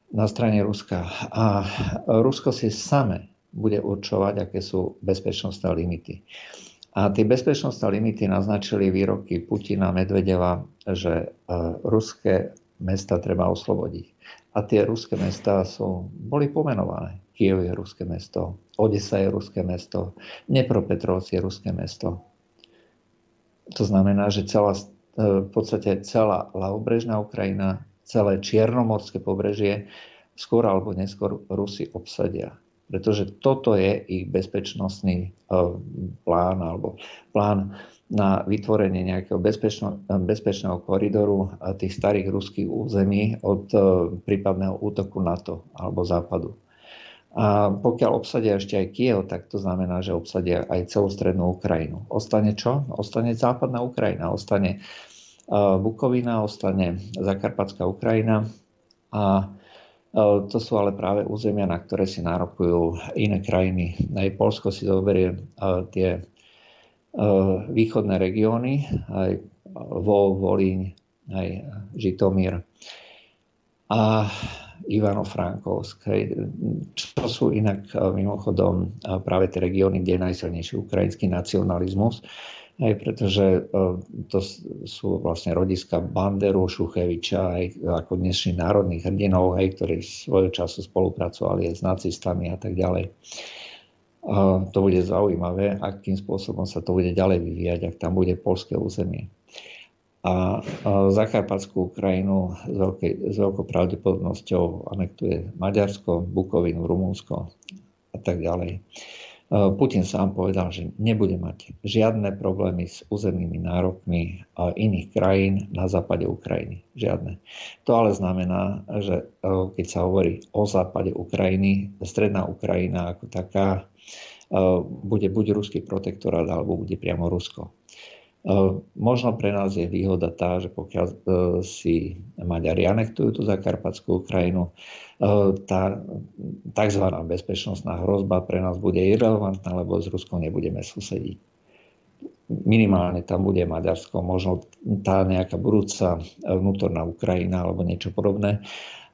na strane Ruska. A Rusko si same bude určovať, aké sú bezpečnostné limity. A tie bezpečnostné limity naznačili výroky Putina, Medvedeva, že ruské mesta treba oslobodiť. A tie ruské mestá boli pomenované. Kyjev je ruské mesto, Odesa je ruské mesto, Dnepropetrovsk je ruské mesto. To znamená, že v podstate celá ľavobrežná Ukrajina, celé čiernomorské pobrežie skôr alebo neskôr Rusi obsadia. Pretože toto je ich bezpečnostný plán alebo plán na vytvorenie nejakého bezpečného koridoru tých starých ruských území od prípadného útoku NATO alebo Západu. A pokiaľ obsadia ešte aj Kyjev, tak to znamená, že obsadia aj celú strednú Ukrajinu. Ostane čo? Ostane západná Ukrajina, ostane Bukovina, ostane Zakarpatská Ukrajina a to sú ale práve územia, na ktoré si nárokujú iné krajiny. Aj Poľsko si zoberie tie východné regióny, aj Volíň, aj Žitomír a Ivano-Frankovsk, čo sú inak mimochodom práve tie regióny, kde je najsilnejší ukrajinský nacionalizmus, aj pretože to sú vlastne rodiska Banderu, Šucheviča, aj ako dnešných národných hrdinov, ktorí svojho času spolupracovali aj s nacistami a tak ďalej. To bude zaujímavé, akým spôsobom sa to bude ďalej vyvíjať, ak tam bude poľské územie. A Zakarpatskú Ukrajinu s veľkou pravdepodobnosťou anektuje Maďarsko, Bukovinu, Rumunsko a tak ďalej. Putin sám povedal, že nebude mať žiadne problémy s územnými nárokmi iných krajín na západe Ukrajiny. Žiadne. To ale znamená, že keď sa hovorí o západe Ukrajiny, stredná Ukrajina ako taká bude buď ruský protektorát, alebo bude priamo Rusko. Možno pre nás je výhoda tá, že pokiaľ si Maďari anektujú tú Zakarpatskú Ukrajinu, tá tzv. Bezpečnostná hrozba pre nás bude irelevantná, lebo s Ruskom nebudeme susediť. Minimálne tam bude Maďarsko, možno tá nejaká budúca vnútorná Ukrajina alebo niečo podobné.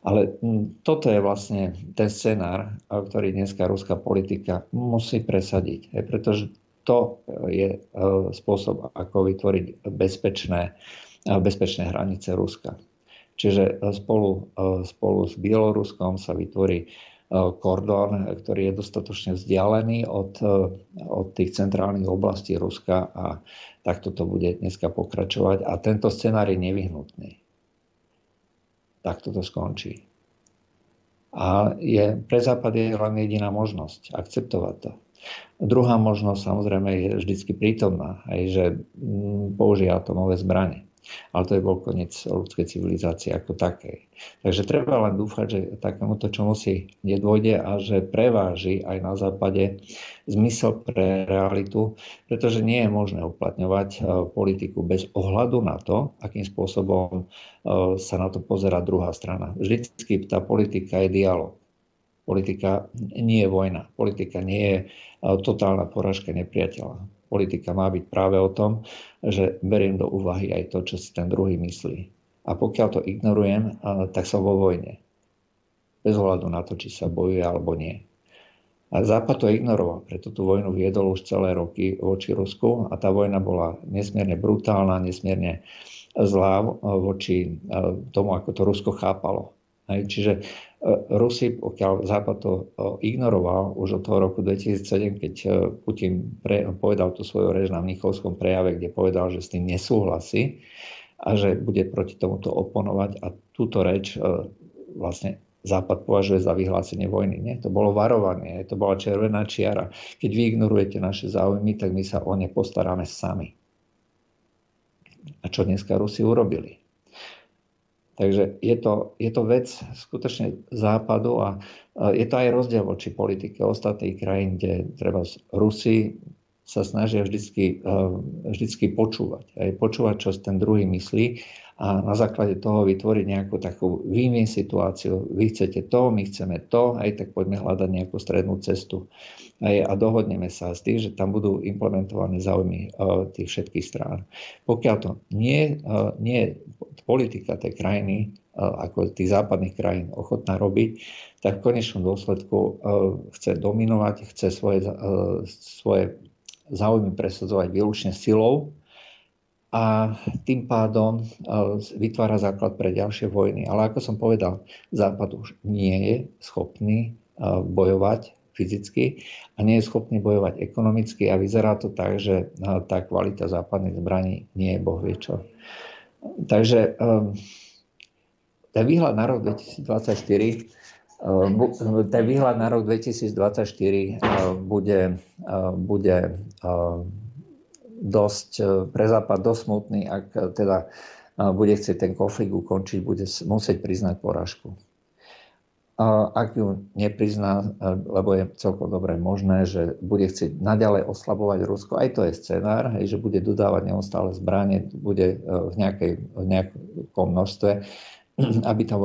Ale toto je vlastne ten scenár, ktorý dneska ruská politika musí presadiť. Pretože to je spôsob, ako vytvoriť bezpečné hranice Ruska. Čiže spolu s Bieloruskom sa vytvorí kordón, ktorý je dostatočne vzdialený od tých centrálnych oblastí Ruska a takto to bude dneska pokračovať. A tento scenár je nevyhnutný. Takto to skončí. A pre Západ je len jediná možnosť akceptovať to. Druhá možnosť samozrejme je vždycky prítomná, aj že použije atomové zbrane. Ale to je bol koniec ľudskej civilizácie ako takej. Takže treba len dúfať, že takémuto čomusi nedôjde a že preváži aj na západe zmysel pre realitu, pretože nie je možné uplatňovať politiku bez ohľadu na to, akým spôsobom sa na to pozerá druhá strana. Vždycky tá politika je dialog. Politika nie je vojna. Politika nie je totálna porážka nepriateľa. Politika má byť práve o tom, že beriem do úvahy aj to, čo si ten druhý myslí. A pokiaľ to ignorujem, tak som vo vojne. Bez ohľadu na to, či sa bojuje alebo nie. A Západ to ignoroval, preto tú vojnu viedol už celé roky voči Rusku a tá vojna bola nesmierne brutálna, nesmierne zlá voči tomu, ako to Rusko chápalo. Čiže Rusi, pokiaľ Západ to ignoroval už od toho roku 2007, keď Putin povedal tú svoju reč na Mnichovskom prejave, kde povedal, že s tým nesúhlasí a že bude proti tomuto oponovať a túto reč vlastne Západ považuje za vyhlásenie vojny. Nie? To bolo varovanie, to bola červená čiara. Keď vy ignorujete naše záujmy, tak my sa o ne postaráme sami. A čo dneska Rusi urobili? Takže je to vec skutočne Západu a je to aj rozdiel voči politike ostatných krajín, kde treba Rusi sa snažia vždycky počúvať. Aj počúvať, čo ten druhý myslí a na základe toho vytvoriť nejakú takú win-win situáciu. Vy chcete to, my chceme to, aj tak poďme hľadať nejakú strednú cestu. A dohodneme sa s tým, že tam budú implementované záujmy tých všetkých strán. Pokiaľ to nie je politika tej krajiny, ako tých západných krajín ochotná robiť, tak v konečnom dôsledku chce dominovať, chce svoje záujmy presadzovať výlučne silou a tým pádom vytvára základ pre ďalšie vojny. Ale ako som povedal, Západ už nie je schopný bojovať fyzicky a nie je schopný bojovať ekonomicky a vyzerá to tak, že tá kvalita západných zbraní nie je bohvie čo. Takže ten výhľad na rok 2024 bude dosť pre Západ dosť smutný, ak teda bude chcieť ten konflikt ukončiť, bude musieť priznať porážku. ak ju neprizná, lebo je celkom dobre možné, že bude chcieť naďalej oslabovať Rusko, aj to je scenár, že bude dodávať neustále zbranie, bude v nejakom množstve, aby tá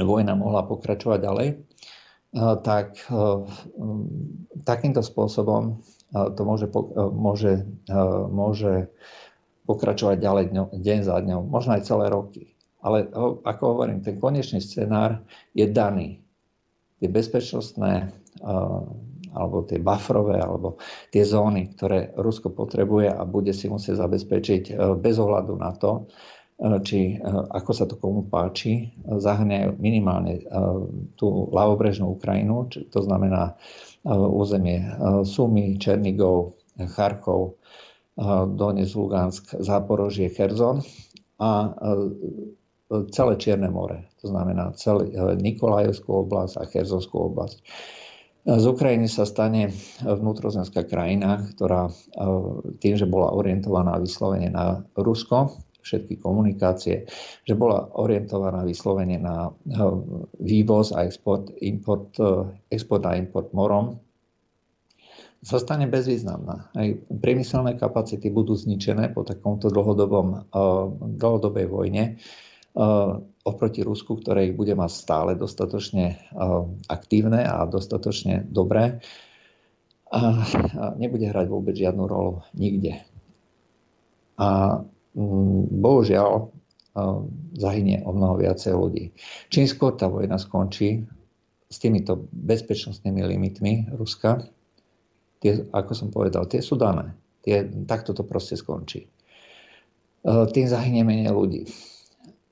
vojna mohla pokračovať ďalej, tak takýmto spôsobom to môže pokračovať ďalej deň za dňom, možno aj celé roky. Ale ako hovorím, ten konečný scenár je daný. Tie bezpečnostné alebo tie bufferové alebo tie zóny, ktoré Rusko potrebuje a bude si musieť zabezpečiť bez ohľadu na to, či ako sa to komu páči, zahrňajú minimálne tú ľavobrežnú Ukrajinu, to znamená územie Sumy, Černigov, Charkov, Donetsk, Lugansk, Záporožie, Cherzon a celé Čierne more, to znamená celý Nikolajevskú oblasť a Cherzonskú oblasť. Z Ukrajiny sa stane vnútrozemská krajina, ktorá tým, že bola orientovaná vyslovene na Rusko, všetky komunikácie, že bola orientovaná vyslovene na vývoz a export a import morom, sa stane bezvýznamná. Aj priemyselné kapacity budú zničené po takomto dlhodobej vojne oproti Rusku, ktoré ich bude mať stále dostatočne aktívne a dostatočne dobré a nebude hrať vôbec žiadnu rolu nikde. A bohužiaľ zahynie o mnoho viacej ľudí. Čím skôr tá vojna skončí s týmito bezpečnostnými limitmi Ruska, ako som povedal, tie sú dané. Takto to proste skončí. Tým zahynie menej ľudí.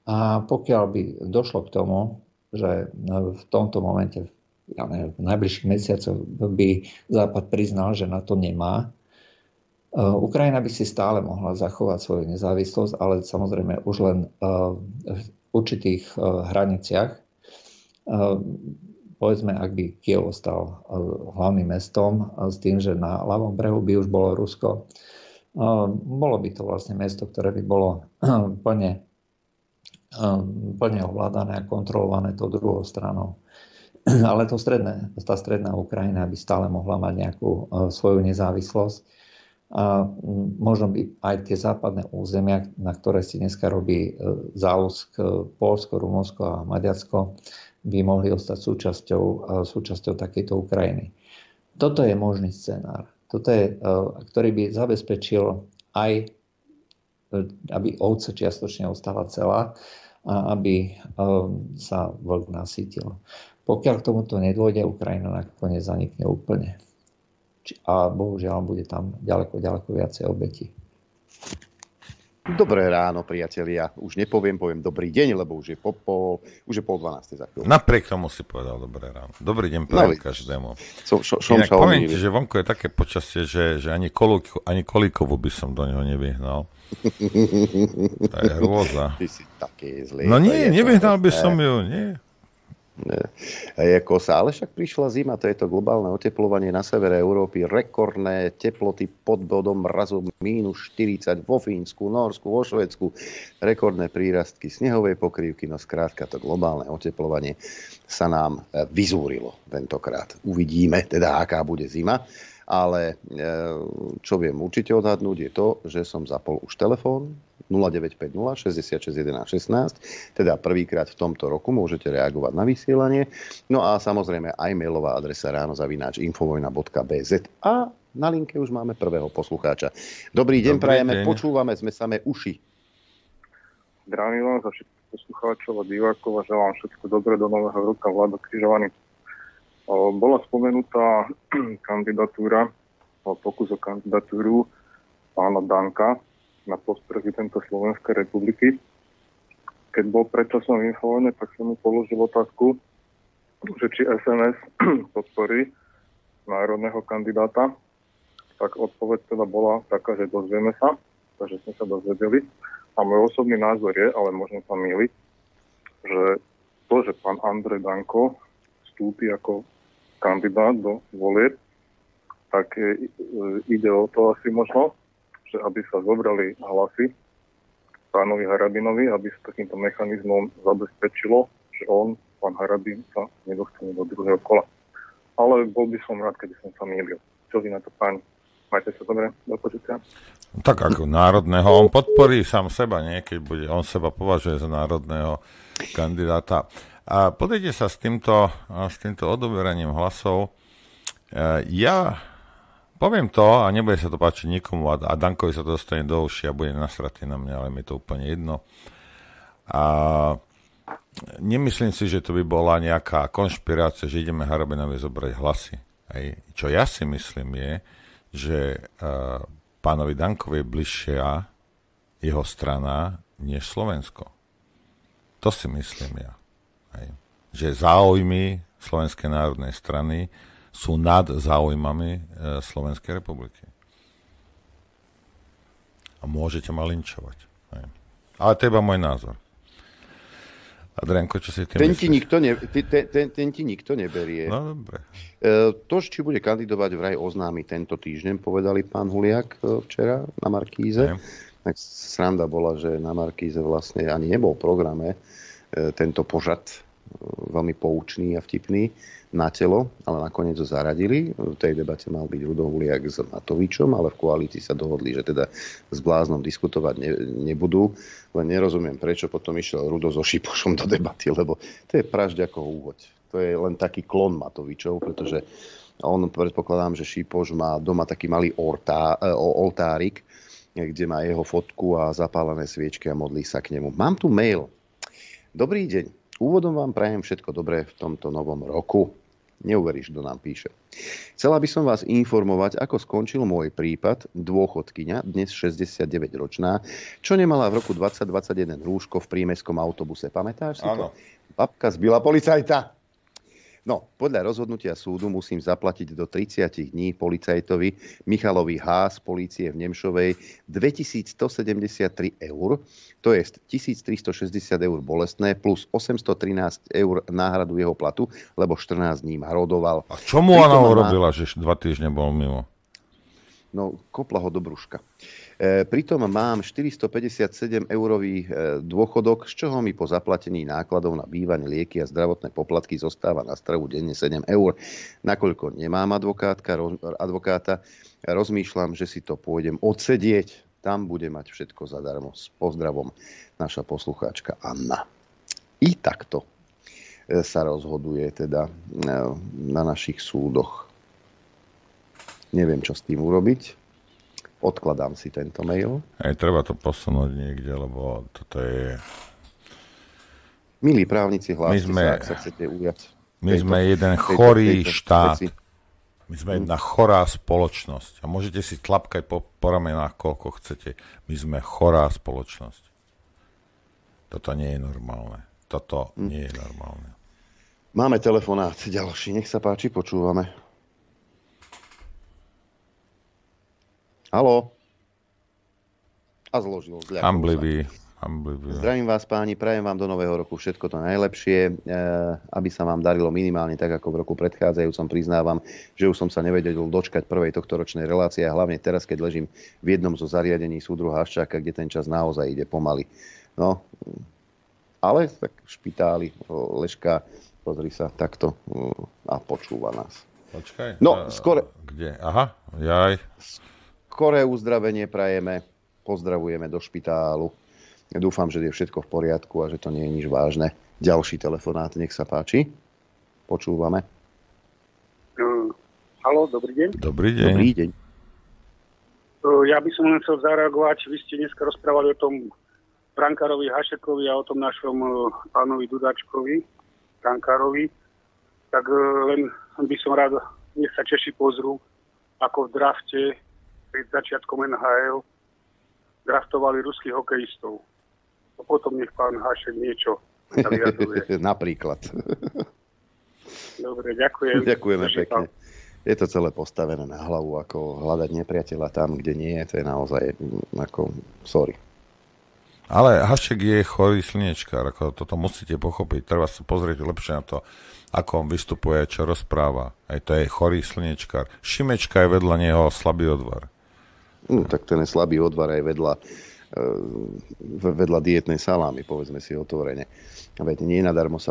A pokiaľ by došlo k tomu, že v tomto momente, v najbližších mesiacoch by Západ priznal, že na to nemá, Ukrajina by si stále mohla zachovať svoju nezávislosť, ale samozrejme už len v určitých hraniciach. Povedzme, ak by Kyjev ostal hlavným mestom s tým, že na ľavom brehu by už bolo Rusko, bolo by to vlastne mesto, ktoré by bolo plne ovládané a kontrolované tou druhou stranou. Ale tá stredná Ukrajina by stále mohla mať nejakú svoju nezávislosť. A možno by aj tie západné územia, na ktoré si dneska robí záľusk Poľsko, Rumunsko a Maďarsko, by mohli ostať súčasťou takejto Ukrajiny. Toto je možný scenár, ktorý by zabezpečil aj, aby ovca čiastočne ostala celá a aby sa vlk nasýtil. Pokiaľ k tomuto nedôjde, Ukrajina nakoniec zanikne úplne. A bohužiaľ bude tam ďaleko viacej obetí. Dobré ráno, priatelia. Už poviem dobrý deň, lebo už je pol 12 za chvíľu. Napriek tomu si povedal dobré ráno. Dobrý deň prajem každému. Inak poviem ti, že vonku je také počasie, že ani kolíkovú by som do neho nevyhnal. To je hrôza. Ty si taký zlý. No nie, nevyhnal by som ju, nie. Je kosa, ale však prišla zima, to je to globálne oteplovanie na severe Európy, rekordné teploty pod bodom mrazu -40 vo Fínsku, Norsku, vo Švédsku, rekordné prírastky snehovej pokrývky, no skrátka to globálne oteplovanie sa nám vyzúrilo tentokrát. Uvidíme teda, aká bude zima, ale čo viem určite odhadnúť je to, že som zapol už telefón 0950 66 11 16, teda prvýkrát v tomto roku môžete reagovať na vysielanie. No a samozrejme aj mailová adresa ráno@infovojna.bz a na linke už máme prvého poslucháča. Dobrý deň, prajeme, počúvame, sme samé uši. Zdravím vám za všetkých poslucháčov a divákov a želám všetko dobré do nového roka. Vlado Križovaný. Bola spomenutá kandidatúra, pokus o kandidatúru pána Danka na post prezidenta Slovenskej republiky. Keď bol predčasnom Infovojne, tak som mu položil otázku, že či SNS podporí národného kandidáta. Tak odpoveď teda bola taká, že dozvieme sa, takže sme sa dozvedeli. A môj osobný názor je, ale možno sa mýliť, že to, že pán Andrej Danko vstúpi ako kandidát do volieb, tak ide o to asi možno, že aby sa zobrali hlasy pánovi Harabinovi, aby sa takýmto mechanizmom zabezpečilo, že on pán Harabín sa nedostane do druhého kola. Ale bol by som rád, keby som sa mýlil. Čo vy na to, páni? Majte sa dobre, do počutia. Tak ako národného, on podporí sám seba, nie? Keď bude, on seba považuje za národného kandidáta. A podejte sa s týmto odoberaním hlasov. Ja poviem to, a nebude sa to páčiť nikomu, a Dankovi sa to dostane do uši a bude nasratý na mňa, ale mi je to úplne jedno. A nemyslím si, že to by bola nejaká konšpirácia, že ideme Harabinovi zobrať hlasy. Hej. Čo ja si myslím je, že pánovi Dankovi je bližšia jeho strana než Slovensko. To si myslím ja. Hej. Že záujmy Slovenskej národnej strany sú nad záujmami Slovenskej republiky. A môžete ma linčovať. Hej. Ale to je iba môj názor. Adrianko, čo si tým myslíš? Ten ti nikto neberie. No, dobre. To, či bude kandidovať, vraj oznámi tento týždeň, povedali pán Huliak včera na Markíze. Tak sranda bola, že na Markíze vlastne ani nebol v programe tento pořad veľmi poučný a vtipný na telo, ale nakoniec ho zaradili. V tej debate mal byť Rudo Huliak s Matovičom, ale v koalícii sa dohodli, že teda s Bláznom diskutovať nebudú. Len nerozumiem, prečo potom išiel Rudo so Šipošom do debaty, lebo to je Pražďakov úvod. To je len taký klon Matovičov, pretože on, predpokladám, že Šipoš má doma taký malý oltárik, kde má jeho fotku a zapálené sviečky a modlí sa k nemu. Mám tu mail. Dobrý deň. Úvodom vám prajem všetko dobré v tomto novom roku. Neuveríš, kto nám píše. Chcela by som vás informovať, ako skončil môj prípad, dôchodkyňa, dnes 69-ročná, čo nemala v roku 2021 rúško v prímestskom autobuse. Pamätáš si to? Babka zbila policajta. No, podľa rozhodnutia súdu musím zaplatiť do 30 dní policajtovi Michalovi H. z polície v Nemšovej 2173 eur, to je 1360 eur bolestné, plus 813 eur náhradu jeho platu, lebo 14 dní ma rodoval. A čo mu ona urobila, že 2 týždne bol mimo? No, kopla ho do brúška. Pritom mám 457 eurový dôchodok, z čoho mi po zaplatení nákladov na bývanie, lieky a zdravotné poplatky zostáva na stravu denne 7 eur. Nakoľko nemám advokáta, rozmýšľam, že si to pôjdem odsedieť. Tam bude mať všetko zadarmo. S pozdravom, naša poslucháčka Anna. I takto sa rozhoduje teda na našich súdoch. Neviem, čo s tým urobiť. Odkladám si tento mail. Treba to posunúť niekde, lebo toto je... Milí právnici, hláste sa, ak sa chcete ujať. My sme jeden chorý štát. My sme jedna chorá spoločnosť. A môžete si tlapkať po ramenách, koľko chcete. My sme chorá spoločnosť. Toto nie je normálne. Toto nie je normálne. Máme telefonát ďalší. Nech sa páči, počúvame. Haló? A zložil. Hamblivý. Zdravím vás, páni, prajem vám do nového roku všetko to najlepšie, aby sa vám darilo minimálne tak, ako v roku predchádzajúcom. Priznávam, že už som sa nevedel dočkať prvej tohtoročnej relácie a hlavne teraz, keď ležím v jednom zo zariadení súdruha Haščáka, kde ten čas naozaj ide pomaly. No, ale tak v špitáli ležka, pozri sa takto a počúva nás. Počkaj. No, skore. Kde? Aha, jaj. Skoré uzdravenie prajeme, pozdravujeme do špitálu. Dúfam, že je všetko v poriadku a že to nie je nič vážne. Ďalší telefonát, nech sa páči. Počúvame. Haló, dobrý deň. Dobrý deň. Dobrý deň. Ja by som len chcel zareagovať. Vy ste dneska rozprávali o tom brankárovi Hašekovi a o tom našom pánovi Dudáčkovi, brankárovi. Tak len by som rád, nech sa Češi pozrú, ako v drafte pred začiatkom NHL draftovali ruských hokejistov. A potom nech pán Hašek niečo vyjadruje. Napríklad. Dobre, ďakujem. Ďakujeme pekne. Je to celé postavené na hlavu, ako hľadať nepriateľa tam, kde nie je. To je naozaj ako sorry. Ale Hašek je chorý slniečkár. Ako toto musíte pochopiť. Treba sa pozrieť lepšie na to, ako on vystupuje, čo rozpráva. Aj to je chorý slniečkár. Šimečka je vedľa neho slabý odvar. Tak ten je slabý odvar aj vedľa dietnej salámy, povedzme si otvorene. Veď nie nadarmo sa